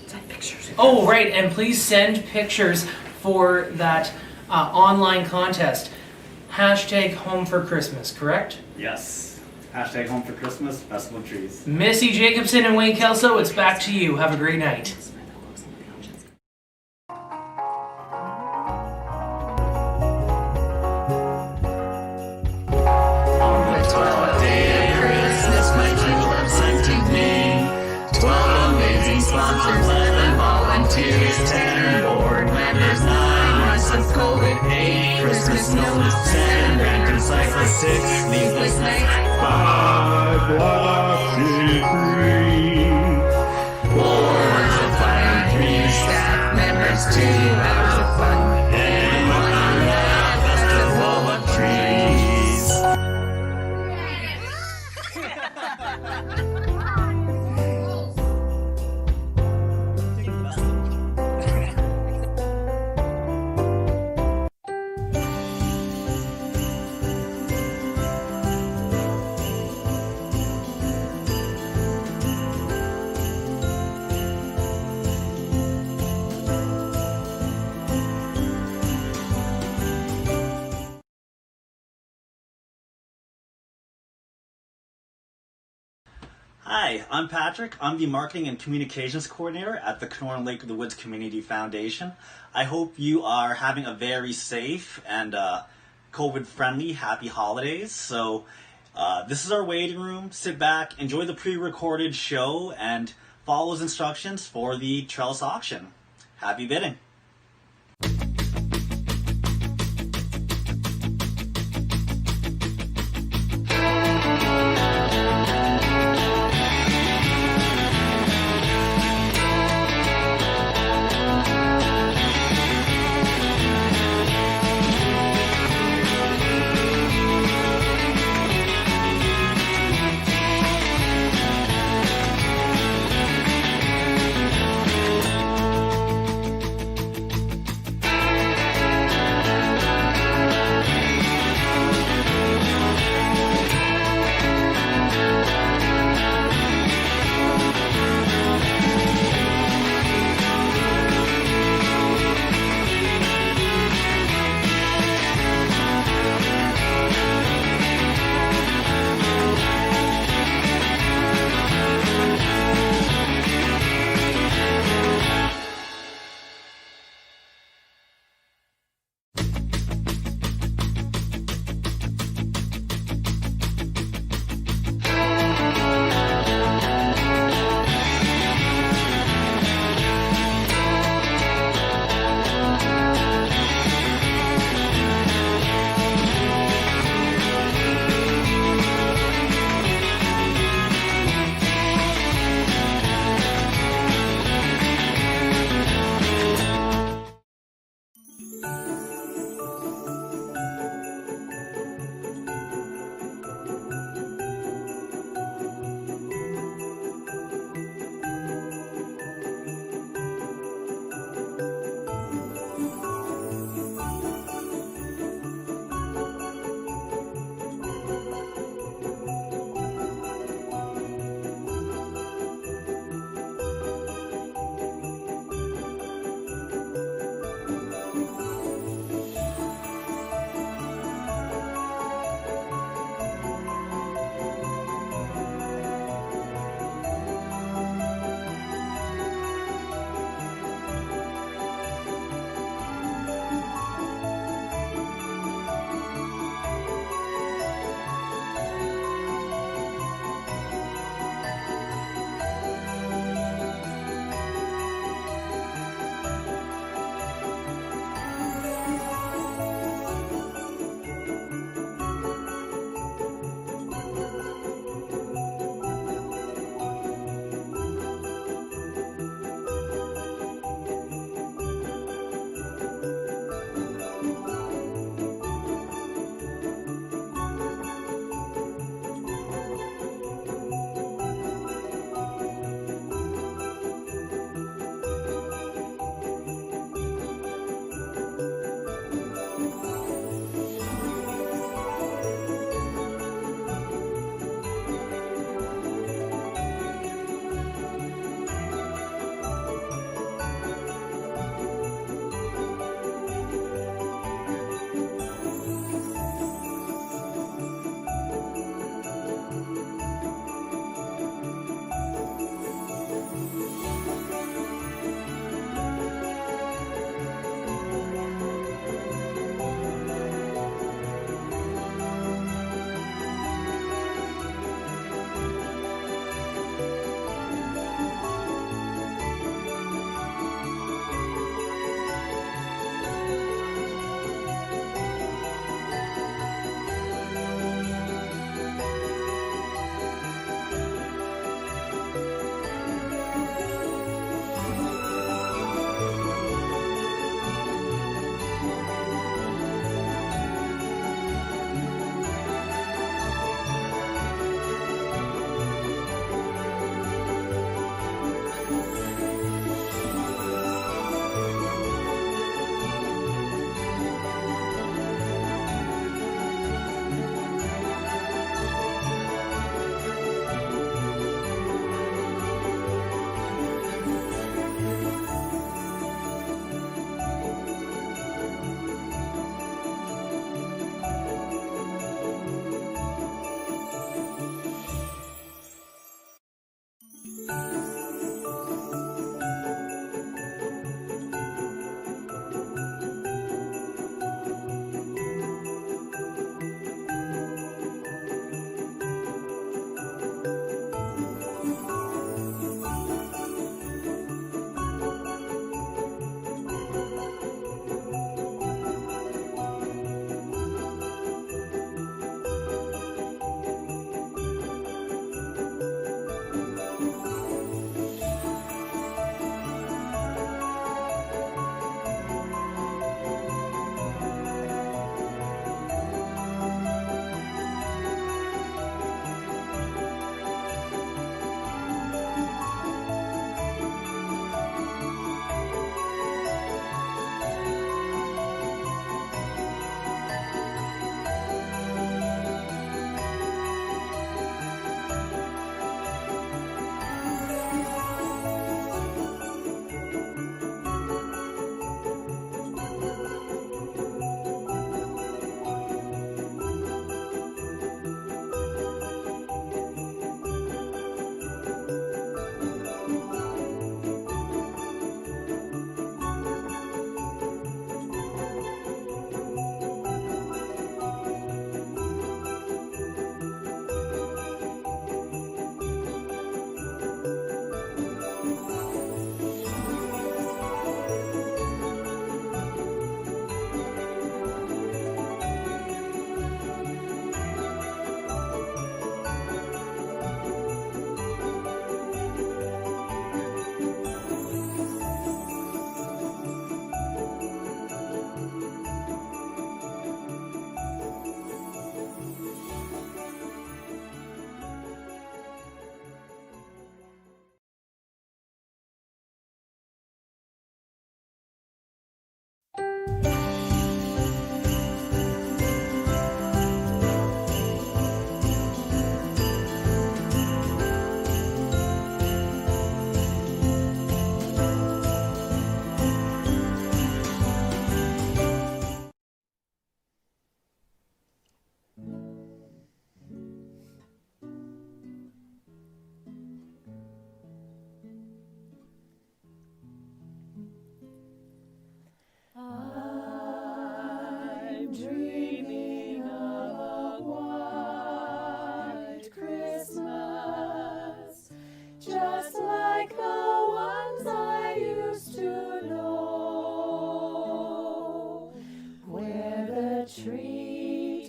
send pictures? Oh, right, and please send pictures for that online contest. Hashtag Home for Christmas, correct? Yes. Hashtag Home for Christmas, Festival of Trees. Missy Jacobson and Wayne Kelso, it's back to you. Have a great night. Sponsors, 11 volunteers, 10 board members, 9 months of COVID, 8 Christmas notice, 10 renters, cycle 6 sleepless nights, 5 blocks in 3 boards of fire, 3 staff members, 2 hours of fun, and 1 Festival of Trees. Hi, I'm Patrick. I'm the Marketing and Communications Coordinator at the Kenora Lake of the Woods Community Foundation. I hope you are having a very safe and COVID-friendly happy holidays. So this is our waiting room. Sit back, enjoy the pre-recorded show, and follow those instructions for the trellis auction. Happy bidding.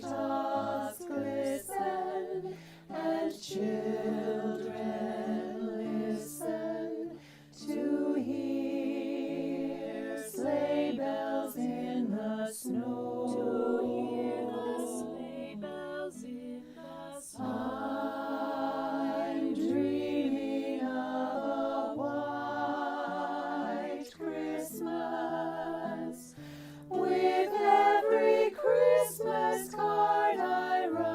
rooftops glisten, and children listen to hear sleigh bells in the snow. To hear the sleigh bells in the snow. I'm dreaming of a white Christmas, with every Christmas card I write.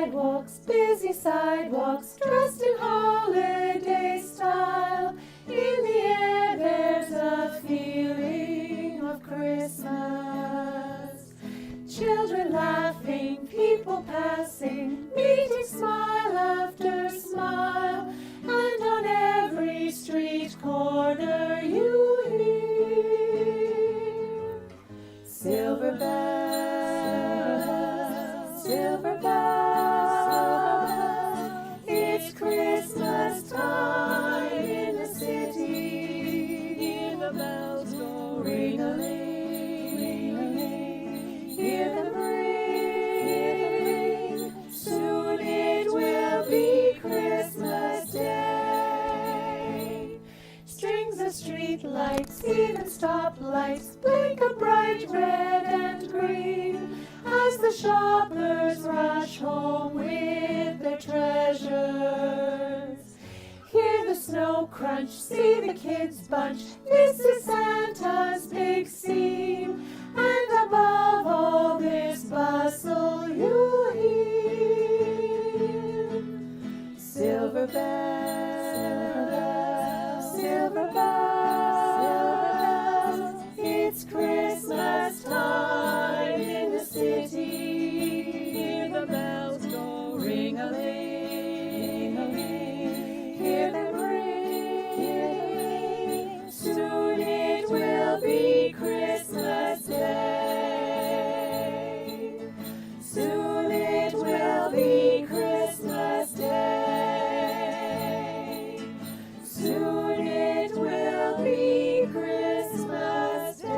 sidewalks, busy sidewalks, dressed in holiday style. In the air there's a feeling of Christmas. Children laughing, people passing, meeting smile after smile, and on every street corner you hear silver bells, silver bells. It's Christmas time in the city. Hear the bells go ring-a-ling, ring-a-ling. Hear them ring. Soon it will be Christmas Day. Strings of street lights, even stoplights, blink a bright red and green as the shoppers rush home with their treasures. Hear the snow crunch, see the kids bunch. This is Santa's big scene, and above all this bustle you hear silver bells, silver bells. It's Christmas time in the city. Hear the bells go ring-a-ling, ring-a-ling. Hear them ring. Soon it will be Christmas Day. Soon it will be Christmas Day. Soon it will be Christmas Day.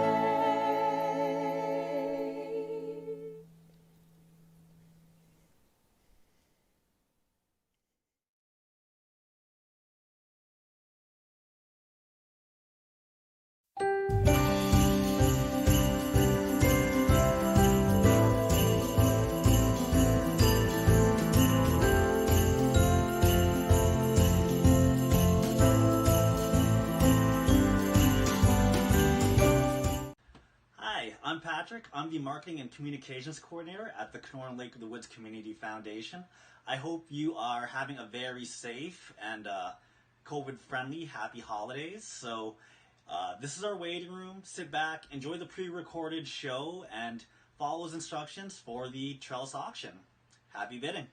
Hi, I'm Patrick. I'm the Marketing and Communications Coordinator at the Kenora Lake of the Woods Community Foundation. I hope you are having a very safe and COVID-friendly happy holidays. So this is our waiting room. Sit back, enjoy the pre-recorded show, and follow those instructions for the trellis auction. Happy bidding.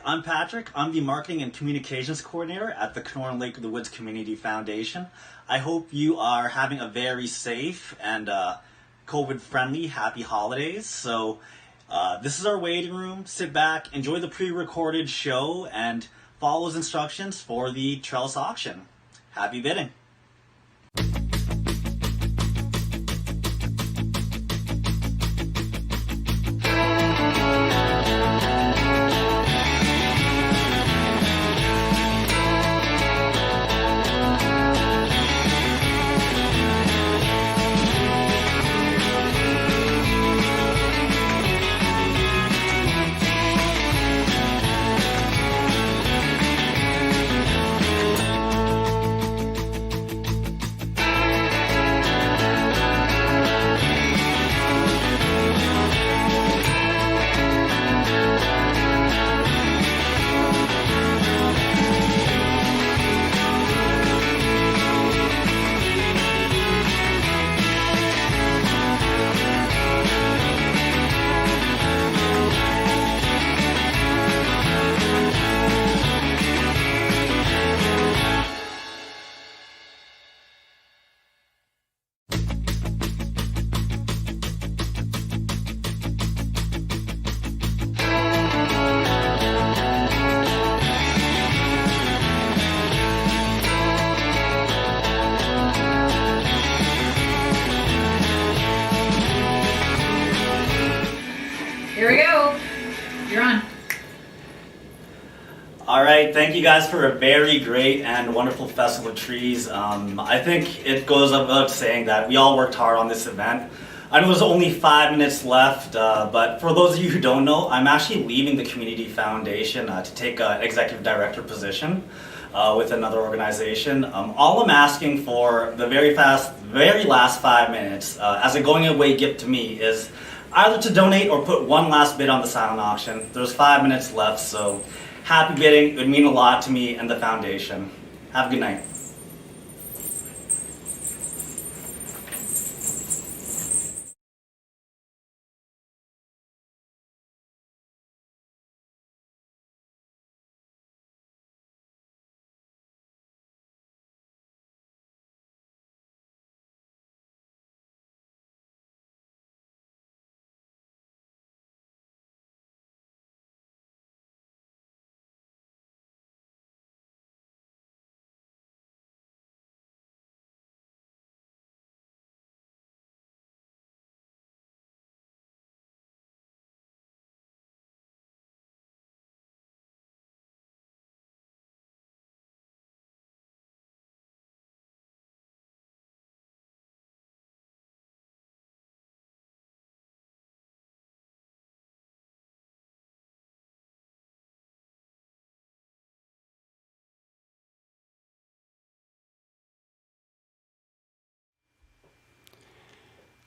I'm Patrick. I'm the Marketing and Communications Coordinator at the Kenora and Lake of the Woods Community Foundation. I hope you are having a very safe and COVID-friendly happy holidays. So this is our waiting room. Sit back, enjoy the pre-recorded show, and follow those instructions for the trellis auction. Happy bidding. Here we go. You're on. All right, thank you guys for a very great and wonderful Festival of Trees. I think it goes without saying that we all worked hard on this event. I know there's only 5 minutes left, but for those of you who don't know, I'm actually leaving the Community Foundation to take an executive director position with another organization. All I'm asking for the very last 5 minutes as a going away gift to me is either to donate or put one last bid on the silent auction. There's 5 minutes left, so happy bidding. It would mean a lot to me and the foundation. Have a good night.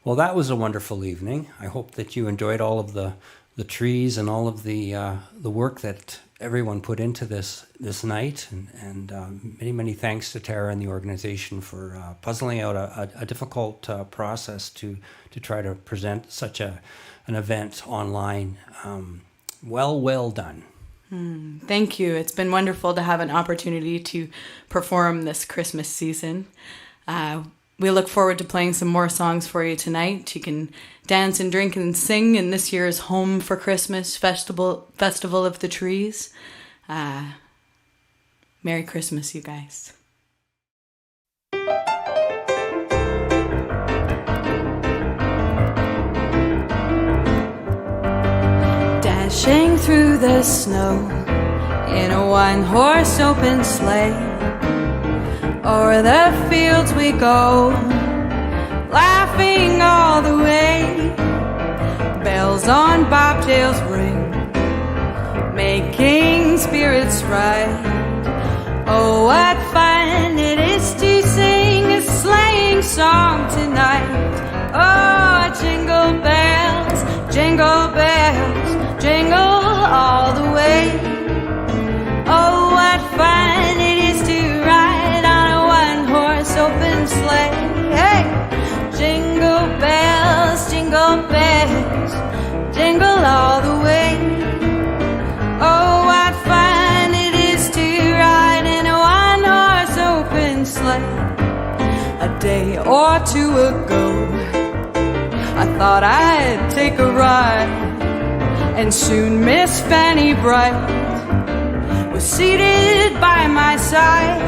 Well, that was a wonderful evening. I hope that you enjoyed all of the trees and all of the work that everyone put into this night. And many thanks to Tara and the organization for puzzling out a difficult process to try to present such an event online. Well done. Thank you. It's been wonderful to have an opportunity to perform this Christmas season. We look forward to playing some more songs for you tonight. You can dance and drink and sing in this year's Home for Christmas Festival of the Trees. Merry Christmas, you guys. Dashing through the snow in a one-horse open sleigh. O'er the fields we go, laughing all the way. Bells on bobtails ring, making spirits right. Oh, what fun it is to sing a sleighing song tonight. Oh, jingle bells, jingle all the way. Oh, what fun it is to ride on a one-horse open sleigh. Hey, jingle bells, jingle all the way. Oh, what fun or two ago, I thought I'd take a ride, and soon Miss Fanny Bright was seated by my side.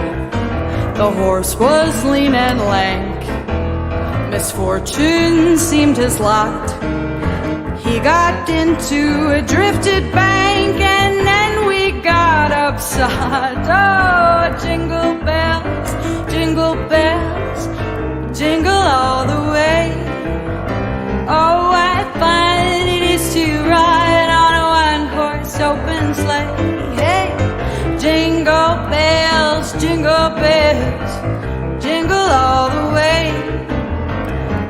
The horse was lean and lank, misfortune seemed his lot. He got into a drifted bank, and then we got upside. Oh, jingle bells, jingle all the way. Oh, what fun it is to ride on a one-horse open sleigh. Hey, jingle bells, jingle all the way.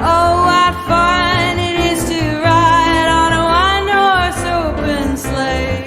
Oh, what fun it is to ride on a one-horse open sleigh.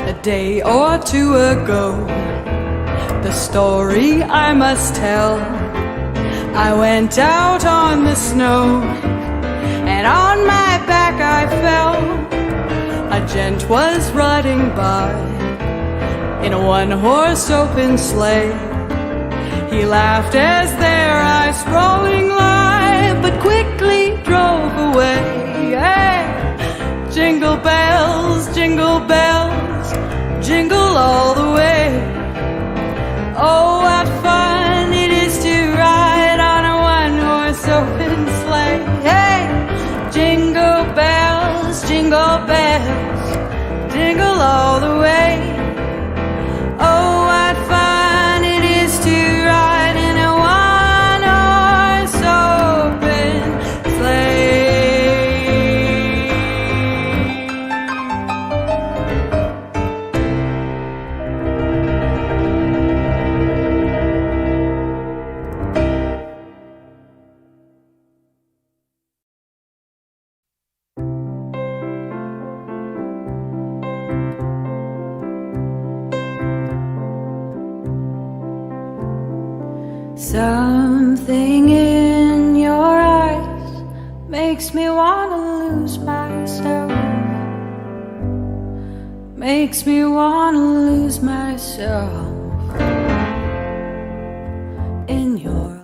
A day or two ago, the story I must tell. I went out on the snow, and on my back I fell. A gent was riding by in a one-horse open sleigh. He laughed as their eyes rolling live, but quickly drove away. Hey, jingle bells, jingle all the way. Oh, what fun it is to ride on a one-horse open sleigh. Hey, jingle bells, jingle all the way. Oh, what fun it is to ride in a one-horse open sleigh. Something in your eyes makes me wanna lose myself. Makes me wanna lose myself in your